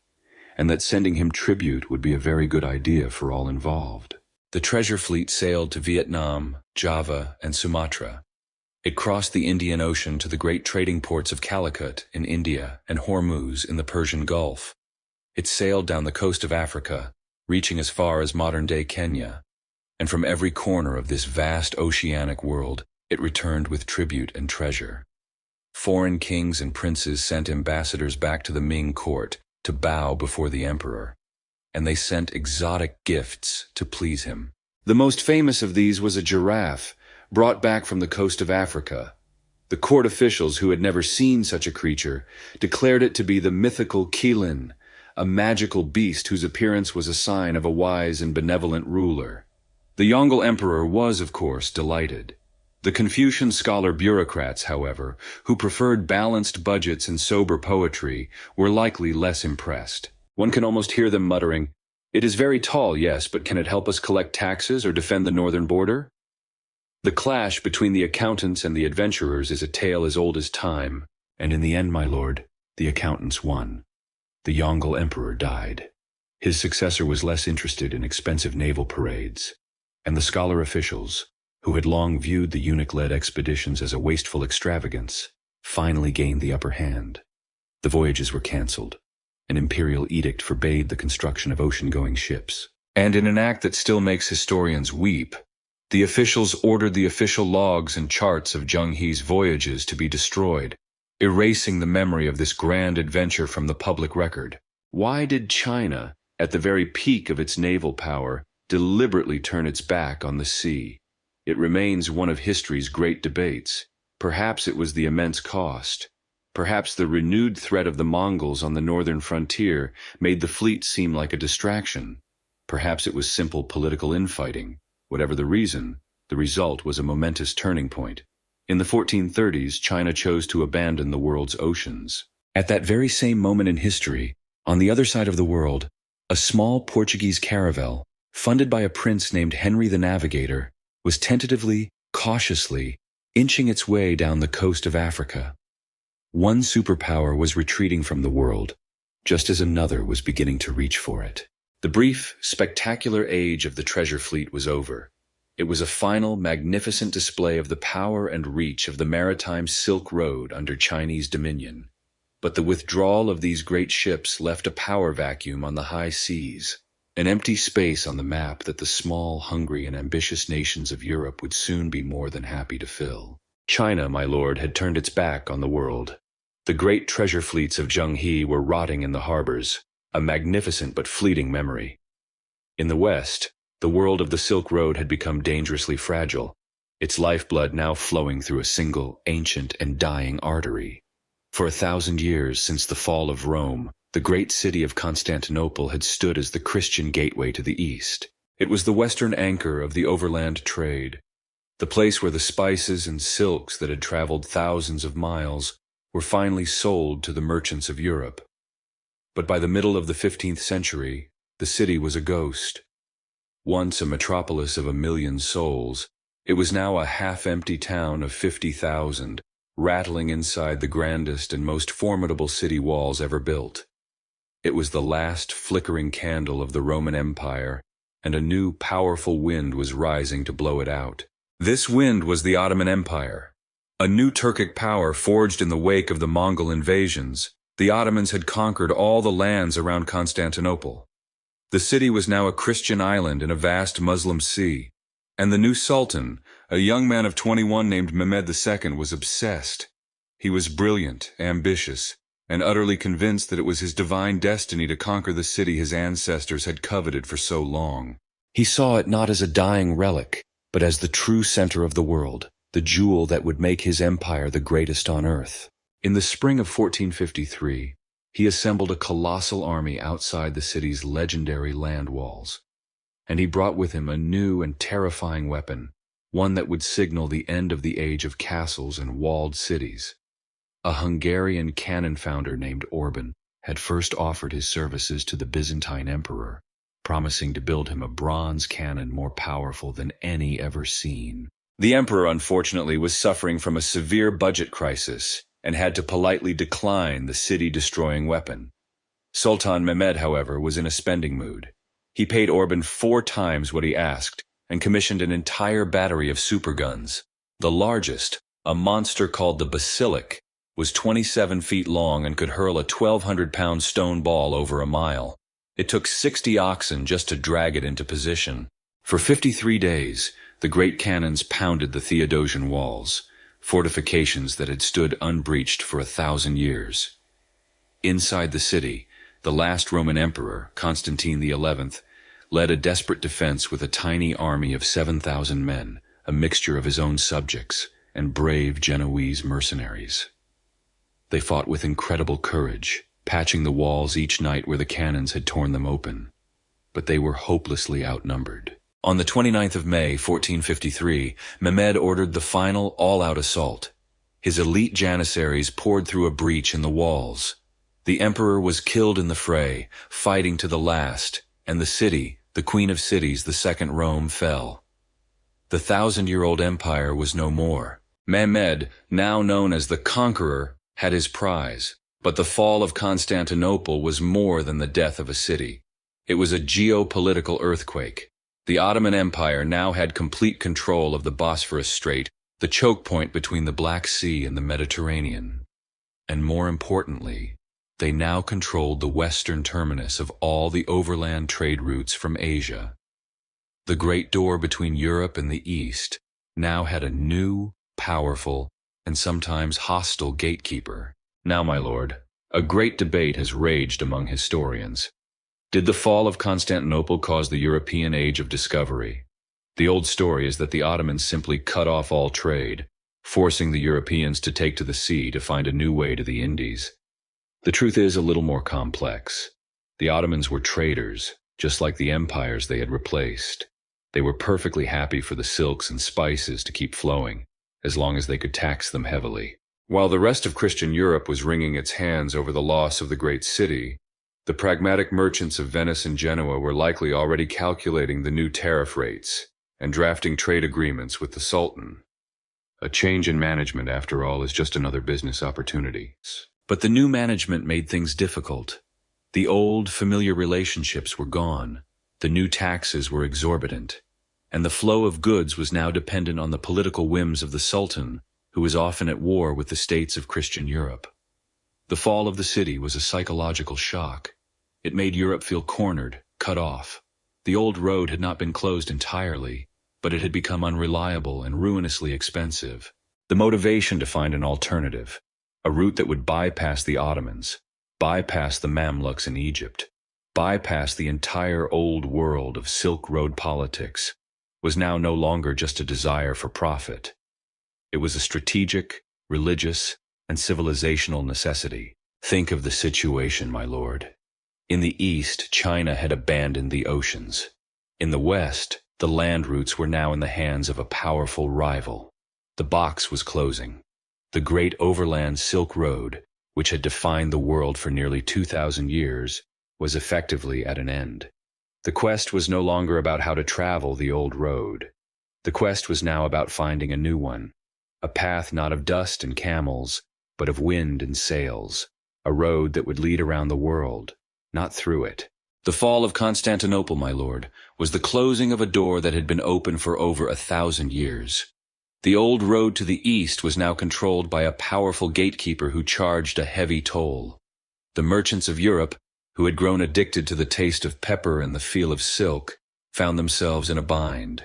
and that sending him tribute would be a very good idea for all involved. The treasure fleet sailed to Vietnam, Java, and Sumatra. It crossed the Indian Ocean to the great trading ports of Calicut in India and Hormuz in the Persian Gulf. It sailed down the coast of Africa, reaching as far as modern-day Kenya, and from every corner of this vast oceanic world, it returned with tribute and treasure. Foreign kings and princes sent ambassadors back to the Ming court to bow before the emperor, and they sent exotic gifts to please him. The most famous of these was a giraffe, brought back from the coast of Africa. The court officials, who had never seen such a creature, declared it to be the mythical Qilin, a magical beast whose appearance was a sign of a wise and benevolent ruler. The Yongle emperor was, of course, delighted. The Confucian scholar bureaucrats, however, who preferred balanced budgets and sober poetry, were likely less impressed. One can almost hear them muttering, "It is very tall, yes, but can it help us collect taxes or defend the northern border?" The clash between the accountants and the adventurers is a tale as old as time, and in the end, my lord, the accountants won. The Yongle emperor died. His successor was less interested in expensive naval parades, and the scholar officials, who had long viewed the eunuch-led expeditions as a wasteful extravagance, finally gained the upper hand. The voyages were cancelled. An imperial edict forbade the construction of ocean-going ships. And in an act that still makes historians weep, the officials ordered the official logs and charts of Zhang He's voyages to be destroyed, erasing the memory of this grand adventure from the public record. Why did China, at the very peak of its naval power, deliberately turn its back on the sea? It remains one of history's great debates. Perhaps it was the immense cost. Perhaps the renewed threat of the Mongols on the northern frontier made the fleet seem like a distraction. Perhaps it was simple political infighting. Whatever the reason, the result was a momentous turning point. In the 1430s, China chose to abandon the world's oceans. At that very same moment in history, on the other side of the world, a small Portuguese caravel, funded by a prince named Henry the Navigator, was tentatively, cautiously, inching its way down the coast of Africa. One superpower was retreating from the world, just as another was beginning to reach for it. The brief, spectacular age of the treasure fleet was over. It was a final, magnificent display of the power and reach of the maritime Silk Road under Chinese dominion. But the withdrawal of these great ships left a power vacuum on the high seas, an empty space on the map that the small, hungry, and ambitious nations of Europe would soon be more than happy to fill. China, my lord, had turned its back on the world. The great treasure fleets of Zhang He were rotting in the harbors, a magnificent but fleeting memory. In the West, the world of the Silk Road had become dangerously fragile, its lifeblood now flowing through a single, ancient, and dying artery. For 1,000 years since the fall of Rome, the great city of Constantinople had stood as the Christian gateway to the East. It was the western anchor of the overland trade, the place where the spices and silks that had traveled thousands of miles were finally sold to the merchants of Europe. But by the middle of the 15th century, the city was a ghost. Once a metropolis of 1,000,000 souls, it was now a half-empty town of 50,000, rattling inside the grandest and most formidable city walls ever built. It was the last flickering candle of the Roman Empire, and a new powerful wind was rising to blow it out. This wind was the Ottoman Empire, a new Turkic power forged in the wake of the Mongol invasions. The Ottomans had conquered all the lands around Constantinople. The city was now a Christian island in a vast Muslim sea, and the new sultan, a young man of 21 named Mehmed II, was obsessed. He was brilliant, ambitious, and utterly convinced that it was his divine destiny to conquer the city his ancestors had coveted for so long. He saw it not as a dying relic, but as the true center of the world, the jewel that would make his empire the greatest on earth. In the spring of 1453, he assembled a colossal army outside the city's legendary land walls, and he brought with him a new and terrifying weapon, one that would signal the end of the age of castles and walled cities. A Hungarian cannon founder named Orban had first offered his services to the Byzantine emperor, promising to build him a bronze cannon more powerful than any ever seen. The emperor, unfortunately, was suffering from a severe budget crisis and had to politely decline the city-destroying weapon. Sultan Mehmed, however, was in a spending mood. He paid Orban 4 times what he asked and commissioned an entire battery of superguns. The largest, a monster called the Basilic, was 27 feet long and could hurl a 1,200-pound stone ball over a mile. It took 60 oxen just to drag it into position. For 53 days, the great cannons pounded the Theodosian walls, fortifications that had stood unbreached for 1,000 years. Inside the city, the last Roman emperor, Constantine XI, led a desperate defense with a tiny army of 7,000 men, a mixture of his own subjects and brave Genoese mercenaries. They fought with incredible courage, patching the walls each night where the cannons had torn them open. But they were hopelessly outnumbered. On the 29th of May, 1453, Mehmed ordered the final all-out assault. His elite janissaries poured through a breach in the walls. The emperor was killed in the fray, fighting to the last, and the city, the queen of cities, the second Rome, fell. The 1,000-year-old empire was no more. Mehmed, now known as the Conqueror, had his prize, but the fall of Constantinople was more than the death of a city. It was a geopolitical earthquake. The Ottoman Empire now had complete control of the Bosphorus Strait, the choke point between the Black Sea and the Mediterranean. And more importantly, they now controlled the western terminus of all the overland trade routes from Asia. The great door between Europe and the East now had a new, powerful, and sometimes hostile gatekeeper. Now, my lord, A great debate has raged among historians. Did the fall of Constantinople cause the European age of discovery? The old story is that the Ottomans simply cut off all trade, forcing the Europeans to take to the sea to find a new way to the Indies. The truth is a little more complex. The Ottomans were traders, just like the empires they had replaced. They were perfectly happy for the silks and spices to keep flowing, as long as they could tax them heavily. While the rest of Christian Europe was wringing its hands over the loss of the great city, the pragmatic merchants of Venice and Genoa were likely already calculating the new tariff rates and drafting trade agreements with the Sultan. A change in management, after all, is just another business opportunity. But the new management made things difficult. The old, familiar relationships were gone, the new taxes were exorbitant, and the flow of goods was now dependent on the political whims of the Sultan, who was often at war with the states of Christian Europe. The fall of the city was a psychological shock. It made Europe feel cornered, cut off. The old road had not been closed entirely, but it had become unreliable and ruinously expensive. The motivation to find an alternative, a route that would bypass the Ottomans, bypass the Mamluks in Egypt, bypass the entire old world of Silk Road politics, was now no longer just a desire for profit. It was a strategic, religious, and civilizational necessity. Think of the situation, my lord. In the east, China had abandoned the oceans. In the west, the land routes were now in the hands of a powerful rival. The box was closing. The great overland Silk Road, which had defined the world for nearly 2,000 years, was effectively at an end. The quest was no longer about how to travel the old road. The quest was now about finding a new one, a path not of dust and camels, but of wind and sails, a road that would lead around the world, not through it. The fall of Constantinople, my lord, was the closing of a door that had been open for over 1,000 years. The old road to the east was now controlled by a powerful gatekeeper who charged a heavy toll. The merchants of Europe, who had grown addicted to the taste of pepper and the feel of silk, found themselves in a bind.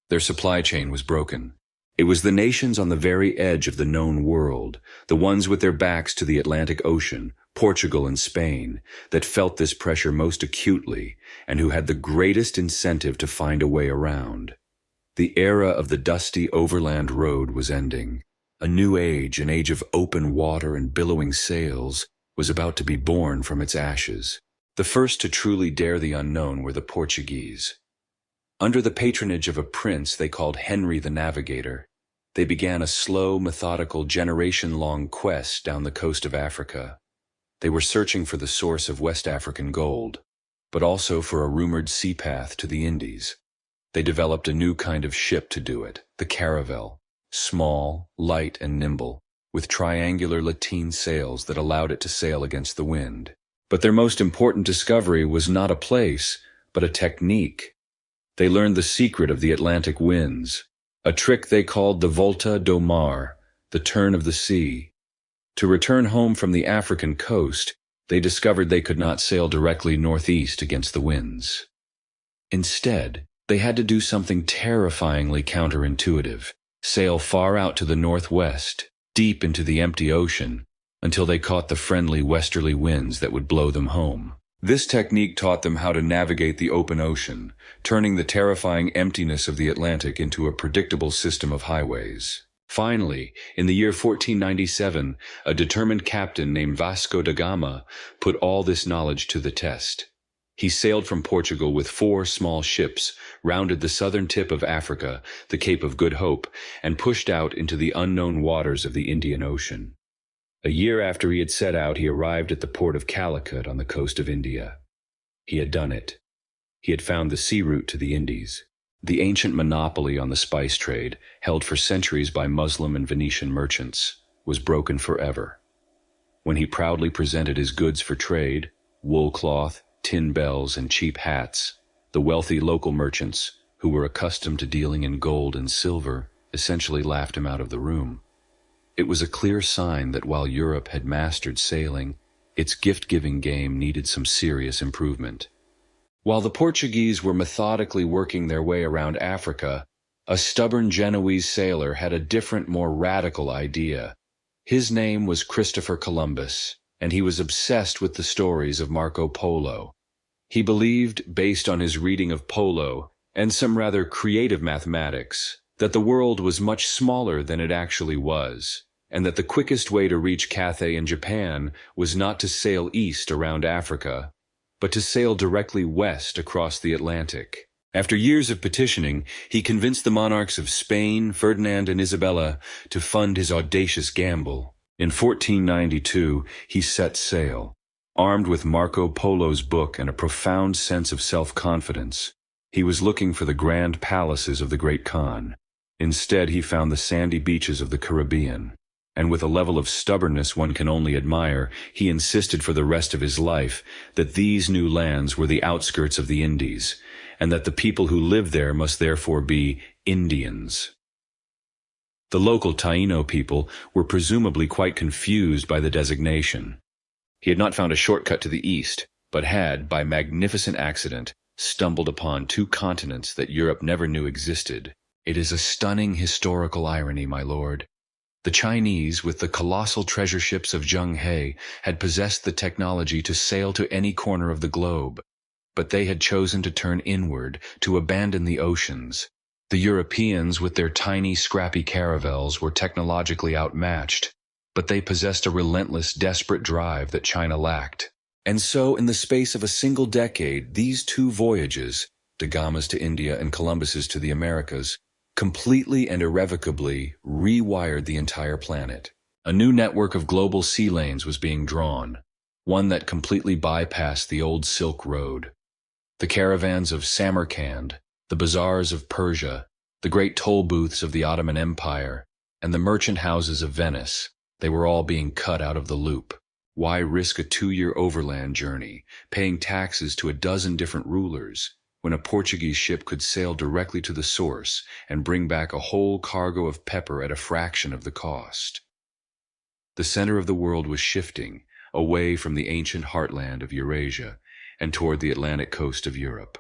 Their supply chain was broken. It was the nations on the very edge of the known world, the ones with their backs to the Atlantic Ocean, Portugal and Spain, that felt this pressure most acutely and who had the greatest incentive to find a way around. The era of the dusty overland road was ending. A new age, an age of open water and billowing sails, was about to be born from its ashes. The first to truly dare the unknown were the Portuguese. Under the patronage of a prince they called Henry the Navigator, they began a slow, methodical, generation-long quest down the coast of Africa. They were searching for the source of West African gold, but also for a rumored sea path to the Indies. They developed a new kind of ship to do it, the caravel, small, light, and nimble, with triangular lateen sails that allowed it to sail against the wind. But their most important discovery was not a place, but a technique. They learned the secret of the Atlantic winds, a trick they called the volta do mar, the turn of the sea. To return home from the African coast, they discovered they could not sail directly northeast against the winds. Instead, they had to do something terrifyingly counterintuitive, sail far out to the northwest, deep into the empty ocean, until they caught the friendly westerly winds that would blow them home. This technique taught them how to navigate the open ocean, turning the terrifying emptiness of the Atlantic into a predictable system of highways. Finally, in the year 1497, a determined captain named Vasco da Gama put all this knowledge to the test. He sailed from Portugal with 4 small ships, rounded the southern tip of Africa, the Cape of Good Hope, and pushed out into the unknown waters of the Indian Ocean. A year after he had set out, he arrived at the port of Calicut on the coast of India. He had done it. He had found the sea route to the Indies. The ancient monopoly on the spice trade, held for centuries by Muslim and Venetian merchants, was broken forever. When he proudly presented his goods for trade, wool cloth, tin bells, and cheap hats, the wealthy local merchants, who were accustomed to dealing in gold and silver, essentially laughed him out of the room. It was a clear sign that while Europe had mastered sailing, its gift-giving game needed some serious improvement. While the Portuguese were methodically working their way around Africa, a stubborn Genoese sailor had a different, more radical idea. His name was Christopher Columbus. and he was obsessed with the stories of Marco Polo. He believed, based on his reading of Polo and some rather creative mathematics, that the world was much smaller than it actually was, and that the quickest way to reach Cathay in Japan was not to sail east around Africa, but to sail directly west across the Atlantic. After years of petitioning, he convinced the monarchs of Spain, Ferdinand and Isabella, to fund his audacious gamble. In 1492, he set sail. Armed with Marco Polo's book and a profound sense of self-confidence, he was looking for the grand palaces of the Great Khan. Instead, he found the sandy beaches of the Caribbean, and with a level of stubbornness one can only admire, he insisted for the rest of his life that these new lands were the outskirts of the Indies, and that the people who lived there must therefore be Indians. The local Taino people were presumably quite confused by the designation. He had not found a shortcut to the east, but had, by magnificent accident, stumbled upon two continents that Europe never knew existed. It is a stunning historical irony, my lord. The Chinese, with the colossal treasure ships of Zhang He, had possessed the technology to sail to any corner of the globe, but they had chosen to turn inward, to abandon the oceans. The Europeans, with their tiny, scrappy caravels, were technologically outmatched, but they possessed a relentless, desperate drive that China lacked. And so, in the space of a single decade, these two voyages, Da Gama's to India and Columbus's to the Americas, completely and irrevocably rewired the entire planet. A new network of global sea lanes was being drawn, one that completely bypassed the old Silk Road. The caravans of Samarkand, the bazaars of Persia, the great toll booths of the Ottoman Empire, and the merchant houses of Venice, they were all being cut out of the loop. Why risk a 2-year overland journey, paying taxes to a dozen different rulers, when a Portuguese ship could sail directly to the source and bring back a whole cargo of pepper at a fraction of the cost? The center of the world was shifting, away from the ancient heartland of Eurasia and toward the Atlantic coast of Europe.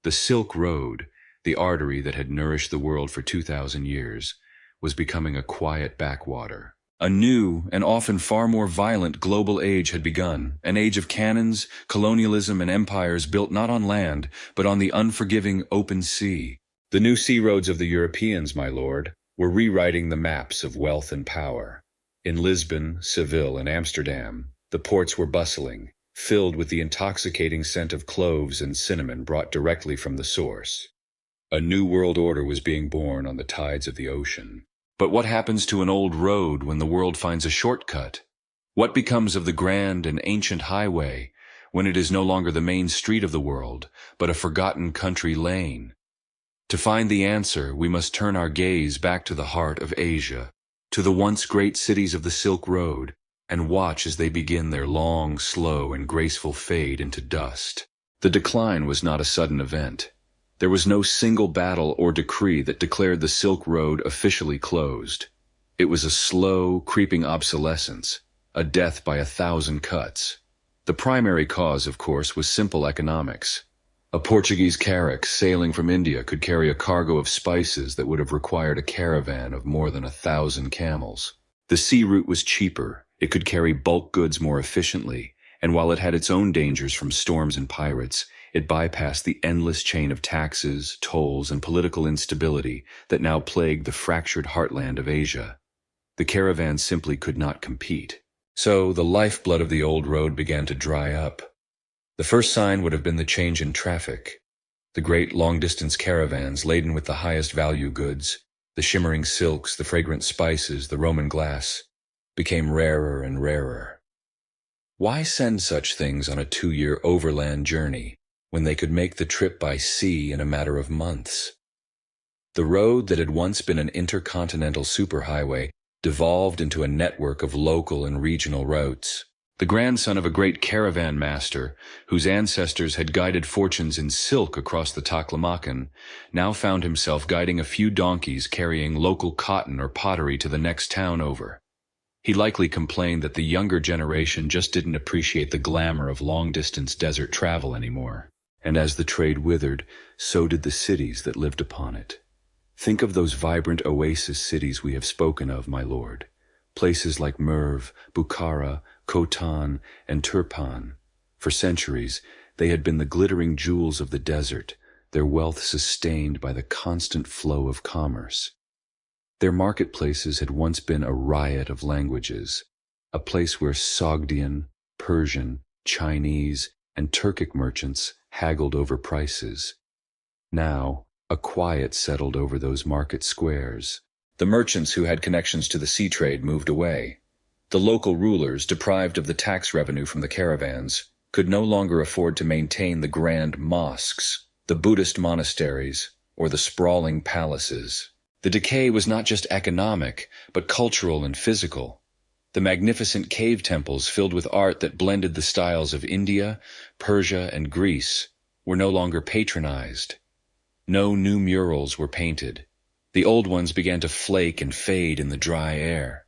The Silk Road, the artery that had nourished the world for 2,000 years, was becoming a quiet backwater. A new and often far more violent global age had begun, an age of cannons, colonialism, and empires built not on land, but on the unforgiving open sea. The new sea roads of the Europeans, my lord, were rewriting the maps of wealth and power. In Lisbon, Seville, and Amsterdam, the ports were bustling, filled with the intoxicating scent of cloves and cinnamon brought directly from the source. A new world order was being born on the tides of the ocean. But what happens to an old road when the world finds a shortcut? What becomes of the grand and ancient highway when it is no longer the main street of the world, but a forgotten country lane? To find the answer, we must turn our gaze back to the heart of Asia, to the once great cities of the Silk Road, and watch as they begin their long, slow, and graceful fade into dust. The decline was not a sudden event. There was no single battle or decree that declared the Silk Road officially closed. It was a slow, creeping obsolescence, a death by 1,000 cuts. The primary cause, of course, was simple economics. A Portuguese carrack sailing from India could carry a cargo of spices that would have required a caravan of more than 1,000 camels. The sea route was cheaper, it could carry bulk goods more efficiently, and while it had its own dangers from storms and pirates, it bypassed the endless chain of taxes, tolls, and political instability that now plagued the fractured heartland of Asia. The caravans simply could not compete. So the lifeblood of the old road began to dry up. The first sign would have been the change in traffic. The great long-distance caravans laden with the highest value goods, the shimmering silks, the fragrant spices, the Roman glass, became rarer and rarer. Why send such things on a 2-year overland journey when they could make the trip by sea in a matter of months? The road that had once been an intercontinental superhighway devolved into a network of local and regional routes. The grandson of a great caravan master, whose ancestors had guided fortunes in silk across the Taklamakan, now found himself guiding a few donkeys carrying local cotton or pottery to the next town over. He likely complained that the younger generation just didn't appreciate the glamour of long-distance desert travel anymore. And as the trade withered, so did the cities that lived upon it. Think of those vibrant oasis cities we have spoken of, my lord. Places like Merv, Bukhara, Khotan, and Turpan. For centuries, they had been the glittering jewels of the desert, their wealth sustained by the constant flow of commerce. Their marketplaces had once been a riot of languages, a place where Sogdian, Persian, Chinese, and Turkic merchants haggled over prices. Now, a quiet settled over those market squares. The merchants who had connections to the sea trade moved away. The local rulers, deprived of the tax revenue from the caravans, could no longer afford to maintain the grand mosques, the Buddhist monasteries, or the sprawling palaces. The decay was not just economic, but cultural and physical. The magnificent cave temples filled with art that blended the styles of India, Persia, and Greece were no longer patronized. No new murals were painted. The old ones began to flake and fade in the dry air.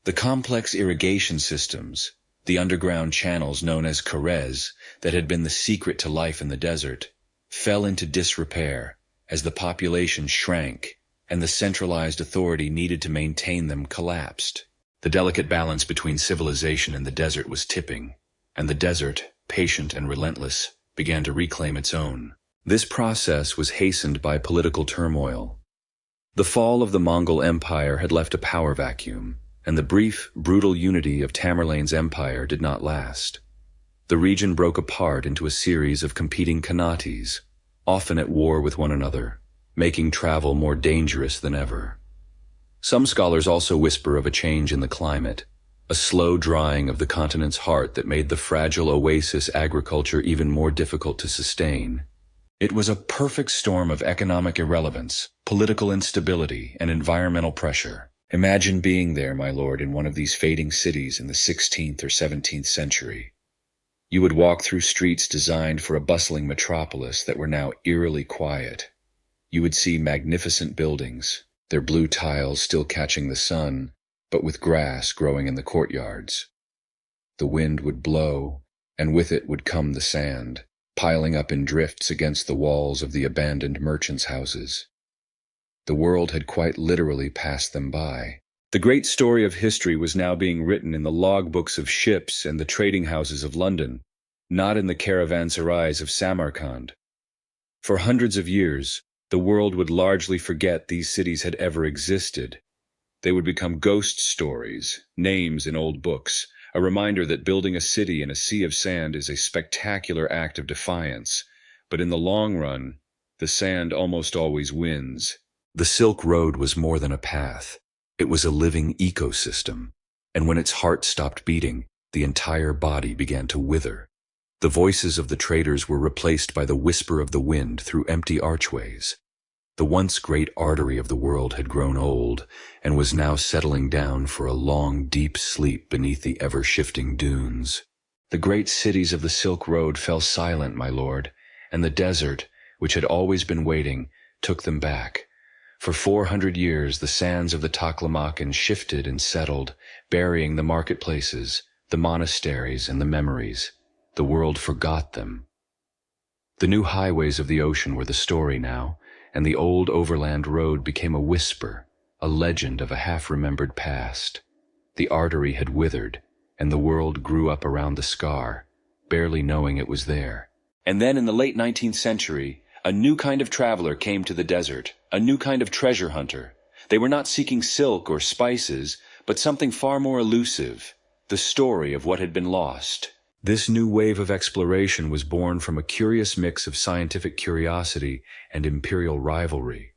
The complex irrigation systems, the underground channels known as caravans that had been the secret to life in the desert, fell into disrepair as the population shrank and the centralized authority needed to maintain them collapsed. The delicate balance between civilization and the desert was tipping, and the desert, patient and relentless, began to reclaim its own. This process was hastened by political turmoil. The fall of the Mongol Empire had left a power vacuum, and the brief, brutal unity of Tamerlane's empire did not last. The region broke apart into a series of competing khanates, often at war with one another, making travel more dangerous than ever. Some scholars also whisper of a change in the climate, a slow drying of the continent's heart that made the fragile oasis agriculture even more difficult to sustain. It was a perfect storm of economic irrelevance, political instability, and environmental pressure. Imagine being there, my lord, in one of these fading cities in the 16th or 17th century. You would walk through streets designed for a bustling metropolis that were now eerily quiet. You would see magnificent buildings, their blue tiles still catching the sun, but with grass growing in the courtyards. The wind would blow, and with it would come the sand, piling up in drifts against the walls of the abandoned merchants' houses. The world had quite literally passed them by. The great story of history was now being written in the logbooks of ships and the trading houses of London, not in the caravanserais of Samarkand. For hundreds of years, the world would largely forget these cities had ever existed. They would become ghost stories, names in old books, a reminder that building a city in a sea of sand is a spectacular act of defiance, but in the long run, the sand almost always wins. The Silk Road was more than a path. It was a living ecosystem, and when its heart stopped beating, the entire body began to wither. The voices of the traders were replaced by the whisper of the wind through empty archways. The once great artery of the world had grown old and was now settling down for a long, deep sleep beneath the ever-shifting dunes. The great cities of the Silk Road fell silent, my lord, and the desert, which had always been waiting, took them back. For 400 years, the sands of the Taklamakan shifted and settled, burying the marketplaces, the monasteries, and the memories. The world forgot them. The new highways of the ocean were the story now, and the old overland road became a whisper, a legend of a half-remembered past. The artery had withered, and the world grew up around the scar, barely knowing it was there. And then in the late 19th century, a new kind of traveler came to the desert, a new kind of treasure hunter. They were not seeking silk or spices, but something far more elusive, the story of what had been lost. This new wave of exploration was born from a curious mix of scientific curiosity and imperial rivalry.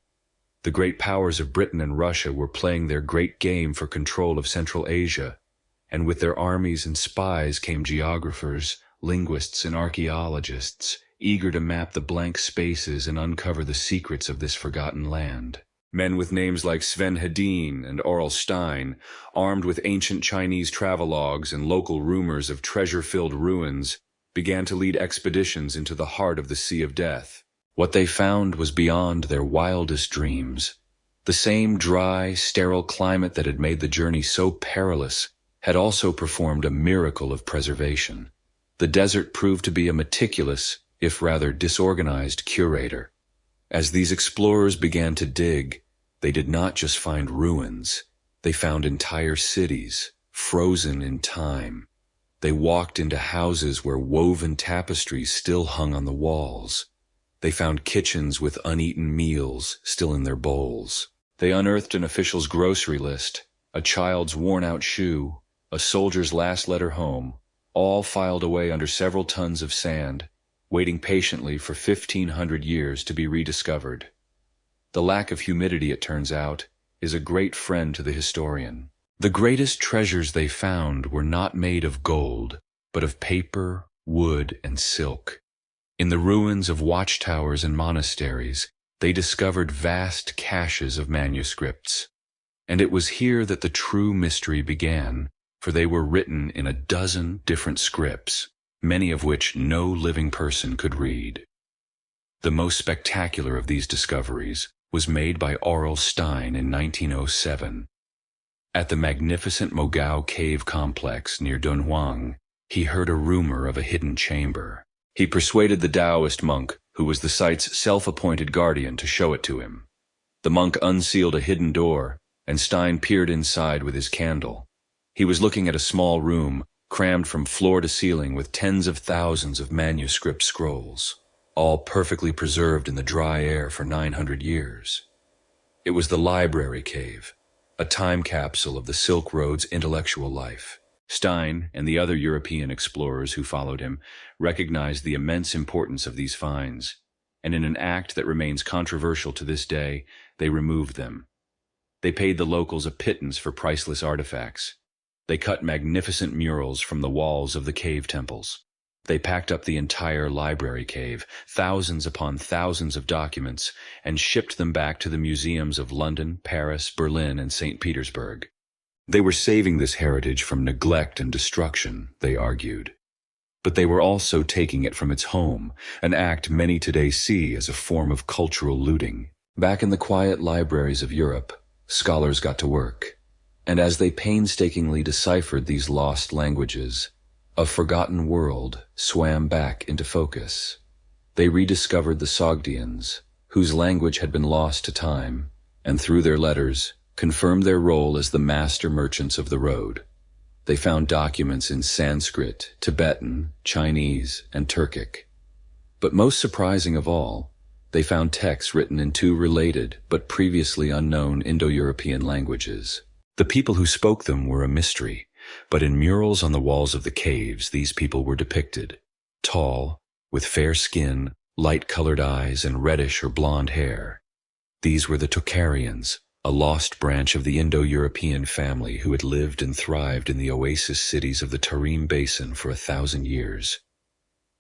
The great powers of Britain and Russia were playing their great game for control of Central Asia, and with their armies and spies came geographers, linguists, and archaeologists, eager to map the blank spaces and uncover the secrets of this forgotten land. Men with names like Sven Hedin and Aurel Stein, armed with ancient Chinese travelogues and local rumors of treasure-filled ruins, began to lead expeditions into the heart of the Sea of Death. What they found was beyond their wildest dreams. The same dry, sterile climate that had made the journey so perilous had also performed a miracle of preservation. The desert proved to be a meticulous, if rather disorganized, curator. As these explorers began to dig, they did not just find ruins, they found entire cities, frozen in time. They walked into houses where woven tapestries still hung on the walls. They found kitchens with uneaten meals still in their bowls. They unearthed an official's grocery list, a child's worn-out shoe, a soldier's last letter home, all filed away under several tons of sand, waiting patiently for 1,500 years to be rediscovered. The lack of humidity, it turns out, is a great friend to the historian. The greatest treasures they found were not made of gold, but of paper, wood, and silk. In the ruins of watchtowers and monasteries, they discovered vast caches of manuscripts. And it was here that the true mystery began, for they were written in a dozen different scripts, many of which no living person could read. The most spectacular of these discoveries was made by Aurel Stein in 1907. At the magnificent Mogao cave complex near Dunhuang, he heard a rumor of a hidden chamber. He persuaded the Taoist monk, who was the site's self-appointed guardian, to show it to him. The monk unsealed a hidden door, and Stein peered inside with his candle. He was looking at a small room, crammed from floor to ceiling with tens of thousands of manuscript scrolls, all perfectly preserved in the dry air for 900 years. It was the library cave, a time capsule of the Silk Road's intellectual life. Stein and the other European explorers who followed him recognized the immense importance of these finds, and in an act that remains controversial to this day, they removed them. They paid the locals a pittance for priceless artifacts. They cut magnificent murals from the walls of the cave temples. They packed up the entire library cave, thousands upon thousands of documents, and shipped them back to the museums of London, Paris, Berlin, and St. Petersburg. They were saving this heritage from neglect and destruction, they argued. But they were also taking it from its home, an act many today see as a form of cultural looting. Back in the quiet libraries of Europe, scholars got to work. And as they painstakingly deciphered these lost languages, a forgotten world swam back into focus. They rediscovered the Sogdians, whose language had been lost to time, and through their letters, confirmed their role as the master merchants of the road. They found documents in Sanskrit, Tibetan, Chinese, and Turkic. But most surprising of all, they found texts written in two related but previously unknown Indo-European languages. The people who spoke them were a mystery, but in murals on the walls of the caves these people were depicted, tall, with fair skin, light-colored eyes, and reddish or blonde hair. These were the Tocharians, a lost branch of the Indo-European family who had lived and thrived in the oasis cities of the Tarim Basin for 1,000 years.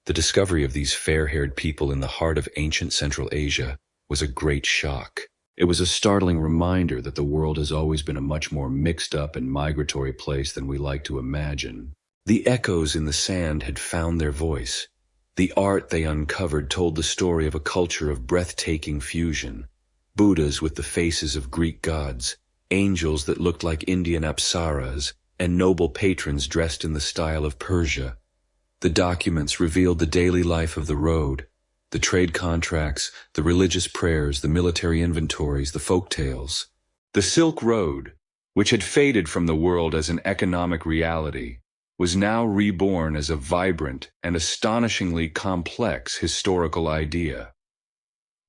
The discovery of these fair-haired people in the heart of ancient Central Asia was a great shock. It was a startling reminder that the world has always been a much more mixed-up and migratory place than we like to imagine. The echoes in the sand had found their voice. The art they uncovered told the story of a culture of breathtaking fusion. Buddhas with the faces of Greek gods, angels that looked like Indian apsaras, and noble patrons dressed in the style of Persia. The documents revealed the daily life of the road, the trade contracts, the religious prayers, the military inventories, the folk tales. The Silk Road, which had faded from the world as an economic reality, was now reborn as a vibrant and astonishingly complex historical idea.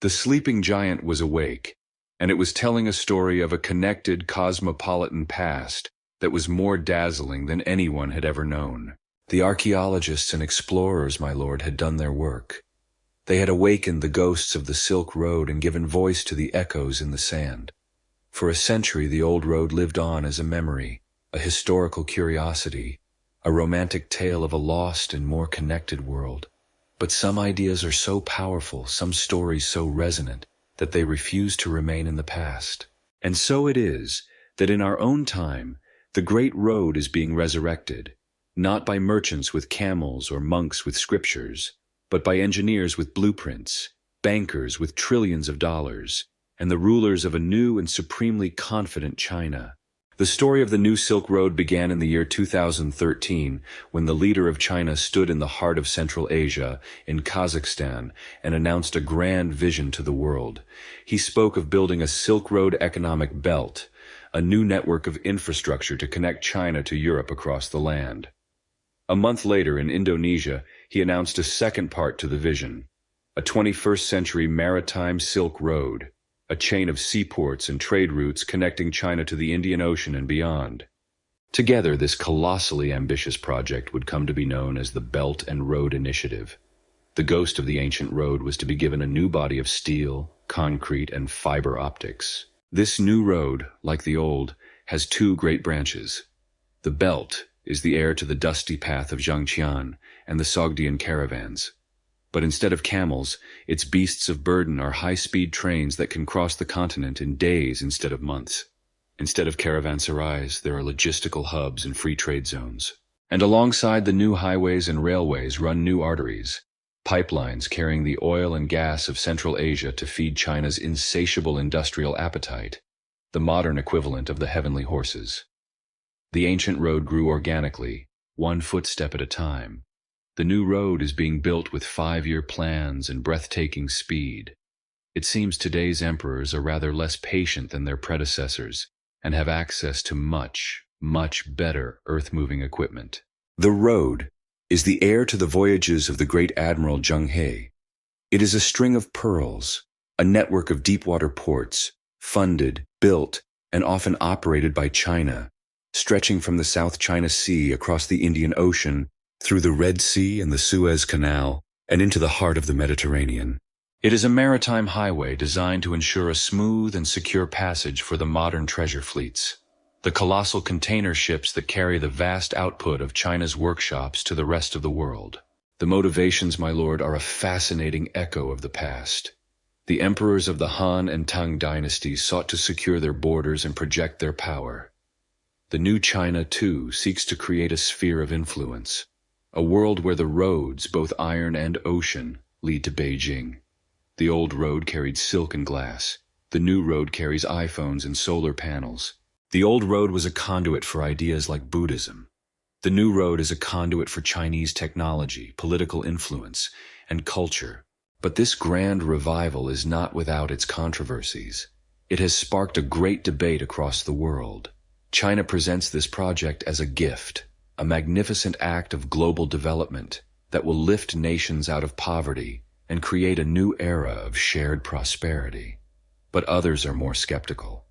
The sleeping giant was awake, and it was telling a story of a connected cosmopolitan past that was more dazzling than anyone had ever known. The archaeologists and explorers, my lord, had done their work. They had awakened the ghosts of the Silk Road and given voice to the echoes in the sand. For a century, the old road lived on as a memory, a historical curiosity, a romantic tale of a lost and more connected world. But some ideas are so powerful, some stories so resonant, that they refuse to remain in the past. And so it is that in our own time, the great road is being resurrected, not by merchants with camels or monks with scriptures, but by engineers with blueprints, bankers with trillions of dollars, and the rulers of a new and supremely confident China. The story of the new Silk Road began in the year 2013, when the leader of China stood in the heart of Central Asia, in Kazakhstan, and announced a grand vision to the world. He spoke of building a Silk Road economic belt, a new network of infrastructure to connect China to Europe across the land. A month later in Indonesia, he announced a second part to the vision, a 21st century maritime Silk Road, a chain of seaports and trade routes connecting China to the Indian Ocean and beyond. Together, this colossally ambitious project would come to be known as the Belt and Road Initiative. The ghost of the ancient road was to be given a new body of steel, concrete, and fiber optics. This new road, like the old, has two great branches. The Belt is the heir to the dusty path of Zhang Qian and the Sogdian caravans. But instead of camels, its beasts of burden are high-speed trains that can cross the continent in days instead of months. Instead of caravanserais, there are logistical hubs and free trade zones. And alongside the new highways and railways run new arteries, pipelines carrying the oil and gas of Central Asia to feed China's insatiable industrial appetite, the modern equivalent of the heavenly horses. The ancient road grew organically, one footstep at a time. The new road is being built with 5-year plans and breathtaking speed. It seems today's emperors are rather less patient than their predecessors and have access to much, much better earth-moving equipment. The road is the heir to the voyages of the great Admiral Zhang He. It is a string of pearls, a network of deep-water ports, funded, built, and often operated by China, stretching from the South China Sea across the Indian Ocean, through the Red Sea and the Suez Canal, and into the heart of the Mediterranean. It is a maritime highway designed to ensure a smooth and secure passage for the modern treasure fleets, the colossal container ships that carry the vast output of China's workshops to the rest of the world. The motivations, my lord, are a fascinating echo of the past. The emperors of the Han and Tang dynasties sought to secure their borders and project their power. The new China, too, seeks to create a sphere of influence, a world where the roads, both iron and ocean, lead to Beijing. The old road carried silk and glass. The new road carries iPhones and solar panels. The old road was a conduit for ideas like Buddhism. The new road is a conduit for Chinese technology, political influence, and culture. But this grand revival is not without its controversies. It has sparked a great debate across the world. China presents this project as a gift, a magnificent act of global development that will lift nations out of poverty and create a new era of shared prosperity. But others are more skeptical.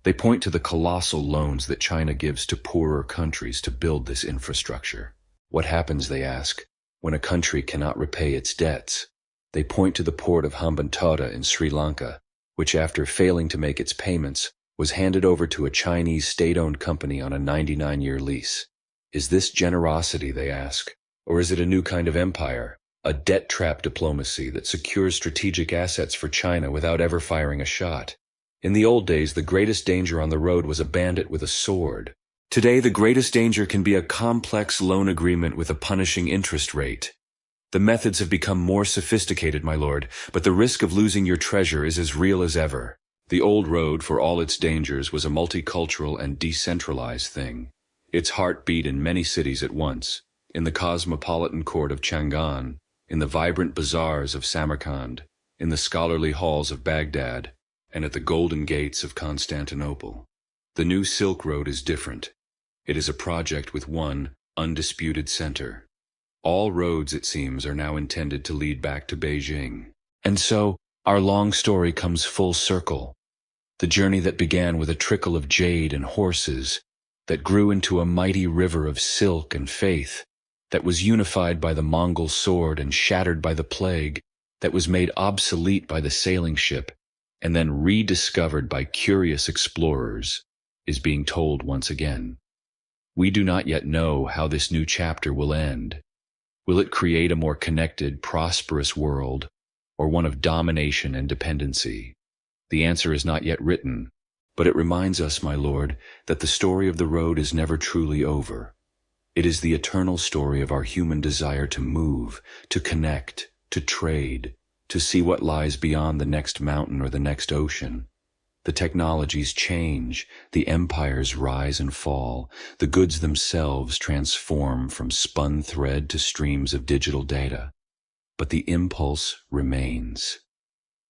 They point to the colossal loans that China gives to poorer countries to build this infrastructure. What happens, they ask, when a country cannot repay its debts? They point to the port of Hambantota in Sri Lanka, which after failing to make its payments, was handed over to a Chinese state-owned company on a 99-year lease. Is this generosity, they ask, or is it a new kind of empire, a debt-trap diplomacy that secures strategic assets for China without ever firing a shot? In the old days, the greatest danger on the road was a bandit with a sword. Today, the greatest danger can be a complex loan agreement with a punishing interest rate. The methods have become more sophisticated, my lord, but the risk of losing your treasure is as real as ever. The old road, for all its dangers, was a multicultural and decentralized thing. Its heart beat in many cities at once, in the cosmopolitan court of Chang'an, in the vibrant bazaars of Samarkand, in the scholarly halls of Baghdad, and at the golden gates of Constantinople. The new Silk Road is different. It is a project with one undisputed center. All roads, it seems, are now intended to lead back to Beijing. And so, our long story comes full circle. The journey that began with a trickle of jade and horses, that grew into a mighty river of silk and faith, that was unified by the Mongol sword and shattered by the plague, that was made obsolete by the sailing ship, and then rediscovered by curious explorers, is being told once again. We do not yet know how this new chapter will end. Will it create a more connected, prosperous world, or one of domination and dependency? The answer is not yet written, but it reminds us, my lord, that the story of the road is never truly over. It is the eternal story of our human desire to move, to connect, to trade, to see what lies beyond the next mountain or the next ocean. The technologies change, the empires rise and fall, the goods themselves transform from spun thread to streams of digital data. But the impulse remains.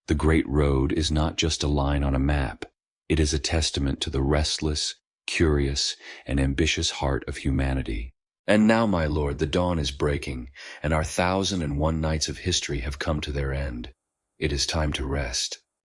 The Great Road is not just a line on a map. It is a testament to the restless, curious, and ambitious heart of humanity. And now, my lord, the dawn is breaking, and our 1,001 nights of history have come to their end. It is time to rest.